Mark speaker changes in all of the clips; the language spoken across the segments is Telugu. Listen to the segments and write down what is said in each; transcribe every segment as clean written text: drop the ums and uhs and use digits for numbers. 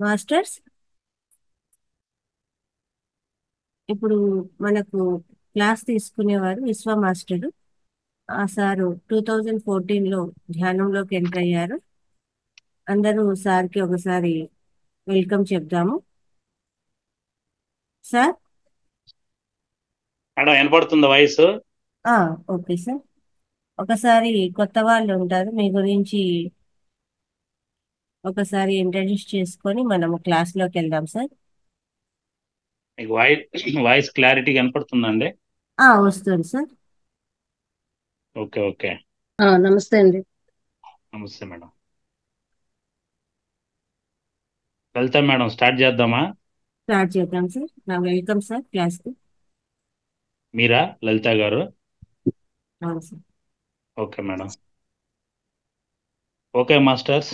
Speaker 1: మాస్టర్స్ ఇప్పుడు మనకు క్లాస్ తీసుకునేవారు విశ్వ మాస్టరు. ఆ సారు 2014లో ధ్యానంలోకి ఎంటర్ అయ్యారు. అందరూ సార్కి ఒకసారి వెల్కమ్ చెప్దాము. సార్.
Speaker 2: మేడం వినపడుతుంది వాయిస్?
Speaker 1: Okay sir. ఒకసారి కొత్త వాళ్ళు ఉంటారు, మీ గురించి ఒకసారి ఇంట్రడ్యూస్ చేసుకొని మనము క్లాస్లోకి వెళ్దాం సార్.
Speaker 2: మీకు వాయిస్ క్లారిటీ కనపడుతుందండి?
Speaker 1: వస్తుంది సార్.
Speaker 2: Okay okay.
Speaker 1: నమస్తే అండి.
Speaker 2: నమస్తే మేడం. వెళ్తాం మేడం, స్టార్ట్ చేద్దామా?
Speaker 1: స్టార్ట్ చేద్దాం సార్. వెల్కమ్ సార్ క్లాస్కి.
Speaker 2: మీరా లలిత గారు?
Speaker 1: అవును sir.
Speaker 2: Okay madam. Okay masters.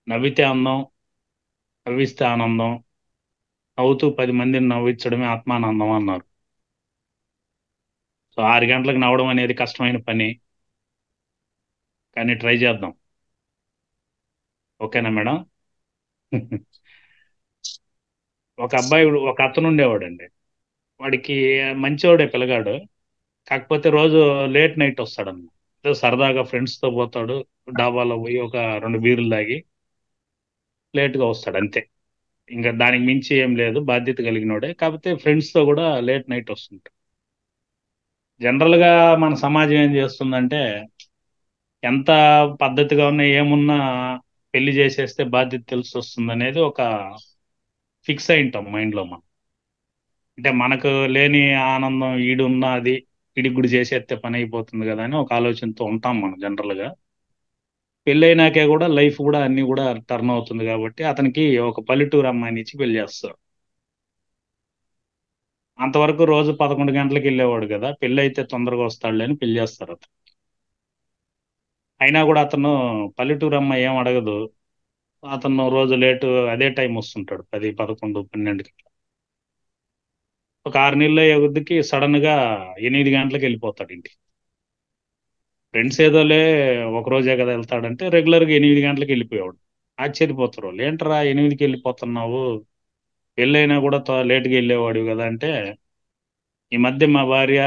Speaker 2: నవ్వితే అందం, నవ్విస్తే ఆనందం, నవ్వుతూ 10 మందిని నవ్వించడమే ఆత్మానందం అన్నారు. సో 6 గంటలకు నవ్వడం అనేది కష్టమైన పని, కానీ ట్రై చేద్దాం. ఓకేనా మేడం? ఒక అతను ఉండేవాడండి. వాడికి మంచివాడే పిల్లగాడు. కాకపోతే రోజు లేట్ నైట్ వస్తాడన్నమాట. ఏదో సరదాగా ఫ్రెండ్స్తో పోతాడు, డాబాలో పోయి ఒక 2 బీర్లు తాగి లేట్గా వస్తాడు అంతే. ఇంకా దానికి మించి ఏం లేదు, బాధ్యత కలిగినోడే. కాకపోతే ఫ్రెండ్స్తో కూడా లేట్ నైట్ వస్తుంటాడు. జనరల్గా మన సమాజం ఏం చేస్తుందంటే, ఎంత పద్ధతిగా ఉన్నా ఏమున్నా పెళ్లి చేసేస్తే బాధ్యత తెలిసి వస్తుంది అనేది ఒక ఫిక్స్ అయి ఉంటాం మైండ్లో మనం. అంటే మనకు లేని ఆనందం ఈడున్నా అది ఈడికి కూడా చేసేస్తే పని అయిపోతుంది కదా అని ఒక ఆలోచనతో ఉంటాం మనం జనరల్గా. పెళ్ళైనాకే కూడా లైఫ్ కూడా అన్ని కూడా టర్న్ అవుతుంది కాబట్టి అతనికి ఒక పల్లెటూరు అమ్మాయిని ఇచ్చి పెళ్లి చేస్తారు. అంతవరకు రోజు 11 గంటలకు వెళ్ళేవాడు కదా, పెళ్ళి అయితే తొందరగా వస్తాడులే అని పెళ్లి చేస్తారు అతను. అయినా కూడా అతను పల్లెటూరు అమ్మాయి ఏం అడగదు. అతను రోజు లేటు అదే టైం వస్తుంటాడు, 10, 11, 12కి. ఒక 6 నెలల యువతికి సడన్ గా 8 గంటలకు వెళ్ళిపోతాడు ఇంటికి. ఫ్రెండ్స్ ఏదోలే ఒక రోజే కదా వెళ్తాడంటే రెగ్యులర్ గా 8 గంటలకు వెళ్ళిపోయాడు. ఆశ్చర్యపోతారు వాళ్ళు, ఏంట్రా 8కి వెళ్ళిపోతున్నావు, పెళ్ళైనా కూడా లేటుగా వెళ్ళేవాడు కదా అంటే, ఈ మధ్య మా భార్య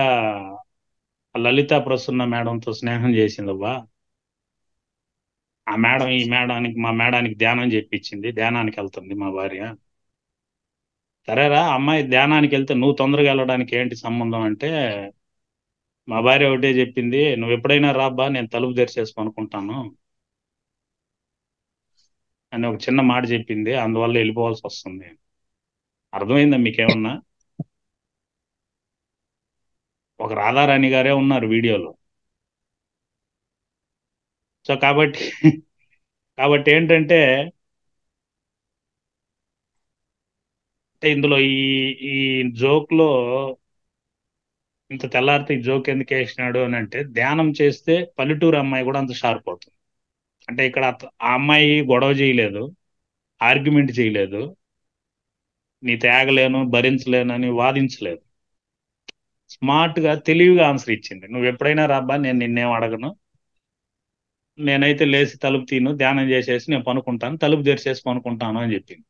Speaker 2: ఆ లలితా ప్రసన్న మేడంతో స్నేహం చేసిందవ్వా. ఆ మేడం మా మేడానికి ధ్యానం చెప్పించింది, ధ్యానానికి వెళ్తుంది మా భార్య. సరేరా, అమ్మాయి ధ్యానానికి వెళ్తే నువ్వు తొందరగా వెళ్ళడానికి ఏంటి సంబంధం అంటే, మా భార్య ఒకటే చెప్పింది, నువ్వు ఎప్పుడైనా రాబ్బా, నేను తలుపు తెరిచేసి పనుకుంటాను అని ఒక చిన్న మాట చెప్పింది, అందువల్ల వెళ్ళిపోవాల్సి వస్తుంది. అర్థమైందా మీకేమన్నా? ఒక రాధారాణి గారే ఉన్నారు వీడియోలో. సో కాబట్టి కాబట్టి ఏంటంటే, ఇందులో ఈ ఈ జోక్ లో ఇంత తెల్లారితే ఈ జోక్ ఎందుకు వేసినాడు అని అంటే, ధ్యానం చేస్తే పల్లెటూరు అమ్మాయి కూడా అంత షార్ప్ అవుతుంది. అంటే ఇక్కడ ఆ అమ్మాయి గొడవ చేయలేదు, ఆర్గ్యుమెంట్ చేయలేదు, నీ తేగలేను భరించలేను అని వాదించలేదు. స్మార్ట్ గా తెలివిగా ఆన్సర్ ఇచ్చింది, నువ్వు ఎప్పుడైనా రాబ్బా, నేను నిన్నేం అడగను, నేనైతే లేచి తలుపు తీను, ధ్యానం చేసేసి నేను పనుకుంటాను, తలుపు తెరిచేసి పనుకుంటాను అని చెప్పింది.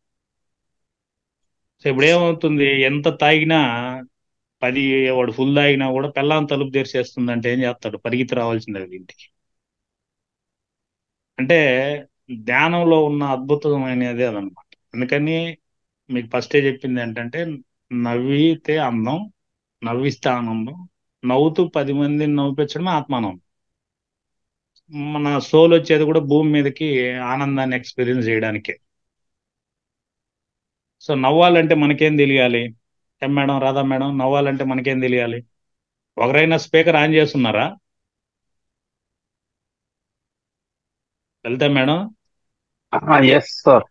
Speaker 2: సో ఇప్పుడు ఏమవుతుంది, ఎంత తాగినా 10 వాడు ఫుల్ తాగినా కూడా పెళ్ళాం తలుపు తెరిచేస్తుంది అంటే ఏం చేస్తాడు, పరిగెత్తి రావాల్సిందే ఇంటికి. అంటే ధ్యానంలో ఉన్న అద్భుతమైనది అదనమాట. అందుకని మీకు ఫస్టే చెప్పింది ఏంటంటే, నవ్వితే అందం, నవ్విస్తే ఆనందం, నవ్వుతూ 10 మందిని నవ్వించడమే ఆత్మానందం. మన సోల్ వచ్చేది కూడా భూమి మీదకి ఆనందాన్ని ఎక్స్పీరియన్స్ చేయడానికే. సో నవ్వాలంటే మనకేం తెలియాలి? ఏం మేడం, రాధా మేడం, నవ్వాలంటే మనకేం తెలియాలి? ఒకరైనా స్పీకర్ ఆన్ చేస్తున్నారా? వెళ్తా మేడం.
Speaker 3: Yes sir.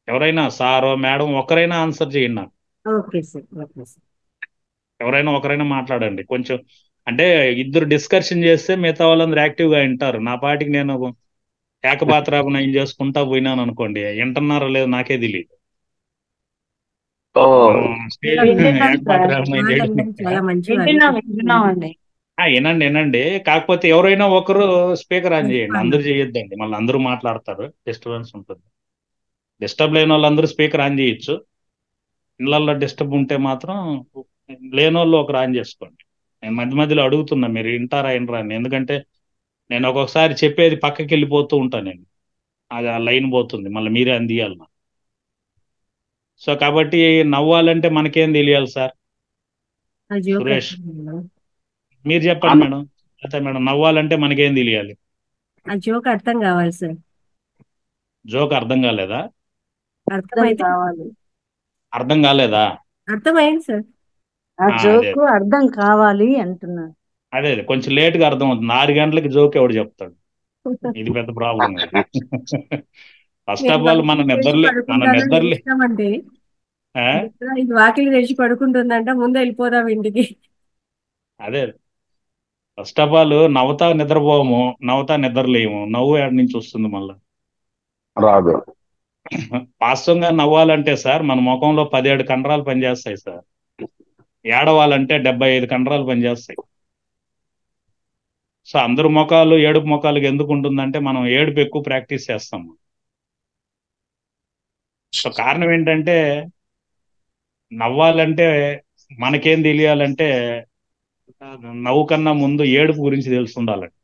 Speaker 2: ఎవరైనా సారో మేడం ఒకరైనా ఆన్సర్ చేయండి నాకు.
Speaker 1: Okay sir. Okay sir.
Speaker 2: ఎవరైనా ఒకరైనా మాట్లాడండి కొంచెం. అంటే ఇద్దరు డిస్కషన్ చేస్తే మిగతా వాళ్ళందరూ యాక్టివ్గా వింటారు. నా పాటికి నేను ఏకపాత్రాభినయం చేసుకుంటా పోయినాను అనుకోండి, వింటున్నారో లేదో నాకే తెలియదు.
Speaker 3: ఓ
Speaker 2: మనం స్టేజ్
Speaker 1: వింటున్నాం సార్,
Speaker 2: ఏకపాత్రాభినయం
Speaker 1: మాట
Speaker 2: చేయడం
Speaker 1: వినడం చాలా మంచివారు.
Speaker 4: వింటున్నామండి.
Speaker 2: వినండి వినండి. కాకపోతే ఎవరైనా ఒకరు స్పీకర్ ఆన్ చేయండి,
Speaker 1: రెస్పాండ్
Speaker 2: అందరూ చేయొద్దండి, మళ్ళీ అందరూ మాట్లాడతారు, డిస్టర్బెన్స్ ఉంటుంది. డిస్టర్బ్ లేని వాళ్ళందరూ స్పీకర్ ఆన్ చేయొచ్చు. ఇళ్ళల్లో డిస్టర్బ్ ఉంటే మాత్రం లేని వాళ్ళు ఒకరు ఆన్ చేసుకోండి. నేను మధ్య మధ్యలో అడుగుతున్నా, మీరు వింటారా వినరా అని. ఎందుకంటే నేను ఒక్కొక్కసారి చెప్పేది పక్కకి వెళ్ళిపోతూ ఉంటాను నేను, అది ఆ లైన్ పోతుంది, మళ్ళీ మీరే అందియాలి నాకు. సో కాబట్టి నవ్వాలంటే మనకేం తెలియాలి సార్?
Speaker 1: ఆ జోక్
Speaker 2: సురేష్ మీరు చెప్పండి
Speaker 3: అన్-
Speaker 2: మేడం. అయితే మేడం నవ్వాలంటే మనకేం తెలియాలి?
Speaker 1: ఆ జోక్ అర్థం కావాలి సార్.
Speaker 2: జోక్ అర్థం కాలేదా?
Speaker 1: అర్థమైతే
Speaker 4: కావాలి.
Speaker 2: అర్థం కాలేదా?
Speaker 1: అర్థమైంది సార్.
Speaker 4: ఆ
Speaker 2: అదే
Speaker 4: జోకు అర్థం కావాలి అంటున్నాను.
Speaker 2: అదే కొంచెం లేట్గా అర్థం అవుతుంది. 6 గంటలకి జోక్ ఎవడు చెప్తాడు? ఇది పెద్ద ప్రాబ్లం. ఫస్ట్ ఆఫ్ ఆల్ మన నిద్రలే
Speaker 1: అంటే
Speaker 2: ఆ?
Speaker 1: ఇది వాకిలి తెరిచి పడుకుంటుందంట, ముందు వెళ్ళిపోదాం ఇంటికి.
Speaker 2: అదే ఫస్ట్ ఆఫ్ ఆల్ నవ్వుతా నిద్రపోము, నవ్వుతా నిద్రలేము. నవ్వు ఏడు నుంచి వస్తుంది మళ్ళా?
Speaker 3: రాదు.
Speaker 2: వాస్తవంగా నవ్వాలంటే సార్ మన ముఖంలో 17 కండరాలు పనిచేస్తాయి సార్. ఏడవాలంటే 75 కండరాలు పనిచేస్తాయి. సో అందరు ముఖాలు ఏడుపు ముఖాలకు ఎందుకు ఉంటుందంటే మనం ఏడుపు ఎక్కువ ప్రాక్టీస్ చేస్తాం. సో కారణం ఏంటంటే నవ్వాలంటే మనకేం తెలియాలంటే నవ్వు కన్నా ముందు ఏడుపు గురించి తెలుసుండాలండి.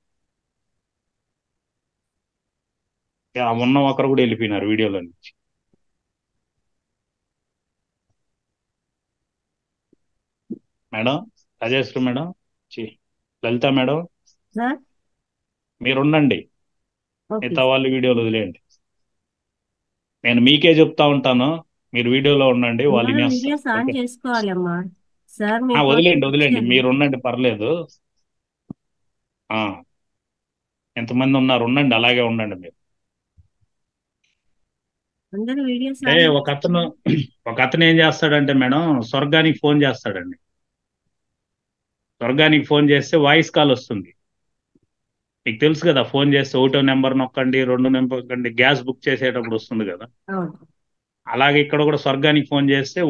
Speaker 2: ఉన్న ఒకరు కూడా వెళ్ళిపోయినారు వీడియోలో నుంచి. మేడం రాజేశ్వరి మేడం, లలిత మేడం,
Speaker 1: సార్
Speaker 2: మీరుండండి,
Speaker 1: ఓకే
Speaker 2: మిగతా వాళ్ళు వీడియోలు వదిలేయండి. నేను మీకే చెప్తా ఉంటాను, మీరు వీడియోలో ఉండండి, వాళ్ళు
Speaker 1: వీడియోస్ ఆన్
Speaker 2: వినేస్తారు.
Speaker 1: చేసుకోవాలమ్మా సార్.
Speaker 2: వదిలేండి మీరు ఉండండి, పర్లేదు. ఎంతమంది ఉన్నారు ఉండండి, అలాగే ఉండండి మీరు.
Speaker 1: అందరూ వీడియోస్
Speaker 2: అంటే ఒక అతను ఏం చేస్తాడంటే మేడం, స్వర్గానికి ఫోన్ చేస్తాడండి. స్వర్గానికి ఫోన్ చేస్తే వాయిస్ కాల్ వస్తుంది. మీకు తెలుసు కదా, ఫోన్ చేస్తే 1వ నెంబర్ నొక్కండి, 2 నెంబర్ నొక్కండి, గ్యాస్ బుక్ చేసేటప్పుడు వస్తుంది కదా. అలాగే ఇక్కడ కూడా స్వర్గానికి ఫోన్ చేస్తే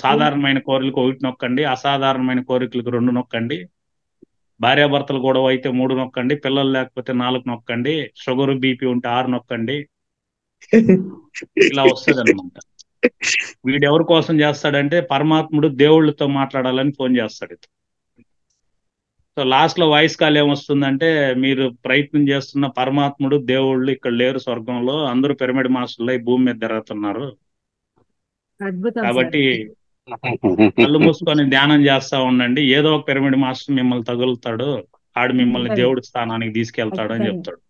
Speaker 2: సాధారణమైన కోరికలకు 1 నొక్కండి, అసాధారణమైన కోరికలకు 2 నొక్కండి, భార్యాభర్తలు గొడవ అయితే 3 నొక్కండి, పిల్లలు లేకపోతే 4 నొక్కండి, షుగర్ బీపీ ఉంటే 6 నొక్కండి. ఇలా వస్తుంది అనమాట. వీడు ఎవరి కోసం చేస్తాడంటే పరమాత్ముడు దేవుళ్ళతో మాట్లాడాలని ఫోన్ చేస్తాడు. సో లాస్ట్ లో వాయిస్ కాల్ ఏమొస్తుందంటే, మీరు ప్రయత్నం చేస్తున్న పరమాత్ముడు దేవుళ్ళు ఇక్కడ లేరు స్వర్గంలో, అందరూ పిరమిడ్ మాస్టర్లు ఈ భూమి మీద తిరుగుతున్నారు, కాబట్టి కళ్ళు మూసుకొని ధ్యానం చేస్తా ఉండండి, ఏదో ఒక పిరమిడ్ మాస్టర్ మిమ్మల్ని తగులుతాడు, ఆడు మిమ్మల్ని దేవుడి స్థానానికి తీసుకెళ్తాడు అని చెప్తాడు.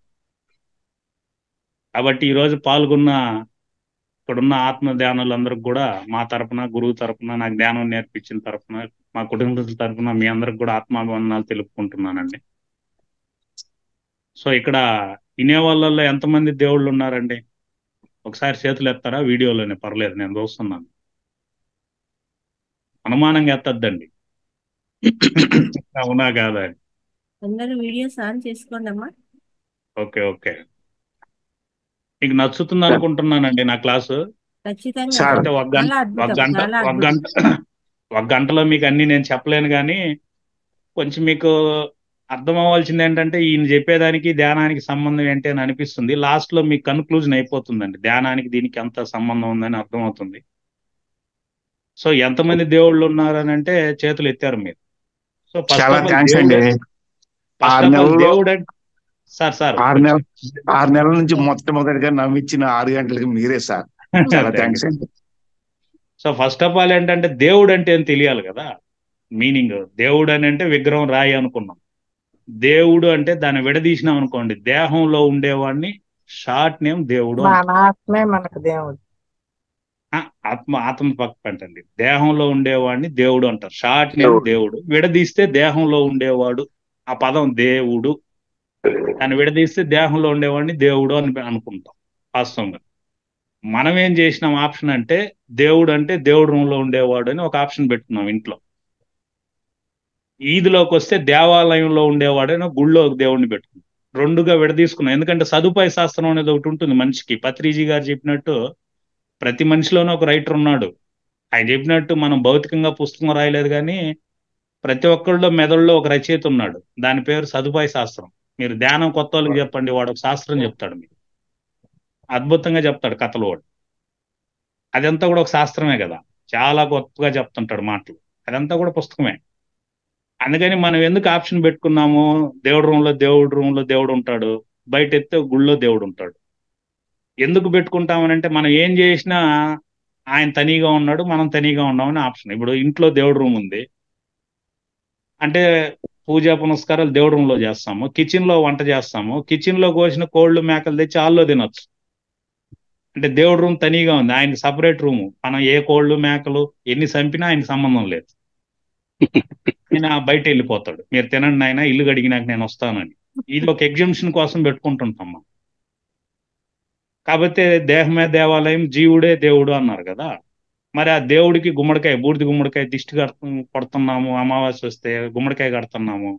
Speaker 2: కాబట్టి ఈ రోజు పాల్గొన్న ఇక్కడున్న ఆత్మ ధ్యానులందరికి కూడా మా తరపున, గురువు తరపున, నాకు ధ్యానం నేర్పించిన తరపున, మా కుటుంబం తరపున మీ అందరికి కూడా ఆత్మాభివందనాలు తెలుపుకుంటున్నానండి. సో ఇక్కడ వినే వాళ్ళల్లో ఎంతమంది దేవుళ్ళు ఉన్నారండి? ఒకసారి చేతులు ఎత్తారా? వీడియోలోనే పర్లేదు, నేను చూస్తున్నాను. అనుమానంగా ఎత్తద్దండి. అవునా కాదా అని.
Speaker 1: అందరూ వీడియోస్ ఆన్ చేసుకోండి అమ్మా.
Speaker 2: ఓకే ఓకే, మీకు నచ్చుతుంది అనుకుంటున్నానండి నా క్లాసు.
Speaker 1: ఖచ్చితంగా
Speaker 3: సార్.
Speaker 2: అయితే ఒక గంటలో మీకు అన్ని నేను చెప్పలేను, కానీ కొంచెం మీకు అర్థం అవ్వాల్సింది ఏంటంటే ఈయన చెప్పేదానికి ధ్యానానికి సంబంధం ఏంటి అని అనిపిస్తుంది. లాస్ట్ లో మీకు కన్క్లూజన్ అయిపోతుందండి, ధ్యానానికి దీనికి ఎంత సంబంధం ఉందని అర్థమవుతుంది. సో ఎంతమంది దేవుళ్ళు ఉన్నారని అంటే చేతులు ఎత్తారు మీరు. సో
Speaker 3: చాలా థ్యాంక్స్ అండి.
Speaker 2: దేవుడు అంటే సార్
Speaker 3: 6 నెలల నుంచి మొట్టమొదటిగా నమ్మించిన 6 గంటలకి మీరే సార్. చాలా థ్యాంక్స్ అండి.
Speaker 2: సో ఫస్ట్ ఆఫ్ ఆల్ ఏంటంటే దేవుడు అంటే ఏం తెలియాలి కదా, మీనింగ్. దేవుడు అని అంటే విగ్రహం రాయి అనుకున్నాం. దేవుడు అంటే దాన్ని విడదీసినాం అనుకోండి, దేహంలో ఉండేవాడిని షార్ట్ నేమ్ దేవుడు.
Speaker 4: ఆత్మే మనకు దేవుడు.
Speaker 2: ఆత్మ పక్క పెట్టండి, దేహంలో ఉండేవాడిని దేవుడు అంటారు, షార్ట్ నేమ్ దేవుడు. విడదీస్తే దేహంలో ఉండేవాడు, ఆ పదం దేవుడు. దాన్ని విడదీస్తే దేహంలో ఉండేవాడిని దేవుడు అని అనుకుంటాం. వాస్తవంగా మనం ఏం చేసినాం ఆప్షన్ అంటే, దేవుడు అంటే దేవుడు రూమ్లో ఉండేవాడు అని ఒక ఆప్షన్ పెట్టుకున్నాం ఇంట్లో. ఈదిలోకి వస్తే దేవాలయంలో ఉండేవాడని గుళ్ళో దేవుడిని పెట్టుకున్నాం. రెండుగా విడదీసుకున్నాం. ఎందుకంటే సదుపాయ శాస్త్రం అనేది ఒకటి ఉంటుంది మనిషికి. పత్రిజీ గారు చెప్పినట్టు ప్రతి మనిషిలోనూ ఒక రైటర్ ఉన్నాడు. ఆయన చెప్పినట్టు మనం భౌతికంగా పుస్తకం రాయలేదు, కానీ ప్రతి ఒక్కళ్ళలో మెదడులో ఒక రచయిత ఉన్నాడు, దాని పేరు సదుపాయ శాస్త్రం. మీరు ధ్యానం కొత్త వాళ్ళకి చెప్పండి, వాడు ఒక శాస్త్రం చెప్తాడు, మీకు అద్భుతంగా చెప్తాడు కథలు వాడు. అదంతా కూడా ఒక శాస్త్రమే కదా, చాలా గొప్పగా చెప్తుంటాడు మాటలు, అదంతా కూడా పుస్తకమే. అందుకని మనం ఎందుకు ఆప్షన్ పెట్టుకున్నాము, దేవుడి రూమ్ లో దేవుడు ఉంటాడు, బయట ఎత్తే గుళ్ళో దేవుడు ఉంటాడు. ఎందుకు పెట్టుకుంటామనంటే మనం ఏం చేసినా ఆయన తనీగా ఉన్నాడు, మనం తనీగా ఉన్నామని ఆప్షన్. ఇప్పుడు ఇంట్లో దేవుడి రూమ్ ఉంది అంటే పూజా పునస్కారాలు దేవుడి రూమ్ లో చేస్తాము, కిచెన్ లో వంట చేస్తాము, కిచెన్ లో కోసిన కోళ్ళు మేకలు తెచ్చి హాల్లో తినొచ్చు. అంటే దేవుడి రూమ్ తనీగా ఉంది, ఆయన సపరేట్ రూమ్. మనం ఏ కోళ్ళు మేకలు ఎన్ని చంపినా ఆయనకి సంబంధం లేదు, ఆయన బయట వెళ్ళిపోతాడు, మీరు తినండి ఆయన, ఇల్లు గడిగినాక నేను వస్తానని. ఇది ఒక ఎగ్జంప్షన్ కోసం పెట్టుకుంటుంటాం మనం. కాకపోతే దేహమే దేవాలయం, జీవుడే దేవుడు అన్నారు కదా. మరి ఆ దేవుడికి గుమ్మడికాయ, బూడిద గుమ్మడికాయ దిష్టి కొడుతున్నాము, అమావాస్య వస్తే గుమ్మడికాయ కడుతున్నాము.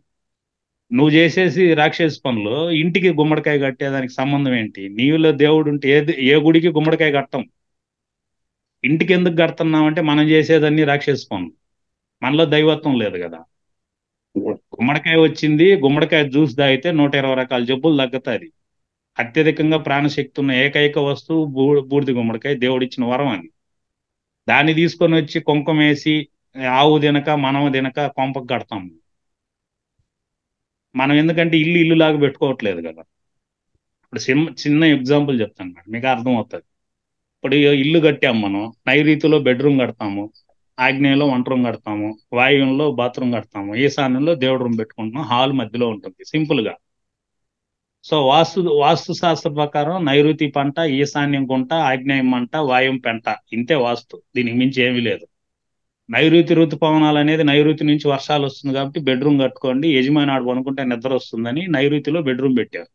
Speaker 2: నువ్వు చేసేసి రాక్షసి పనులు, ఇంటికి గుమ్మడికాయ కట్టేదానికి సంబంధం ఏంటి? నీలో దేవుడు ఉంటే ఏ గుడికి గుమ్మడికాయ కట్టం. ఇంటికి ఎందుకు కడుతున్నామంటే మనం చేసేదన్నీ రాక్షసి పనులు, మనలో దైవత్వం లేదు కదా. గుమ్మడికాయ వచ్చింది, గుమ్మడికాయ జ్యూస్ తాగితే 120 రకాల జబ్బులు తగ్గుతాయి. అత్యధికంగా ప్రాణశక్తి ఉన్న ఏకైక వస్తువు బూడిద గుమ్మడికాయ, దేవుడిచ్చిన వరం అని. దాన్ని తీసుకొని వచ్చి కుంకుమ వేసి ఆవు తినక మనము తినక కొంపకు కడతాం మనం. ఎందుకంటే ఇల్లు లాగా పెట్టుకోవట్లేదు కదా. ఇప్పుడు చిన్న ఎగ్జాంపుల్ చెప్తాను మేడం, మీకు అర్థమవుతుంది. ఇప్పుడు ఇల్లు కట్టాము మనం, నైరుతిలో బెడ్రూమ్ కడతాము, ఆగ్నేయంలో వంట రూమ్ కడతాము, వాయువ్యంలో బాత్రూమ్ కడతాము, ఈశాన్యంలో దేవుడి రూమ్ పెట్టుకుంటున్నాం, హాల్ మధ్యలో ఉంటుంది సింపుల్ గా. సో వాస్తు శాస్త్ర ప్రకారం నైరుతి పంట, ఈశాన్యం గుంట, ఆగ్నేయం మంట, వాయుం పెంట, ఇంతే వాస్తు, దీనికి మించి ఏమీ లేదు. నైరుతి ఋతుపవనాలు అనేది నైరుతి నుంచి వర్షాలు వస్తుంది కాబట్టి బెడ్రూమ్ కట్టుకోండి, యజమాని ఆడు అనుకుంటే నిద్ర వస్తుందని నైరుతిలో బెడ్రూమ్ పెట్టారు.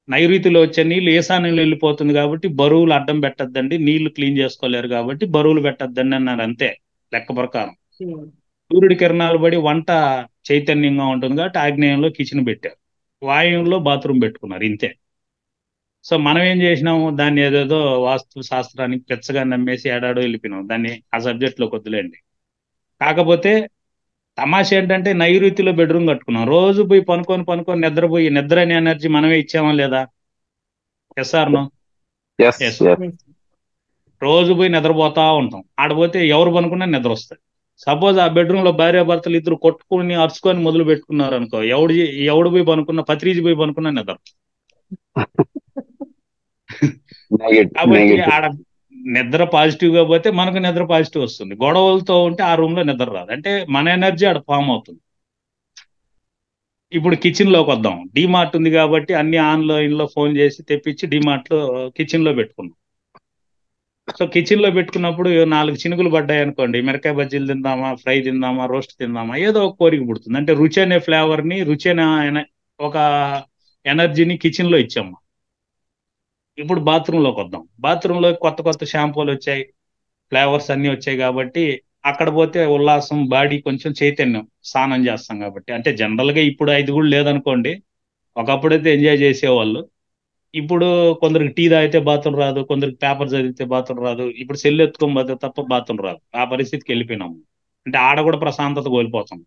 Speaker 2: నైరుతిలో వచ్చే నీళ్ళు ఈశాన్యంలో వెళ్ళిపోతుంది కాబట్టి బరువులు అడ్డం పెట్టద్దండి, నీళ్లు క్లీన్ చేసుకోలేరు కాబట్టి బరువులు పెట్టద్దండి అన్నారు, అంతే లెక్క ప్రకారం. సూర్యుడి కిరణాలు పడి వంట చైతన్యంగా ఉంటుంది కాబట్టి ఆగ్నేయంలో కిచెన్ పెట్టారు, వాయువులో బాత్రూమ్ పెట్టుకున్నారు, ఇంతే. సో మనం ఏం చేసినాము, దాన్ని ఏదేదో వాస్తు శాస్త్రానికి పెచ్చగా నమ్మేసి ఏడాడో వెళ్ళిపోయినాం, దాన్ని ఆ సబ్జెక్ట్ లో కొద్దులేండి. కాకపోతే తమాష ఏంటంటే నైరుతిలో బెడ్రూమ్ కట్టుకున్నాం, రోజు పోయి పనుకొని నిద్రపోయి, నిద్ర అనే ఎనర్జీ మనమే ఇచ్చామా లేదా? Yes or no? ఎస్. రోజు పోయి నిద్రపోతా ఉంటాం, ఆడపోతే ఎవరు పనుకున్నా నిద్ర వస్తుంది. సపోజ్ ఆ బెడ్రూమ్ లో భార్యాభర్తలు ఇద్దరు కొట్టుకుని అరుచుకొని మొదలు పెట్టుకున్నారు అనుకో, ఎవడు పోయి పనుకున్నా, పత్రిజీ పోయి పనుకున్నా నిద్ర. కాబట్టి ఆడ నిద్ర పాజిటివ్ గా పోతే మనకు నిద్ర పాజిటివ్ వస్తుంది, గొడవలతో ఉంటే ఆ రూమ్ లో నిద్ర రాదు, అంటే మన ఎనర్జీ ఆడ ఫామ్ అవుతుంది. ఇప్పుడు కిచెన్ లోకి వద్దాం. డిమార్ట్ ఉంది కాబట్టి అన్ని ఆన్లైన్ లో ఫోన్ చేసి తెప్పించి డిమార్ట్ లో కిచెన్ లో పెట్టుకున్నాం. సో కిచెన్ లో పెట్టుకున్నప్పుడు 4 చినుకులు పడ్డాయి అనుకోండి, మిరకాయ బజ్జీలు తిందామా, ఫ్రై తిందామా, రోస్ట్ తిందామా, ఏదో ఒక కోరిక పుడుతుంది. అంటే రుచి అనే ఫ్లేవర్ ని, రుచి అనే ఒక ఎనర్జీని కిచెన్ లో ఇచ్చాము. ఇప్పుడు బాత్రూమ్ లోకి వద్దాం. బాత్రూమ్ లో కొత్త షాంపూలు వచ్చాయి, ఫ్లేవర్స్ అన్ని వచ్చాయి కాబట్టి అక్కడ పోతే ఉల్లాసం, బాడీ కొంచెం చైతన్యం, స్నానం చేస్తాం కాబట్టి. అంటే జనరల్ గా ఇప్పుడు 5 కూడా లేదనుకోండి, ఒకప్పుడైతే ఎంజాయ్ చేసేవాళ్ళు. ఇప్పుడు కొందరికి టీ తాగితే బాత్రూమ్ రాదు, కొందరికి పేపర్ చదివితే బాత్రూమ్ రాదు, ఇప్పుడు సెల్ ఎత్తుకొని పోతే తప్ప బాత్రూమ్ రాదు, ఆ పరిస్థితికి వెళ్ళిపోయినాము. అంటే ఆడ కూడా ప్రశాంతత కోల్పోతాం.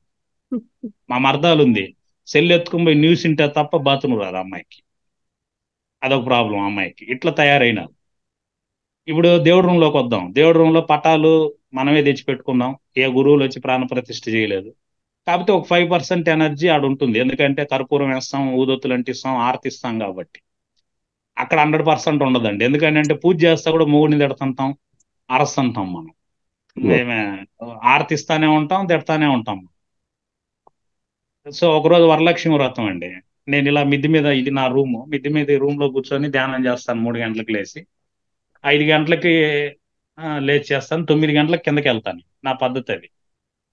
Speaker 2: మా మర్దాలు ఉంది, సెల్ ఎత్తుకొని పోయి న్యూస్ ఇంటే తప్ప బాత్రూమ్ రాదు అమ్మాయికి, అదొక ప్రాబ్లం అమ్మాయికి. ఇట్లా తయారైనారు. ఇప్పుడు దేవుడి రూమ్ లోకి వద్దాం. దేవుడి రూమ్ లో పటాలు మనమే తెచ్చి పెట్టుకున్నాం, ఏ గురువులు వచ్చి ప్రాణ ప్రతిష్ఠ చేయలేదు. కాకపోతే ఒక 5% ఎనర్జీ ఆడ ఉంటుంది, ఎందుకంటే కర్పూరం వేస్తాం, ఊదొత్తులు అంటిస్తాం, ఆర్తిస్తాం కాబట్టి. అక్కడ 100% ఉండదండి, ఎందుకంటే పూజ చేస్తా కూడా మొగుడిని తిడుతుంటాం, అరస్తుంటాం మనం, మేమే ఆర్తిస్తానే ఉంటాం, తిడతానే ఉంటాం. సో ఒకరోజు వరలక్ష్మి వ్రతం అండి, నేను ఇలా మిద్ది మీద, ఇది నా రూము, మిద్ది మీద రూమ్ లో కూర్చొని ధ్యానం చేస్తాను. 3 గంటలకు లేచి 5 గంటలకి లేచి చేస్తాను, 9 గంటలకు కిందకి వెళ్తాను, నా పద్ధతి అది.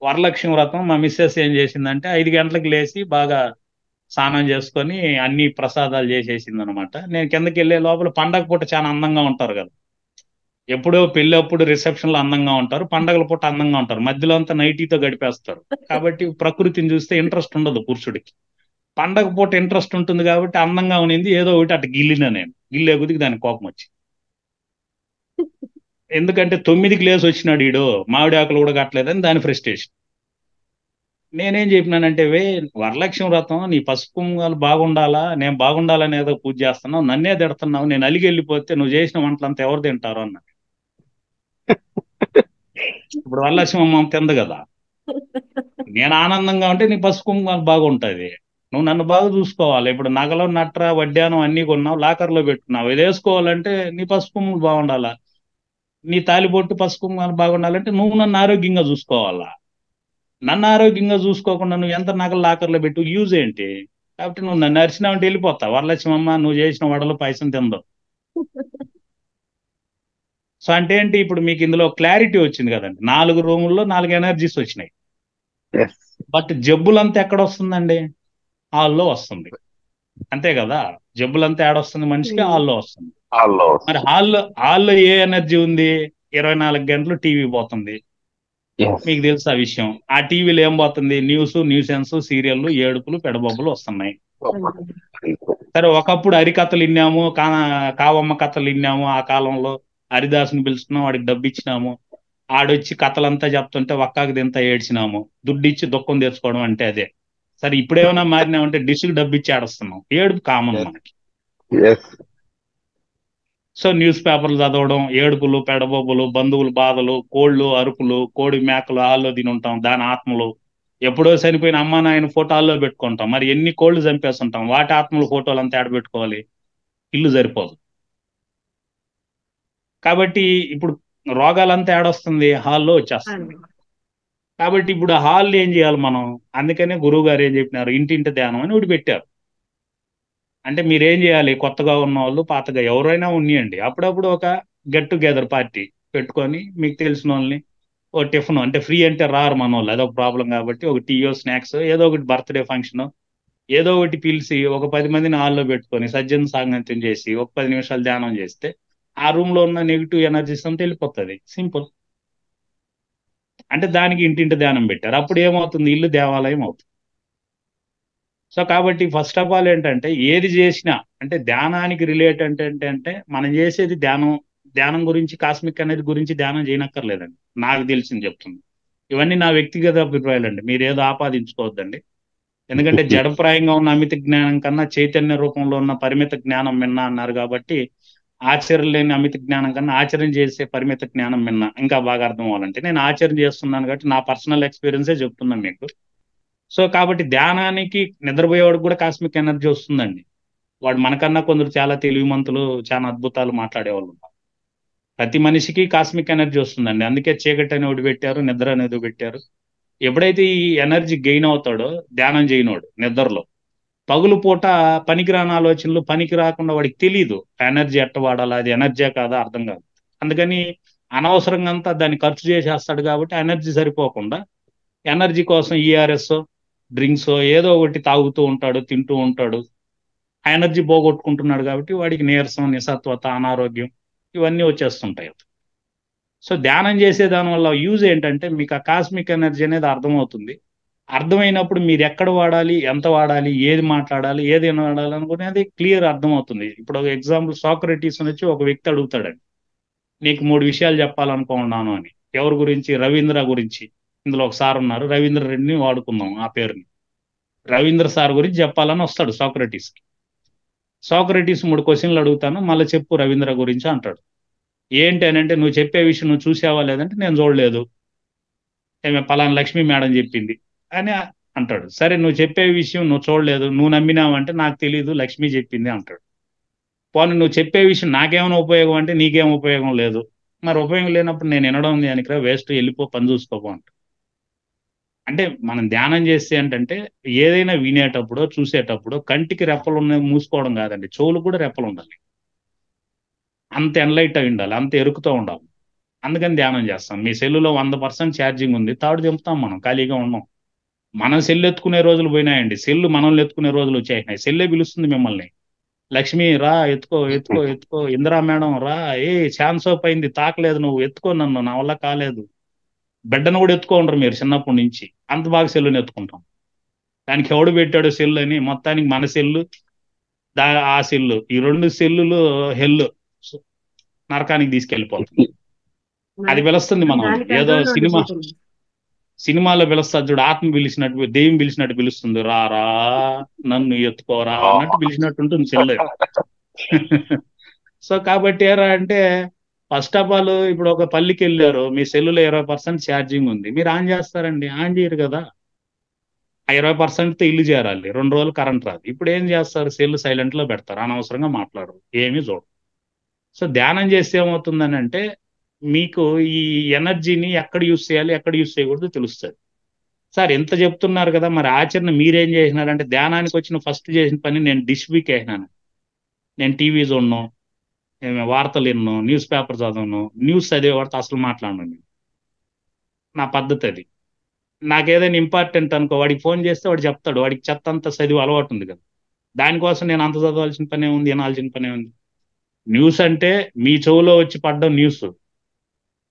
Speaker 2: వరలక్ష్మి వ్రతం మా మిస్సెస్ ఏం చేసిందంటే 5 గంటలకు లేచి బాగా స్నానం చేసుకొని అన్ని ప్రసాదాలు చేసేసింది అనమాట. నేను కిందకి వెళ్ళే లోపల పండగ పూట చాలా అందంగా ఉంటారు కదా, ఎప్పుడో పెళ్ళప్పుడు రిసెప్షన్ లో అందంగా ఉంటారు, పండగల పూట అందంగా ఉంటారు, మధ్యలో అంతా నైటీతో గడిపేస్తారు. కాబట్టి ప్రకృతిని చూస్తే ఇంట్రెస్ట్ ఉండదు పురుషుడికి, పండగ పూట ఇంట్రెస్ట్ ఉంటుంది కాబట్టి అందంగా ఉన్నింది, ఏదో ఒకటి అటు గిల్లినా, నేను గిల్లే కొద్దికి దానికి కోపం వచ్చి. ఎందుకంటే 9కి లేచి వచ్చినాడు ఈడు, మామిడి ఆకులు కూడా కట్టలేదని దాని ఫ్రస్ట్రేషన్. నేనేం చెప్పినానంటే వరలక్ష్మి వ్రతం నీ పసుపు కుంకాలు బాగుండాలా, నేను బాగుండాలని ఏదో పూజ చేస్తున్నావు, నన్నే తిడుతున్నావు, నేను అలిగి వెళ్ళిపోతే నువ్వు చేసిన వంటలంతా ఎవరు తింటారు అన్న. ఇప్పుడు వరలక్ష్మి అమ్మ తింది కదా, నేను ఆనందంగా ఉంటే నీ పసుపు కుంకాలు బాగుంటది, నువ్వు నన్ను బాగా చూసుకోవాలి. ఇప్పుడు నగలు నట్ర వడ్డానం అన్ని కొన్నావు, లాకర్లో పెట్టుకున్నావు, ఇది వేసుకోవాలంటే నీ పసుపు కుంకుమలు బాగుండాలా, నీ తాలిబొట్టు పసుపు కుంకుమలు బాగుండాలంటే నువ్వు నన్ను ఆరోగ్యంగా చూసుకోవాలా. నన్ను ఆరోగ్యంగా చూసుకోకుండా నువ్వు ఎంత నగలు లాకర్లో పెట్టు యూజ్ ఏంటి? కాబట్టి నువ్వు నన్ను అరిచినావంటే వెళ్ళిపోతా. వరలక్ష్మి అమ్మ నువ్వు చేసిన వడలు పాయసం తిందో. సో అంటే ఏంటి, ఇప్పుడు మీకు ఇందులో క్లారిటీ వచ్చింది కదండి. 4 రూముల్లో 4 ఎనర్జీస్ వచ్చినాయి.
Speaker 3: Yes.
Speaker 2: బట్ జబ్బులంతా ఎక్కడ వస్తుందండి? హాల్లో వస్తుంది, అంతే కదా. జబ్బులంతా ఏడొస్తుంది మనిషికి? హాల్లో వస్తుంది. మరి హాల్లో ఏ ఎనర్జీ ఉంది? 24 గంటలు టీవీ పోతుంది,
Speaker 3: Yes.
Speaker 2: మీకు తెలుసు ఆ విషయం. ఆ టీవీలో ఏం పోతుంది? న్యూసెన్స్, సీరియళ్ళు, ఏడుపులు, పెడబొబ్బలు వస్తున్నాయి. సరే, ఒకప్పుడు హరికథలు విన్నాము, కావమ్మ కథలు విన్నాము. ఆ కాలంలో హరిదాసుని పిలుచుకున్నాం, వాడికి డబ్బు ఇచ్చినాము, ఆడొచ్చి కథలంతా చెప్తుంటే ఒక్కాకి దింత ఏడ్చినాము. దుడ్డిచ్చి దుఃఖం తెచ్చుకోవడం అంటే అదే. సరే, ఇప్పుడేమైనా మారినామంటే డిష్కి డబ్బు ఇచ్చి ఆడుస్తున్నాం. ఏడుపు కామన్ మనకి.
Speaker 3: Yes.
Speaker 2: సో న్యూస్ పేపర్లు చదవడం, ఏడుపులు, పెడబొబ్బులు, బంధువులు బాధలు, కోళ్ళు అరుపులు, కోడి మేకలు హాల్లో తిని ఉంటాం, దాని ఆత్మలు. ఎప్పుడో చనిపోయిన అమ్మ నాయన ఫోటోల్లో పెట్టుకుంటాం, మరి ఎన్ని కోళ్ళు చంపేస్తుంటాం, వాటి ఆత్మలు ఫోటోలు అంతా ఏడ పెట్టుకోవాలి? ఇల్లు సరిపోదు. కాబట్టి ఇప్పుడు రోగాలంతా ఏడొస్తుంది? హాల్లో వచ్చేస్తుంది. కాబట్టి ఇప్పుడు ఆ హాల్ ఏం చేయాలి మనం? అందుకనే గురువు గారు ఏం చెప్పినారు, ఇంటింటి ధ్యానం అని ఒకటి పెట్టారు. అంటే మీరేం చేయాలి, కొత్తగా ఉన్న వాళ్ళు, పాతగా ఎవరైనా ఉన్నాయండి, అప్పుడప్పుడు ఒక గెట్ టుగెదర్ పార్టీ పెట్టుకొని మీకు తెలిసిన వాళ్ళని ఓ టిఫిన్, అంటే ఫ్రీ అంటే రారు మన వాళ్ళు, అదొక ప్రాబ్లం. కాబట్టి ఒక టీయో స్నాక్స్ ఏదో ఒకటి, బర్త్డే ఫంక్షన్ ఏదో ఒకటి పిలిచి ఒక 10 మందిని హాల్లో పెట్టుకొని సజ్జన సాంగత్యం చేసి ఒక 10 నిమిషాలు ధ్యానం చేస్తే ఆ రూమ్ లో ఉన్న నెగిటివ్ ఎనర్జీస్ అంతా వెళ్ళిపోతుంది. సింపుల్. అంటే దానికి ఇంటింటి ధ్యానం పెట్టారు. అప్పుడు ఏమవుతుంది? ఇల్లు దేవాలయం అవుతుంది. సో కాబట్టి ఫస్ట్ ఆఫ్ ఆల్ ఏంటంటే, ఏది చేసినా అంటే ధ్యానానికి రిలేట్ అంటే మనం చేసేది ధ్యానం గురించి, కాస్మిక్ అనేది గురించి ధ్యానం చేయనక్కర్లేదండి. నాకు తెలిసింది చెప్తుంది. ఇవన్నీ నా వ్యక్తిగత అభిప్రాయాలండి, మీరు ఏదో ఆపాదించుకోవద్దండి. ఎందుకంటే జడప్రాయంగా ఉన్న అమిత జ్ఞానం కన్నా చైతన్య రూపంలో ఉన్న పరిమిత జ్ఞానం మిన్న అన్నారు. కాబట్టి ఆచరణ లేని అమిత జ్ఞానం కన్నా ఆచరణ చేసే పరిమిత జ్ఞానం మిన్న. ఇంకా బాగా అర్థం అవ్వాలంటే నేను ఆచరణ చేస్తున్నాను కాబట్టి నా పర్సనల్ ఎక్స్పీరియన్సే చెప్తున్నాను మీకు. సో కాబట్టి ధ్యానానికి నిద్రపోయేవాడికి కూడా కాస్మిక్ ఎనర్జీ వస్తుందండి. వాడు మనకన్నా కొందరు చాలా తెలివిమంతులు, చాలా అద్భుతాలు మాట్లాడేవాళ్ళు ఉన్నారు. ప్రతి మనిషికి కాస్మిక్ ఎనర్జీ వస్తుందండి. అందుకే చీకటి అని ఒకటి పెట్టారు, నిద్ర అనేది పెట్టారు. ఎప్పుడైతే ఈ ఎనర్జీ గెయిన్ అవుతాడో ధ్యానం చేయనోడు నిద్రలో, పగులు పూట పనికిరాని ఆలోచనలు, పనికి రాకుండా వాడికి తెలియదు ఎనర్జీ ఎట్ట వాడాలా, అది ఎనర్జీ కాదా అర్థం కాదు. అందుకని అనవసరంగా అంతా దాన్ని ఖర్చు చేసేస్తాడు. కాబట్టి ఎనర్జీ సరిపోకుండా ఎనర్జీ కోసం ఈఆర్ఎస్ డ్రింక్స్ ఏదో ఒకటి తాగుతూ ఉంటాడు, తింటూ ఉంటాడు. ఆ ఎనర్జీ పోగొట్టుకుంటున్నాడు. కాబట్టి వాడికి నీరసం, నిస్సత్వత, అనారోగ్యం ఇవన్నీ వచ్చేస్తుంటాయి. సో ధ్యానం చేసే దాని వల్ల యూజ్ ఏంటంటే, మీకు ఆ కాస్మిక్ ఎనర్జీ అనేది అర్థమవుతుంది. అర్థమైనప్పుడు మీరు ఎక్కడ వాడాలి, ఎంత వాడాలి, ఏది మాట్లాడాలి, ఏది వాడాలి అనుకునేది క్లియర్ అర్థమవుతుంది. ఇప్పుడు ఒక ఎగ్జాంపుల్, సాక్రటీస్ వచ్చి ఒక వ్యక్తి అడుగుతాడండి, నీకు 3 విషయాలు చెప్పాలనుకున్నాను అని. ఎవరి గురించి? రవీంద్ర గురించి. ఇందులో ఒక సార్ ఉన్నారు, రవీంద్ర రెడ్డిని వాడుకుందాం ఆ పేరుని. రవీంద్ర సార్ గురించి చెప్పాలని వస్తాడు సాక్రటీస్కి. సాక్రటీస్ 3 క్వశ్చన్లు అడుగుతాను, మళ్ళీ చెప్పు రవీంద్ర గురించి అంటాడు. ఏంటి అని అంటే, నువ్వు చెప్పే విషయం నువ్వు చూసావా లేదంటే, నేను చూడలేదు, ఏమే పలానా లక్ష్మి మేడం చెప్పింది అని అంటాడు. సరే, నువ్వు చెప్పే విషయం నువ్వు చూడలేదు, నువ్వు నమ్మినావంటే, నాకు తెలియదు లక్ష్మి చెప్పింది అంటాడు. పోనీ నువ్వు చెప్పే విషయం నాకేమైనా ఉపయోగం అంటే, నీకేం ఉపయోగం లేదు. మరి ఉపయోగం లేనప్పుడు నేను వినడం దానికి వేస్ట్, వెళ్ళిపో, పని చూసుకోపో అంట. అంటే మనం ధ్యానం చేస్తే ఏంటంటే, ఏదైనా వినేటప్పుడు, చూసేటప్పుడు కంటికి రెప్పలు ఉన్నాయి మూసుకోవడం కాదండి, చెవులు కూడా రెప్పలు ఉండాలి. అంత ఎన్లైట్ అయి ఉండాలి, అంత ఎరుకుతూ ఉండాలి. అందుకని ధ్యానం చేస్తాం. మీ సెల్లులో 100% ఛార్జింగ్ ఉంది, తాడు దింపుతాం, మనం ఖాళీగా ఉన్నాం. మనం సెల్లు ఎత్తుకునే రోజులు పోయినాయండి, సెల్లు మనల్ని ఎత్తుకునే రోజులు వచ్చేసినాయి. సెల్లే పిలుస్తుంది మిమ్మల్ని, లక్ష్మి రా, ఎత్తుకో ఎత్తుకో ఎత్తుకో, ఇందిరా మేడం రా, ఛాన్స్ ఆఫ్ అయింది, తాకలేదు, నువ్వు ఎత్తుకో నన్ను, నా వల్ల కాలేదు. బిడ్డను కూడా ఎత్తుకోండ్రు మీరు చిన్నప్పటి నుంచి, అంత బాగా సెల్లుని ఎత్తుకుంటాం. దానికి ఎవడు పెట్టాడు సెల్లు అని, మొత్తానికి మన సెల్లు, ఆ సెల్లు, ఈ 2 సెల్లులు హెల్లు, నరకానికి తీసుకెళ్ళిపోతుంది. అది పిలుస్తుంది మనం ఏదో సినిమా. సినిమాలో పిలుస్తారు చూడు, ఆత్మ పిలిచినట్టు, దెయ్యం పిలిచినట్టు పిలుస్తుంది, రారా నన్ను ఎత్తుకోరా అన్నట్టు పిలిచినట్టు ఉంటుంది సెల్. సో కాబట్టి ఏరా అంటే, ఫస్ట్ ఆఫ్ ఆల్ ఇప్పుడు ఒక పల్లికి వెళ్ళారు, మీ సెల్లులో 20% ఛార్జింగ్ ఉంది, మీరు ఆన్ చేస్తారండి? ఆన్ చేయరు కదా. ఆ 20%తో ఇల్లు చేరాలి, 2 రోజులు కరెంట్ రాదు. ఇప్పుడు ఏం చేస్తారు? సెల్ సైలెంట్ లో పెడతారు, అనవసరంగా మాట్లాడరు, ఏమీ చూడరు. సో ధ్యానం చేస్తే ఏమవుతుందని అంటే, మీకు ఈ ఎనర్జీని ఎక్కడ యూస్ చేయాలి, ఎక్కడ యూస్ చేయకూడదు తెలుస్తుంది. సార్ ఎంత చెప్తున్నారు కదా, మరి ఆచరణ మీరేం చేసినారంటే, ధ్యానానికి వచ్చిన ఫస్ట్ చేసిన పని నేను డిష్ వీక్ వేసినాను. నేను టీవీ చూడను, వార్తలు విన్ను, న్యూస్ పేపర్ చదవను, న్యూస్ చదివే వాడితో అసలు మాట్లాడను నేను. నా పద్ధతి అది. నాకేదైనా ఇంపార్టెంట్ అనుకో, వాడికి ఫోన్ చేస్తే వాడు చెప్తాడు, వాడికి చెత్త అంతా చదివి అలవాటు ఉంది కదా, దానికోసం నేను అంత చదవాల్సిన పనే ఉంది, వినాల్సిన పనే ఉంది. న్యూస్ అంటే మీ చెవులో వచ్చి పడ్డం న్యూస్,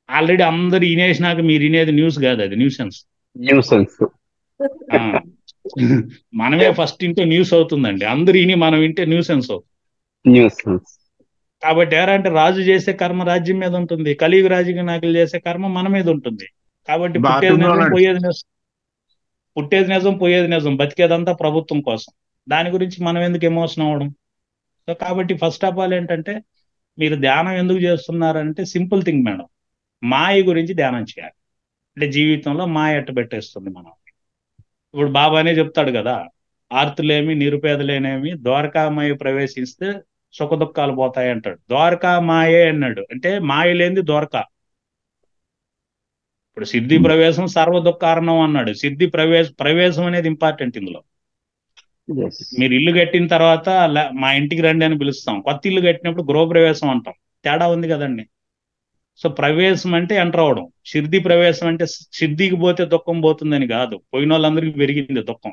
Speaker 2: ఆల్రెడీ అందరు వినేసినాక మీరు వినేది న్యూస్ కాదు, అది న్యూసెన్స్.
Speaker 5: న్యూసెన్స్.
Speaker 2: మనమే ఫస్ట్ వింటే న్యూస్ అవుతుందండి, అందరు విని మనం వింటే న్యూసెన్స్ అవుతుంది.
Speaker 5: న్యూసెన్స్.
Speaker 2: కాబట్టి ఎవరంటే, రాజు చేసే కర్మ రాజ్యం మీద ఉంటుంది, కలియుగ రాజకీయ నాయకులు చేసే కర్మ మన మీద ఉంటుంది. కాబట్టి పుట్టేది
Speaker 3: బాత్రూంలో
Speaker 2: నిజం,
Speaker 3: ఉన్నాడు.
Speaker 2: పోయేది నిజం, పుట్టేది నిజం, పోయేది నిజం, బతికేదంతా ప్రభుత్వం కోసం. దాని గురించి మనం ఎందుకు ఎమోషన్ అవ్వడం? సో కాబట్టి ఫస్ట్ ఆఫ్ ఆల్ ఏంటంటే, మీరు ధ్యానం ఎందుకు చేస్తున్నారంటే, సింపుల్ థింగ్ మేడం, మాయ గురించి ధ్యానం చేయాలి. అంటే జీవితంలో మాయ ఎట్ట పెట్టేస్తుంది మనం. ఇప్పుడు బాబానే చెప్తాడు కదా, ఆర్తులేమి నిరుపేదలేనేమి ద్వారకామాయ ప్రవేశిస్తే సుఖ దుఃఖాలు పోతాయి అంటాడు. ద్వారకా మాయే అన్నాడు అంటే, మాయ లేనిది ద్వారకా. ఇప్పుడు సిద్ధి ప్రవేశం సర్వ దుఃఖారణం అన్నాడు. సిద్ధి ప్రవేశం అనేది ఇంపార్టెంట్ ఇందులో. మీరు ఇల్లు కట్టిన తర్వాత మా ఇంటికి రండి అని పిలుస్తాం, కొత్త ఇల్లు కట్టినప్పుడు గృహప్రవేశం అంటాం, తేడా ఉంది కదండి. సో ప్రవేశం అంటే ఎంటర్ అవడం, సిద్ధి ప్రవేశం అంటే సిద్ధికి పోతే దుఃఖం పోతుందని కాదు, పోయిన వాళ్ళందరికీ పెరిగింది దుఃఖం.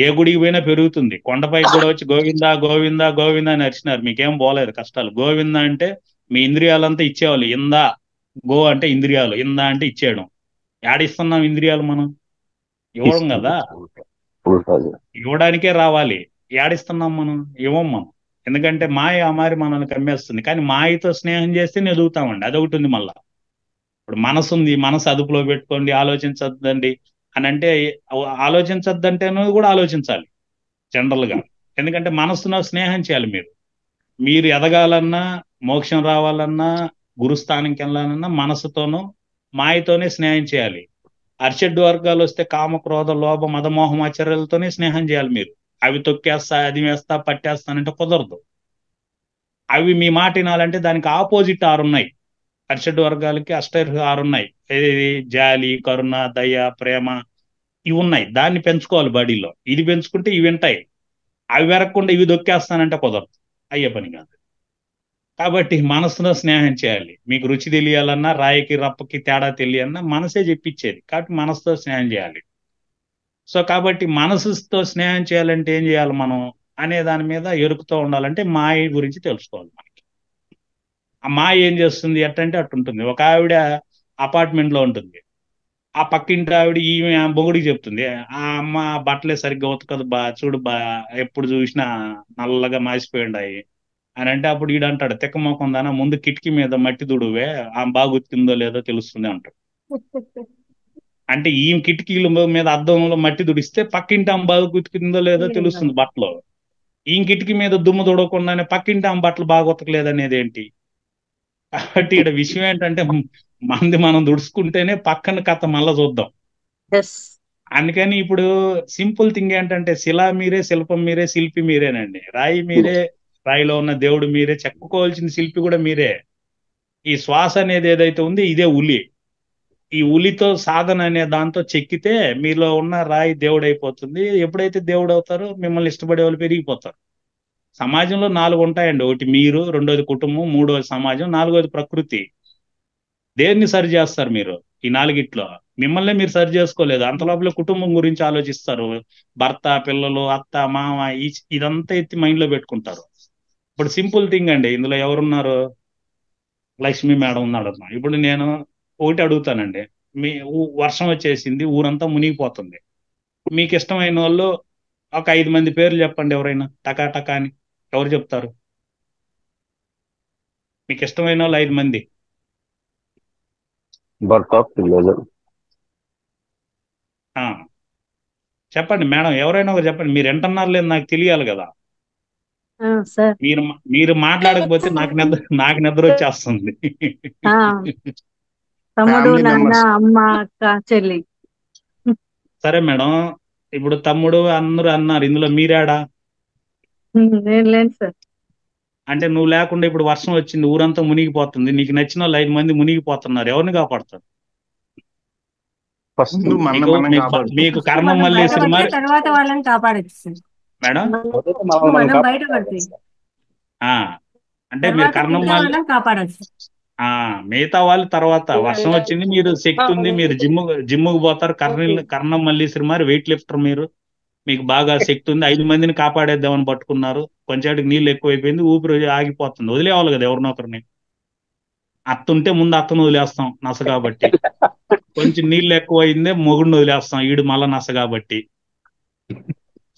Speaker 2: ఏ గుడికి పోయినా పెరుగుతుంది. కొండపైకి కూడా వచ్చి గోవిందా గోవిందా గోవిందా అని అరిచినారు, మీకేం పోలేదు కష్టాలు. గోవిందా అంటే మీ ఇంద్రియాలంతా ఇచ్చేవాళ్ళు, ఇందా గో అంటే ఇంద్రియాలు, ఇందా అంటే ఇచ్చేయడం. యాడిస్తున్నాం ఇంద్రియాలు మనం? ఇవ్వడం కదా, ఇవ్వడానికే రావాలి. యాడిస్తున్నాం మనం? ఇవ్వం మనం. ఎందుకంటే మాయ అమారి మనల్ని కమ్మేస్తుంది. కానీ మాయతో స్నేహం చేస్తే ఎదుగుతామండి, అదొకటి ఉంది. మళ్ళా ఇప్పుడు మనసు ఉంది, మనసు అదుపులో పెట్టుకోండి, ఆలోచించద్దండి అని అంటే, ఆలోచించద్దంటేనూ కూడా ఆలోచించాలి జనరల్ గా. ఎందుకంటే మనసులో స్నేహం చేయాలి. మీరు ఎదగాలన్నా, మోక్షం రావాలన్నా, గురుస్థానంకి వెళ్ళాలన్నా మనసుతోనూ మాయతోనే స్నేహం చేయాలి. అర్షడ్ వర్గాలు వస్తే కామ క్రోధ లోభ మదమోహం ఆచర్యలతోనే స్నేహం చేయాలి. మీరు అవి తొక్కేస్తా, అది వేస్తా, పట్టేస్తానంటే కుదరదు. అవి మీ మాట వినాలంటే దానికి ఆపోజిట్ 6 ఉన్నాయి. అర్షడ్ వర్గాలకి 6 ఉన్నాయి. ఏది? జాలి, కరుణ, దయ, ప్రేమ, ఇవి ఉన్నాయి. దాన్ని పెంచుకోవాలి బాడీలో. ఇది పెంచుకుంటే ఇవి వింటాయి. అవి వెరగకుండా ఇవి దొక్కేస్తానంటే కుదరదు, అయ్యే పని కాదు. కాబట్టి మనసులో స్నేహం చేయాలి. మీకు రుచి తెలియాలన్నా, రాయికి రప్పకి తేడా తెలియాలన్నా మనసే చెప్పించేది. కాబట్టి మనసుతో స్నేహం చేయాలి. సో కాబట్టి మనసుతో స్నేహం చేయాలంటే ఏం చేయాలి మనం అనే దాని మీద ఎరుకుతూ ఉండాలంటే మాయ గురించి తెలుసుకోవాలి మనకి. ఆ మాయ ఏం చేస్తుంది ఎట్టంటే అట్టుంటుంది. ఒక ఆవిడ అపార్ట్మెంట్ లో ఉంటుంది, ఆ పక్కింటి ఆవిడ ఈమె మొగుడికి చెప్తుంది, ఆ అమ్మ బట్టలే సరిగ్గా ఉతకదు బా, చూడు బా, ఎప్పుడు చూసినా నల్లగా మాసిపోయిండాయి అని అంటే, అప్పుడు ఈడంటాడు, తిక్కమోకం దానా, ముందు కిటికీ మీద మట్టి దుడువే, ఆ బాగా ఉతికిందో లేదో తెలుస్తుంది అంటాడు. అంటే ఈ కిటికీల మీద అద్దంలో మట్టి దుడిస్తే పక్కింటి ఆమె బాగా ఉతికిందో లేదో తెలుస్తుంది బట్టలు. ఈ కిటికీ మీద దుమ్ము దుడవకుండానే పక్కింటి ఆమె బట్టలు బాగా ఉతకలేదు అనేది ఏంటి? కాబట్టి ఇక్కడ విషయం ఏంటంటే, మంది మనం దుడుచుకుంటేనే పక్కన కథ మళ్ళా చూద్దాం. అందుకని ఇప్పుడు సింపుల్ థింగ్ ఏంటంటే, శిలా మీరే, శిల్పం మీరే, శిల్పి మీరేనండి. రాయి మీరే, రాయిలో ఉన్న దేవుడు మీరే, చెక్కుకోవాల్సిన శిల్పి కూడా మీరే. ఈ శ్వాస అనేది ఏదైతే ఉంది ఇదే ఉలి. ఈ ఉలితో సాధన అనే దాంతో చెక్కితే మీలో ఉన్న రాయి దేవుడు అయిపోతుంది. ఎప్పుడైతే దేవుడు అవుతారో మిమ్మల్ని ఇష్టపడే వాళ్ళు పెరిగిపోతారు. సమాజంలో 4 ఉంటాయండి. ఒకటి మీరు, రెండోది కుటుంబం, మూడోది సమాజం, నాలుగోది ప్రకృతి. దేన్ని సరి చేస్తారు మీరు? ఈ 4గిట్లో మిమ్మల్ని మీరు సరి చేసుకోలేదు. అంత లోపల కుటుంబం గురించి ఆలోచిస్తారు. భర్త, పిల్లలు, అత్త, మామ, ఇదంతా ఎత్తి మైండ్ లో పెట్టుకుంటారు. ఇప్పుడు సింపుల్ థింగ్ అండి, ఇందులో ఎవరున్నారు? లక్ష్మి మేడం ఉన్నాడు. ఇప్పుడు నేను ఒకటి అడుగుతానండి, మీ వర్షం వచ్చేసింది, ఊరంతా మునిగిపోతుంది. మీకు ఇష్టమైన వాళ్ళు ఒక 5 మంది పేర్లు చెప్పండి, ఎవరైనా టకా టకా అని. ఎవరు చెప్తారు? మీకు ఇష్టమైన వాళ్ళు 5 మంది.
Speaker 5: బర్త్ ఆఫ్ పిల్లలు.
Speaker 2: ఆ, చెప్పండి మేడం, ఎవరైనా ఒకరు చెప్పండి. మీరు ఎంటన్నారు లేదు నాకు తెలియాలి కదా.
Speaker 4: సార్
Speaker 2: మీరు మాట్లాడకపోతే నాకు నిద్ర వచ్చేస్తుంది.
Speaker 4: తమ్ముడు,
Speaker 3: ఫ్యామిలీ
Speaker 4: నాన్న,
Speaker 3: మెంబర్స్.
Speaker 4: అమ్మ, అక్క, చెల్లి.
Speaker 2: సరే మేడం, ఇప్పుడు తమ్ముడు అందరూ అన్నారు, ఇందులో మీరాడా?
Speaker 4: నేను లేను సార్.
Speaker 2: అంటే నువ్వు లేకుండా ఇప్పుడు వర్షం వచ్చింది, ఊరంతా మునిగిపోతుంది, నీకు నచ్చిన వాళ్ళు 5 మంది మునిగిపోతున్నారు, ఎవరిని కాపాడుతారు?
Speaker 5: ఫస్ట్
Speaker 3: ముందు మన
Speaker 2: మీకు
Speaker 3: మనం
Speaker 2: మీకు
Speaker 3: కాపాడు.
Speaker 2: మీకు
Speaker 1: ఫస్ట్
Speaker 2: కర్ణం
Speaker 1: మనం
Speaker 2: మల్లేశ్వరి
Speaker 1: బయటపడితే
Speaker 2: మరి
Speaker 1: తర్వాత వాళ్ళని కాపాడచ్చు సార్.
Speaker 2: మేడం.
Speaker 5: మొదట
Speaker 1: ఫస్ట్
Speaker 5: మనం
Speaker 1: మనం
Speaker 5: కాపాడుకోవాలి
Speaker 1: బయటపడితే
Speaker 5: సార్.
Speaker 2: ఆ అంటే మీరు
Speaker 1: తర్వాత
Speaker 2: కర్ణం
Speaker 1: మిగతా
Speaker 2: మల్లి
Speaker 1: వాళ్ళని కాపాడచ్చు.
Speaker 2: మిగతా వాళ్ళు తర్వాత వర్షం వచ్చింది, మీరు శక్తి ఉంది, మీరు జిమ్ముకు పోతారు. కర్ణం మల్లేశ్వరి మరి వెయిట్ లిఫ్టర్ మీరు, మీకు బాగా శక్తి ఉంది, 5 మందిని కాపాడేద్దామని పట్టుకున్నారు. కొంచెంకి నీళ్ళు ఎక్కువైపోయింది, ఊపిరి ఆగిపోతుంది, వదిలేవాలి కదా ఎవరినొకరిని. అత్తుంటే ముందు అత్తను వదిలేస్తాం నస కాబట్టి, కొంచెం నీళ్ళు ఎక్కువైందే మొగుడిని వదిలేస్తాం, ఈడు మళ్ళా నస కాబట్టి.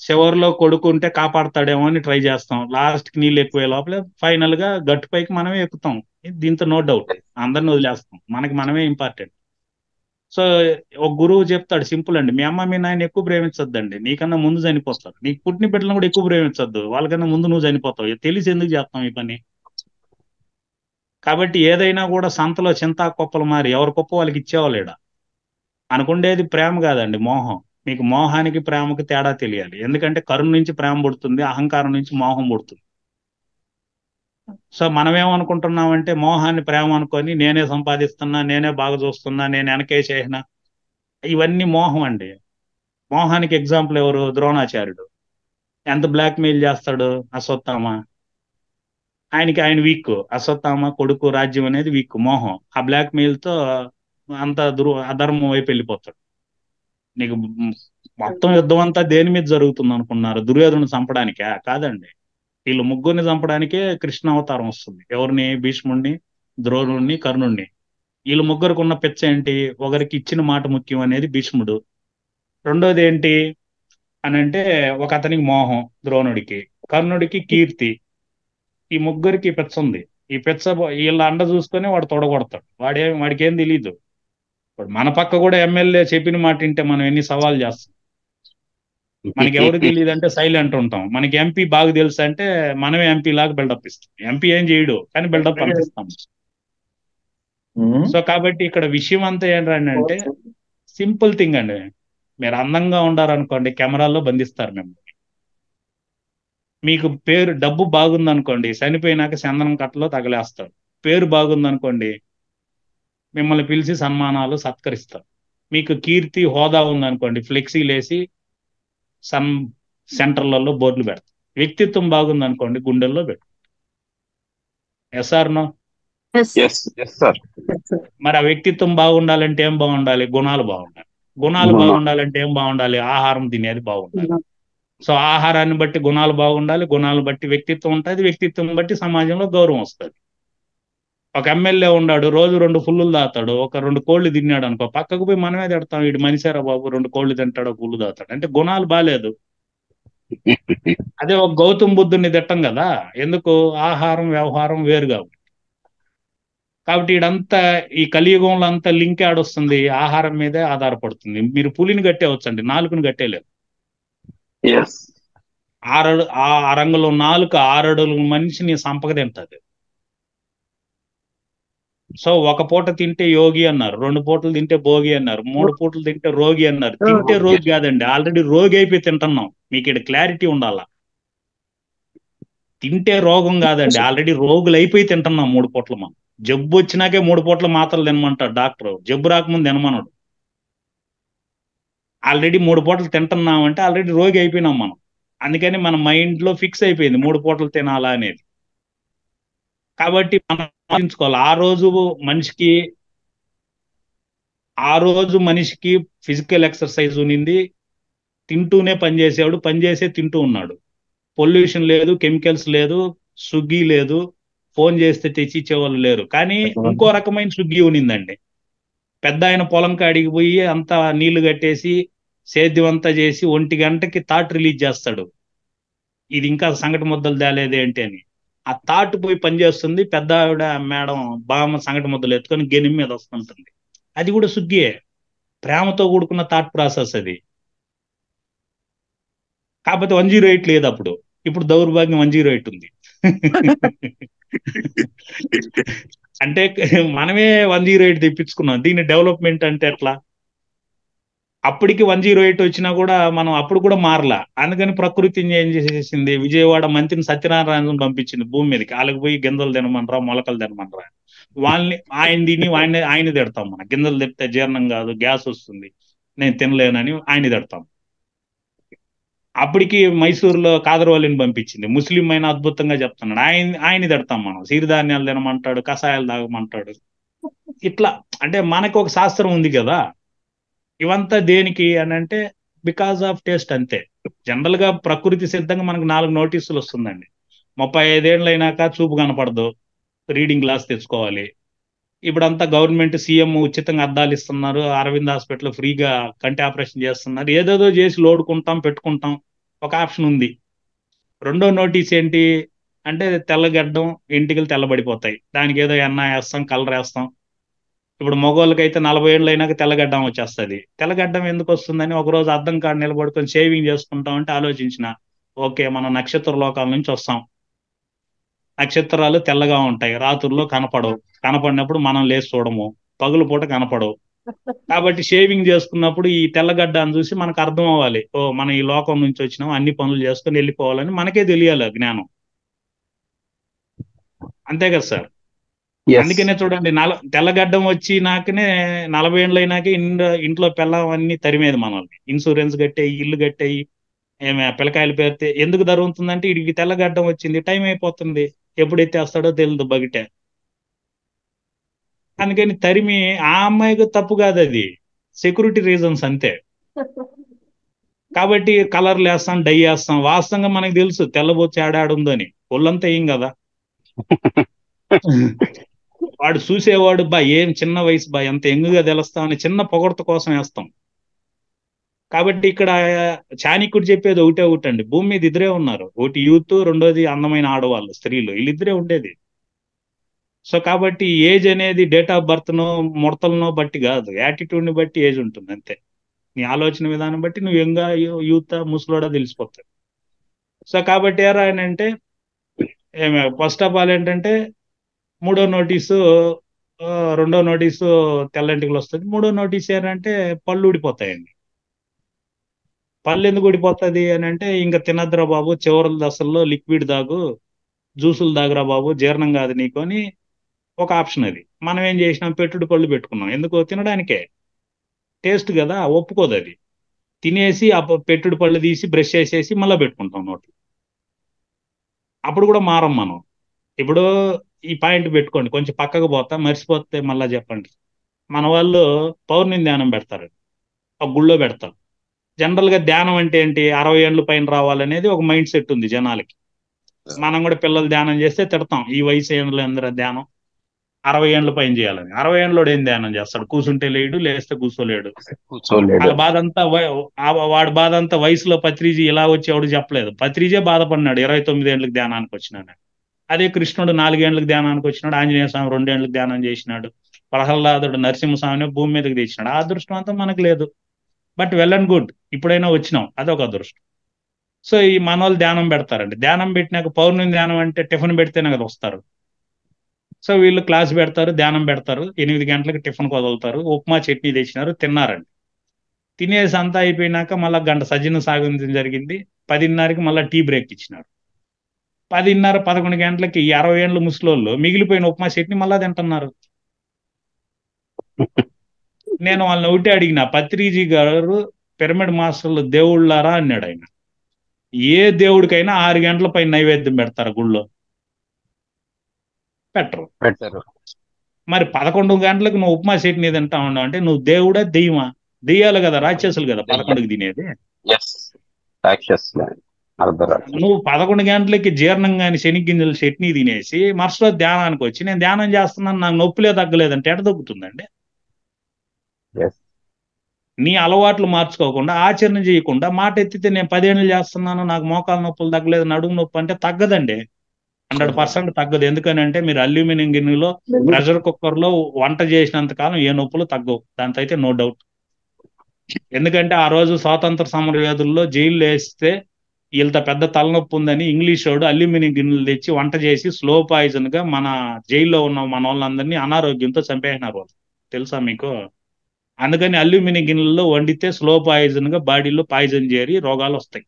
Speaker 2: చివరిలో కొడుకుంటే కాపాడతాడేమో అని ట్రై చేస్తాం, లాస్ట్ కి నీళ్ళు ఎక్కువ లోపల ఫైనల్ గా గట్టు పైకి మనమే ఎక్కుతాం. దీంతో నో డౌట్, అందరిని వదిలేస్తాం, మనకి మనమే ఇంపార్టెంట్. సో ఒక గురువు చెప్తాడు, సింపుల్ అండి, మీ అమ్మ మీ నాయన ఎక్కువ ప్రేమించొద్దండి, నీకన్నా ముందు చనిపోతారు. నీకు పుట్టిన బిడ్డలను కూడా ఎక్కువ ప్రేమించొద్దు, వాళ్ళకన్నా ముందు నువ్వు చనిపోతావు. తెలిసి ఎందుకు చేస్తాం ఈ పని? కాబట్టి ఏదైనా కూడా సంతలో చింతా కుప్పలు మారి ఎవరి కుప్ప వాళ్ళకి ఇచ్చేవాళ్ళేడా. అనుకుండేది ప్రేమ కాదండి, మోహం. మీకు మోహానికి ప్రేమకి తేడా తెలియాలి. ఎందుకంటే కరుణ నుంచి ప్రేమ పుడుతుంది, అహంకారం నుంచి మోహం పుడుతుంది. సో మనం ఏమనుకుంటున్నామంటే మోహాన్ని ప్రేమ అనుకొని నేనే సంపాదిస్తున్నా, నేనే బాగా చూస్తున్నా, నేను వెనకేసేసిన, ఇవన్నీ మోహం అండి. మోహానికి ఎగ్జాంపుల్ ఎవరు? ద్రోణాచార్యుడు. ఎంత బ్లాక్ మెయిల్ చేస్తాడు అశ్వత్థామ, ఆయన వీక్. అశ్వత్థామ కొడుకు రాజ్యం అనేది వీక్, మోహం. ఆ బ్లాక్ మెయిల్ తో అంత అధర్మం వైపు వెళ్ళిపోతాడు. నీకు మొత్తం యుద్ధం అంతా దేని మీద జరుగుతుంది అనుకున్నారు? దుర్యోధను చంపడానికా? కాదండి, వీళ్ళు ముగ్గురిని చంపడానికే కృష్ణ అవతారం వస్తుంది. ఎవరిని? భీష్ముడిని, ద్రోణుడిని, కర్ణుడిని. వీళ్ళు ముగ్గురికి ఉన్న పిచ్చ ఏంటి? ఒకరికి ఇచ్చిన మాట ముఖ్యం అనేది భీష్ముడు. రెండోది ఏంటి అని అంటే, ఒక అతనికి మోహం ద్రోణుడికి, కర్ణుడికి కీర్తి. ఈ ముగ్గురికి పిచ్చ ఉంది. ఈ పిచ్చ వీళ్ళ అండ చూసుకొని వాడు తొడగొడతాడు. వాడికి ఏం తెలియదు. ఇప్పుడు మన పక్క కూడా ఎమ్మెల్యే చెప్పిన మాట వింటే మనం ఎన్ని సవాల్ చేస్తాం. మనకి ఎవరు తెలియదు అంటే సైలెంట్ ఉంటాం. మనకి ఎంపీ బాగా తెలుసు అంటే మనమే ఎంపీ లాగా బిల్డప్ ఇస్తాం. ఎంపీ ఏం చేయడు కానీ బిల్డప్ అనిపిస్తాం. సో కాబట్టి ఇక్కడ విషయం అంతా ఏంటంటే సింపుల్ థింగ్ అండి. మీరు అందంగా ఉండాలనుకోండి, కెమెరాల్లో బంధిస్తారు మిమ్మల్ని. మీకు పేరు, డబ్బు బాగుందనుకోండి, చనిపోయినాక చందనం కట్టలో తగలేస్తారు. పేరు బాగుందనుకోండి, మిమ్మల్ని పిలిచి సన్మానాలు సత్కరిస్తారు. మీకు కీర్తి, హోదా ఉందనుకోండి, ఫ్లెక్సీలు వేసి సెంటర్లలో బోర్డులు పెడతారు. వ్యక్తిత్వం బాగుందనుకోండి, గుండెల్లో పెడతారు. Yes or no?
Speaker 5: సార్.
Speaker 2: మరి ఆ వ్యక్తిత్వం బాగుండాలంటే ఏం బాగుండాలి? గుణాలు బాగుండాలి. గుణాలు బాగుండాలంటే ఏం బాగుండాలి? ఆహారం తినేది బాగుండాలి. సో ఆహారాన్ని బట్టి గుణాలు బాగుండాలి, గుణాలను బట్టి వ్యక్తిత్వం ఉంటుంది, వ్యక్తిత్వం బట్టి సమాజంలో గౌరవం వస్తుంది. ఒక ఎమ్మెల్యే ఉన్నాడు, రోజు 2 ఫుల్లు తాతాడు, ఒక 2 కోళ్ళు తిన్నాడు అనుకో, పక్కకు పోయి మనమే తిడతాం, వీడు మనిషారా బాబు 2 కోళ్ళు తింటాడు, ఫుల్లు తాతాడు అంటే గుణాలు బాగాలేదు. అదే ఒక గౌతమ్ బుద్ధుని తిట్టం కదా, ఎందుకు? ఆహారం వ్యవహారం వేరుగా. కాబట్టి ఇడంతా ఈ కలియుగంలో అంతా లింక్ ఆడొస్తుంది, ఆహారం మీదే ఆధారపడుతుంది. మీరు పులిని కట్టేవచ్చండి, నాలుకని కట్టేలేదు. ఆ రంగంలో నాలుక 6 అడుగుల మనిషిని సంపక తింటది. సో ఒక పూట తింటే యోగి అన్నారు, 2 పూటలు తింటే భోగి అన్నారు, 3 పూటలు తింటే రోగి అన్నారు. తింటే రోగి కాదండి, ఆల్రెడీ రోగి అయిపోయి తింటున్నాం. మీకు ఇక్కడ క్లారిటీ ఉండాలా. తింటే రోగం కాదండి, ఆల్రెడీ రోగులు అయిపోయి తింటున్నాం 3 పూటలు. మనం జబ్బు వచ్చినాకే 3 పూటల మాత్రలు తినమంటాడు డాక్టర్, జబ్బు రాకముందు తినమన్నాడు. ఆల్రెడీ 3 పూటలు తింటున్నాం అంటే ఆల్రెడీ రోగి అయిపోయినాం మనం. అందుకని మన మైండ్ లో ఫిక్స్ అయిపోయింది 3 పూటలు తినాలా అనేది. కాబట్టి మనం ఆలోచించుకోవాలి. ఆ రోజు మనిషికి ఫిజికల్ ఎక్సర్సైజ్ ఉన్నింది, తింటూనే పనిచేసేవాడు, పనిచేసే తింటూ ఉన్నాడు. పొల్యూషన్ లేదు, కెమికల్స్ లేదు, స్విగ్గీ లేదు, ఫోన్ చేస్తే తెచ్చి ఇచ్చేవాళ్ళు లేరు. కానీ ఇంకో రకమైన స్విగ్గీ ఉన్నిందండి. పెద్ద ఆయన పొలం కాడికి పోయి అంతా నీళ్లు కట్టేసి సేద్యం అంతా చేసి 1 గంటకి థాట్ రిలీజ్ చేస్తాడు, ఇది ఇంకా సంగటి ముద్దలు తేలేదే ఏంటి అని. ఆ థాట్ పోయి పనిచేస్తుంది. పెద్ద ఆవిడ మేడం బామ్మ సంగటి ముద్దలు ఎత్తుకొని గెని మీద వస్తుంటుంది. అది కూడా సుగ్గియే, ప్రేమతో కూడుకున్న థాట్ ప్రాసెస్ అది. కాకపోతే 108 లేదు అప్పుడు. ఇప్పుడు దౌర్భాగ్యం 108 ఉంది. అంటే మనమే 108 తెప్పించుకున్నాం. దీన్ని డెవలప్మెంట్ అంటే ఎట్లా? అప్పటికి 108 వచ్చినా కూడా మనం అప్పుడు కూడా మారలా. అందుకని ప్రకృతి ఏం చేసేసింది, విజయవాడ మంత్రిని సత్యనారాయణ పంపించింది భూమి మీదకి. వాళ్ళకి పోయి గింజలు తినమనరా, మొలకలు తినమనరా. వాళ్ళని ఆయన తిని ఆయన తిడతాం. మనం గింజలు తిప్పితే జీర్ణం కాదు, గ్యాస్ వస్తుంది, నేను తినలేనని ఆయన తిడతాం. అప్పటికి మైసూరులో కాదరవల్లిని పంపించింది, ముస్లిం అయినా అద్భుతంగా చెప్తున్నాడు, ఆయన తిడతాం మనం. సిరిధాన్యాలు తినమంటాడు, కషాయాలు తాగమంటాడు. ఇట్లా అంటే మనకు ఒక శాస్త్రం ఉంది కదా. ఇవంతా దేనికి అని అంటే బికాస్ ఆఫ్ టేస్ట్ అంతే. జనరల్ గా ప్రకృతి సిద్ధంగా మనకు 4 నోటీసులు వస్తుందండి. 35 ఏళ్ళు అయినాక చూపు కనపడదు, రీడింగ్ గ్లాస్ తెచ్చుకోవాలి. ఇప్పుడంతా గవర్నమెంట్ సీఎం ఉచితంగా అద్దాలు ఇస్తున్నారు, అరవింద్ హాస్పిటల్ ఫ్రీగా కంటి ఆపరేషన్ చేస్తున్నారు, ఏదేదో చేసి లోడుకుంటాం పెట్టుకుంటాం. ఒక ఆప్షన్ ఉంది. రెండో నోటీస్ ఏంటి అంటే తెల్లగడ్డం, ఎంటికలు తెల్లబడిపోతాయి, దానికి ఏదో ఎన్న వేస్తాం, కలర్ వేస్తాం. ఇప్పుడు మగవాళ్ళకైతే 40 ఏళ్ళు అయినాక తెల్లగడ్డం వచ్చేస్తుంది. తెల్లగడ్డం ఎందుకు వస్తుందని ఒకరోజు అద్దం కాడ నిలబడుకొని షేవింగ్ చేసుకుంటాం అంటే ఆలోచించిన, ఓకే మనం నక్షత్ర లోకాల నుంచి వస్తాం, నక్షత్రాలు తెల్లగా ఉంటాయి, రాత్రుల్లో కనపడవు, కనపడినప్పుడు మనం లేచి చూడము, పగులు పూట కనపడవు. కాబట్టి షేవింగ్ చేసుకున్నప్పుడు ఈ తెల్లగడ్డను చూసి మనకు అర్థం అవ్వాలి, ఓ మనం ఈ లోకం నుంచి వచ్చినాం, అన్ని పనులు చేసుకొని వెళ్ళిపోవాలని మనకే తెలియాలి జ్ఞానం. అంతే కదా సార్? అందుకనే చూడండి, తెల్లగడ్డం వచ్చి నాకనే 40 ఏళ్ళు అయినాక ఇంట్లో పిల్లం అన్ని తరిమేది మనల్ని. ఇన్సూరెన్స్ కట్టేయి, ఇల్లు కట్టేయి, ఏమే పిల్లకాయలు పేరితే ఎందుకు జరుగుతుందంటే వీడికి తెల్లగడ్డం వచ్చింది, టైం అయిపోతుంది, ఎప్పుడు ఎత్తేస్తాడో తెలియదు బగిటే. అందుకని తరిమి, ఆ అమ్మాయికి తప్పు కాదు, అది సెక్యూరిటీ రీజన్స్ అంతే. కాబట్టి కలర్లు వేస్తాం, డై వేస్తాం. వాస్తవంగా మనకు తెలుసు తెల్లబొచ్చు ఆడాడుందని, ఒళ్ళంతా ఏం కదా. వాడు చూసేవాడు, బా ఏం చిన్న వయసు బా, ఎంత ఎంగుగా తెలుస్తామని చిన్న పొగడ్త కోసం వేస్తాం. కాబట్టి ఇక్కడ చాణక్యుడు చెప్పేది ఒకటండి, భూమి మీద ఇద్దరే ఉన్నారు, ఒకటి యూత్, రెండోది అందమైన ఆడవాళ్ళు, స్త్రీలు, వీళ్ళిద్దరే ఉండేది. సో కాబట్టి ఏజ్ అనేది డేట్ ఆఫ్ బర్త్ నో ముడతలనో బట్టి కాదు, యాటిట్యూడ్ ని బట్టి ఏజ్ ఉంటుంది అంతే. నీ ఆలోచన విధానం బట్టి నువ్వు యంగా, యూత్, ముసలోడా తెలిసిపోతుంది. సో కాబట్టి ఏరా అని అంటే ఫస్ట్ ఆఫ్ ఆల్ ఏంటంటే రెండో నోటీసు తెల్లంటికలు వస్తుంది. మూడో నోటీస్ ఏంటంటే పళ్ళు ఊడిపోతాయండి. పళ్ళు ఎందుకు ఊడిపోతుంది అని అంటే, ఇంకా తినద్దురా బాబు, చివరి దశల్లో లిక్విడ్ దాగు, జ్యూసులు దాగురా బాబు, జీర్ణం కాదు నీకు అని ఒక ఆప్షన్. అది మనం ఏం చేసినాం, పెట్టుడు పళ్ళు పెట్టుకున్నాం. ఎందుకో తినడానికే, టేస్ట్ కదా, ఒప్పుకోదు అది. తినేసి ఆ పెట్టుడు పళ్ళు తీసి బ్రష్ చేసేసి మళ్ళీ పెట్టుకుంటాం నోట్లు. అప్పుడు కూడా మారం మనం. ఇప్పుడు ఈ పాయింట్ పెట్టుకోండి, కొంచెం పక్కకు పోతా, మర్చిపోతే మళ్ళా చెప్పండి. మన వాళ్ళు పౌర్ణమి ధ్యానం పెడతారు, ఒక గుళ్ళో పెడతారు. జనరల్ గా ధ్యానం అంటే ఏంటి, 60 ఏళ్ళు పైన రావాలనేది ఒక మైండ్ సెట్ ఉంది జనాలకి. మనం కూడా పిల్లలు ధ్యానం చేస్తే తిడతాం, ఈ వయసు ఏండ్లు అందరూ ధ్యానం, 60 ఏళ్ళు పైన చేయాలని. 60 ఏళ్ళలో ఏం ధ్యానం చేస్తాడు, కూర్చుంటే లేడు, లేస్తే కూర్చోలేడు. వాళ్ళ బాధ అంతా, వాడి బాధ అంతా వయసులో పత్రిజీ ఇలా వచ్చి ఎవడు చెప్పలేదు. పత్రిజే బాధపడినాడు 29 ఏళ్ళకి ధ్యానానికి వచ్చినాడు. అదే కృష్ణుడు 4 ఏళ్ళకి ధ్యానానికి వచ్చినాడు, ఆంజనేయ స్వామి 2 ఏళ్ళకి ధ్యానం చేసినాడు, ప్రహ్లాదుడు నరసింహస్వామిని భూమి మీదకి తెచ్చినాడు. ఆ అదృష్టం అంతా మనకు లేదు. బట్ వెల్ అండ్ గుడ్, ఇప్పుడైనా వచ్చినాం, అదొక అదృష్టం. సో ఈ మన వాళ్ళు ధ్యానం పెడతారండి. ధ్యానం పెట్టినాక పౌర్ణమి ధ్యానం అంటే టిఫిన్ పెడితేనే కదా వస్తారు. సో వీళ్ళు క్లాస్ పెడతారు, ధ్యానం పెడతారు, 8 గంటలకు టిఫిన్ వదులుతారు, ఉప్మా చట్నీ తెచ్చినారు, తిన్నారండి. తినేసి అంతా అయిపోయినాక మళ్ళీ గంట సజ్జన సాగించడం జరిగింది. 10:30కి మళ్ళీ టీ బ్రేక్ ఇచ్చినారు. 10:30, 11 గంటలకి ఈ 60 ఏళ్ళు ముసలోళ్ళు మిగిలిపోయిన ఉప్మా చట్నీ మళ్ళా తింటున్నారు. నేను వాళ్ళని ఒకటే అడిగిన, పత్రిజీ గారు పిరమిడ్ మాస్టర్లు దేవుళ్ళారా అన్నాడు ఆయన. ఏ దేవుడికైనా 6 గంటల పైన నైవేద్యం పెడతారు గుళ్ళో? పెట్టరు. మరి 11 గంటలకు నువ్వు ఉప్మా చట్నీ తింటా ఉన్నావు అంటే నువ్వు దేవుడా దెయ్యమా? దెయ్యాలు కదా, రాక్షసులు కదా 11కి తినేది. నువ్వు 11 గంటలకి జీర్ణం కాని శనిగింజల చట్నీ తినేసి మరుసటి ధ్యానానికి వచ్చి నేను ధ్యానం చేస్తున్నాను, నాకు నొప్పిలే తగ్గలేదంటే ఎట తగ్గుతుందండి? నీ అలవాట్లు మార్చుకోకుండా, ఆచరణ చేయకుండా మాట ఎత్తితే నేను 10 ఏళ్ళు చేస్తున్నాను, నాకు మోకాలు నొప్పులు తగ్గలేదు, నడుము నొప్పి అంటే తగ్గదండి. 100% తగ్గదు. ఎందుకనంటే మీరు అల్యూమినియం గిన్నెలో ప్రెషర్ కుక్కర్ లో వంట చేసినంత కాలం ఏ నొప్పులు తగ్గవు, దాంతో అయితే నో డౌట్. ఎందుకంటే ఆ రోజు స్వాతంత్ర సమర యోధుల్లో జైలు వేస్తే వీళ్ళతో పెద్ద తలనొప్పి ఉందని ఇంగ్లీష్ వాడు అల్యూమినియం గిన్నెలు తెచ్చి వంట చేసి స్లో పాయిజన్ గా మన జైల్లో ఉన్న మన వాళ్ళందరినీ అనారోగ్యంతో చంపేసినారు వాళ్ళు, తెలుసా మీకు? అందుకని అల్యూమినియం గిన్నెల్లో వండితే స్లో పాయిజన్ గా బాడీలో పాయిజన్ చేరి రోగాలు వస్తాయి.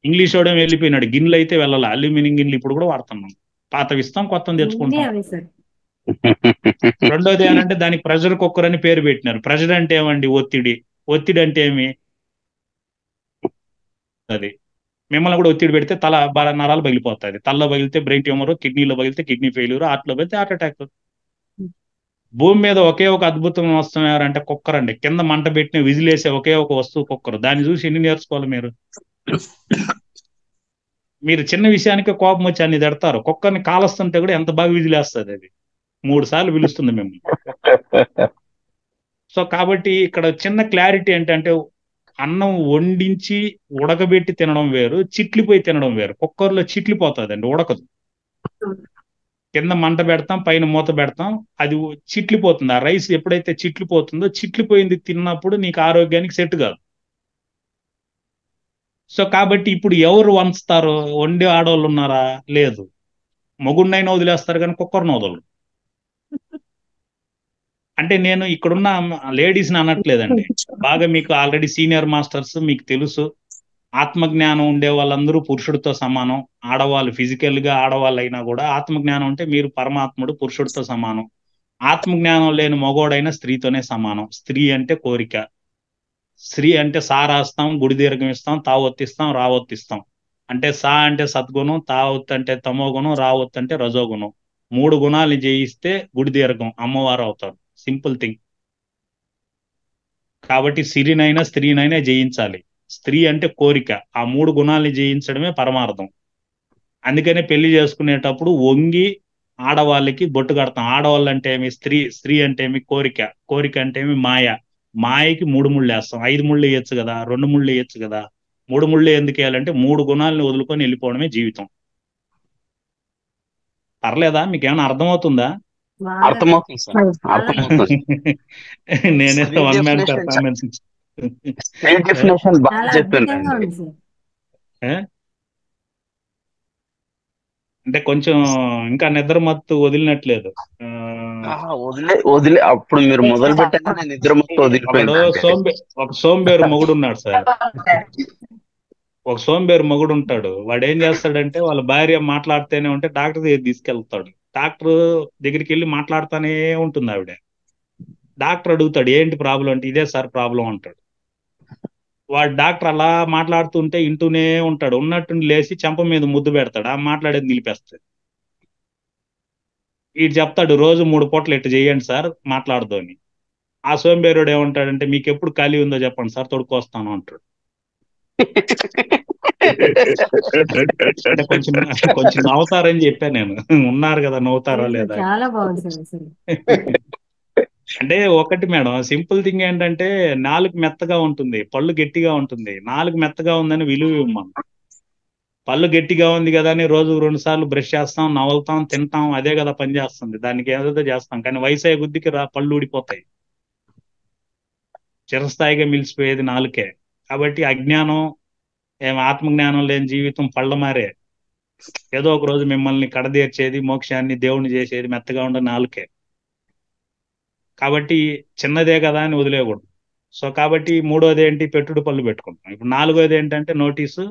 Speaker 2: ఇంగ్లీష్ వాడే వెళ్ళిపోయినాడు, గిన్నెలు అయితే వెళ్ళాలి. అల్యూమినియం గిన్నెలు ఇప్పుడు కూడా వాడుతున్నాం, పాతవి ఇస్తాం, కొత్త తెచ్చుకుంటాం.
Speaker 1: అవే సార్.
Speaker 2: రెండోది ఏంటంటే దానికి ప్రెషర్ కుక్కర్ అని పేరు పెట్టినారు. ప్రెషర్ అంటే ఏమండి? ఒత్తిడి. ఒత్తిడి అంటే ఏమి? అది మిమ్మల్ని కూడా ఒత్తిడి పెడితే తల నరాలు పగిలిపోతుంది. తలలో పగిలితే బ్రెయిన్ ట్యూమర్, కిడ్నీలో పగిలితే కిడ్నీ ఫెయిల్యూర్, హార్ట్లో పగిలితే హార్ట్ అటాక్. భూమి మీద ఒకే ఒక అద్భుతం వస్తువు ఎవరంటే కుక్కర్ అండి. కింద మంట పెట్టిన విజిలేసే ఒకే ఒక వస్తువు కుక్కర్. దాన్ని చూసి ఎన్ని నేర్చుకోవాలి మీరు? మీరు చిన్న విషయానికి కోపం వచ్చి అన్ని తిడతారు, కుక్కర్ని కాలుస్తుంటే కూడా ఎంత బాగా విజిలేస్తుంది అది. 3 సార్లు పిలుస్తుంది మిమ్మల్ని. సో కాబట్టి ఇక్కడ చిన్న క్లారిటీ ఏంటంటే అన్నం వండించి ఉడకబెట్టి తినడం వేరు, చిట్లిపోయి తినడం వేరు. కుక్కర్లో చిట్లిపోతుందండి, ఉడకదు. కింద మంట పెడతాం, పైన మూత పెడతాం, అది చిట్లిపోతుంది. ఆ రైస్ ఎప్పుడైతే చిట్లిపోతుందో, చిట్లిపోయింది తిన్నప్పుడు నీకు ఆరోగ్యానికి సెట్ కాదు. సో కాబట్టి ఇప్పుడు ఎవరు వంచుతారు? వండే ఆడవాళ్ళు ఉన్నారా? లేదు. మొగుడినైనా వదిలేస్తారు కానీ కుక్కర్ను వదలరు. అంటే నేను ఇక్కడున్న లేడీస్ని అనట్లేదండి, బాగా మీకు ఆల్రెడీ సీనియర్ మాస్టర్స్, మీకు తెలుసు ఆత్మజ్ఞానం ఉండే వాళ్ళందరూ పురుషుడితో సమానం. ఆడవాళ్ళు ఫిజికల్ గా ఆడవాళ్ళు అయినా కూడా ఆత్మజ్ఞానం ఉంటే మీరు పరమాత్ముడు, పురుషుడితో సమానం. ఆత్మజ్ఞానం లేని మగోడైనా స్త్రీతోనే సమానం. స్త్రీ అంటే కోరిక, స్త్రీ అంటే సారాస్తాం, గుడి దీర్ఘం ఇస్తాం, తావొత్తిస్తాం, రావొత్తిస్తాం. అంటే సా అంటే సద్గుణం, తావొత్తు అంటే తమోగుణం, రావొత్తు అంటే రజోగుణం. 3 గుణాలని జయిస్తే గుడి దీర్ఘం అమ్మవారు అవుతారు. Simple thing. కాబట్టి సిరినైనా స్త్రీనైనా జయించాలి. స్త్రీ అంటే కోరిక, ఆ 3 గుణాలని జయించడమే పరమార్థం. అందుకనే పెళ్లి చేసుకునేటప్పుడు వంగి ఆడవాళ్ళకి బొట్టు కడతాం. ఆడవాళ్ళు అంటే ఏమి? స్త్రీ. స్త్రీ అంటే ఏమి? కోరిక. కోరిక అంటే ఏమి? మాయ. మాయకి 3 ముళ్ళు వేస్తాం. 5 ముళ్ళు వేయచ్చు కదా, 2 ముళ్ళు వేయచ్చు కదా. 3 ముళ్ళు ఎందుకు వేయాలంటే 3 గుణాలని వదులుకొని వెళ్ళిపోవడమే జీవితం. పర్లేదా? మీకేమైనా అర్థమవుతుందా?
Speaker 1: బాగా
Speaker 5: అర్థమవుతుంది సార్,
Speaker 1: చాలా
Speaker 5: అర్థమవుతుంది.
Speaker 2: నేనేదో
Speaker 5: Screen
Speaker 2: one man
Speaker 5: definition
Speaker 2: performance
Speaker 5: screen definition బాగా
Speaker 1: చాలా అద్భుతంగా
Speaker 5: చెప్పిండండి.
Speaker 1: ఉంది సార్.
Speaker 2: అంటే కొంచెం ఇంకా నిద్ర మత్తు వదిలినట్లేదు.
Speaker 5: వదిలే అప్పుడు మీరు మొదలు పెట్టగానే నిద్ర మొత్తం
Speaker 2: ఒకడు
Speaker 5: వదిలిపోయింది.
Speaker 2: ఒక సోంబేరు మొగుడు ఉన్నాడు సార్. ఒక సోంబేరు మొగుడు ఉంటాడు. వాడు ఏం చేస్తాడంటే వాళ్ళ భార్య మాట్లాడితేనే ఉంటే డాక్టర్ దగ్గర తీసుకెళ్తాడు. డాక్టర్ దగ్గరికి వెళ్ళి మాట్లాడుతూనే ఉంటుంది ఆవిడ. డాక్టర్ అడుగుతాడు ఏంటి ప్రాబ్లం అంటే ఇదే సార్ ప్రాబ్లం అంటాడు. వాడు డాక్టర్ అలా మాట్లాడుతుంటే వింటూనే ఉంటాడు. ఉన్నట్టుండి లేచి చెంప మీద ముద్దు పెడతాడు, ఆ మాట్లాడేది నిలిపేస్తాడు. వీడు చెప్తాడు రోజు 3 పూటలు ఇట్టు చేయండి సార్ మాట్లాడదు అని. ఆ సోంబేరుడు ఏమంటాడంటే మీకు ఎప్పుడు ఖాళీ ఉందో చెప్పండి సార్ తొడుక్కొస్తాను అంటాడు. అంటే కొంచెం నవ్వుతారని చెప్పా నేను. ఉన్నారు కదా, నవ్వుతారా లేదా?
Speaker 1: చాలా బాగుంది సార్ అసలు.
Speaker 2: అంటే ఒకటి మేడం, సింపుల్ థింగ్ ఏంటంటే నాలుగు మెత్తగా ఉంటుంది, పళ్ళు గట్టిగా ఉంటుంది. నాలుగు మెత్తగా ఉందని విలువ ఇవ్వం. పళ్ళు గట్టిగా ఉంది కదా అని రోజు 2 సార్లు బ్రష్ చేస్తాం, నవ్వులుతాం, తింటాం, అదే కదా పని చేస్తుంది. దానికి ఏదో చేస్తాం, కానీ వయసు అయ్యే కొద్దికి పళ్ళు ఊడిపోతాయి. చిరస్థాయిగా మిలిసిపోయేది నాలుకే. కాబట్టి అజ్ఞానం, ఆత్మజ్ఞానం లేని జీవితం పళ్ళ మారే. ఏదో ఒక రోజు మిమ్మల్ని కడదేర్చేది, మోక్షాన్ని దేవుణ్ణి చేసేది మెత్తగా ఉండే నాలుకే. కాబట్టి చిన్నదే కదా అని వదిలేయకూడదు. సో కాబట్టి 3వది ఏంటి? పెట్టుడు పళ్ళు పెట్టుకుంటాం. ఇప్పుడు 4వది ఏంటంటే నోటీసు,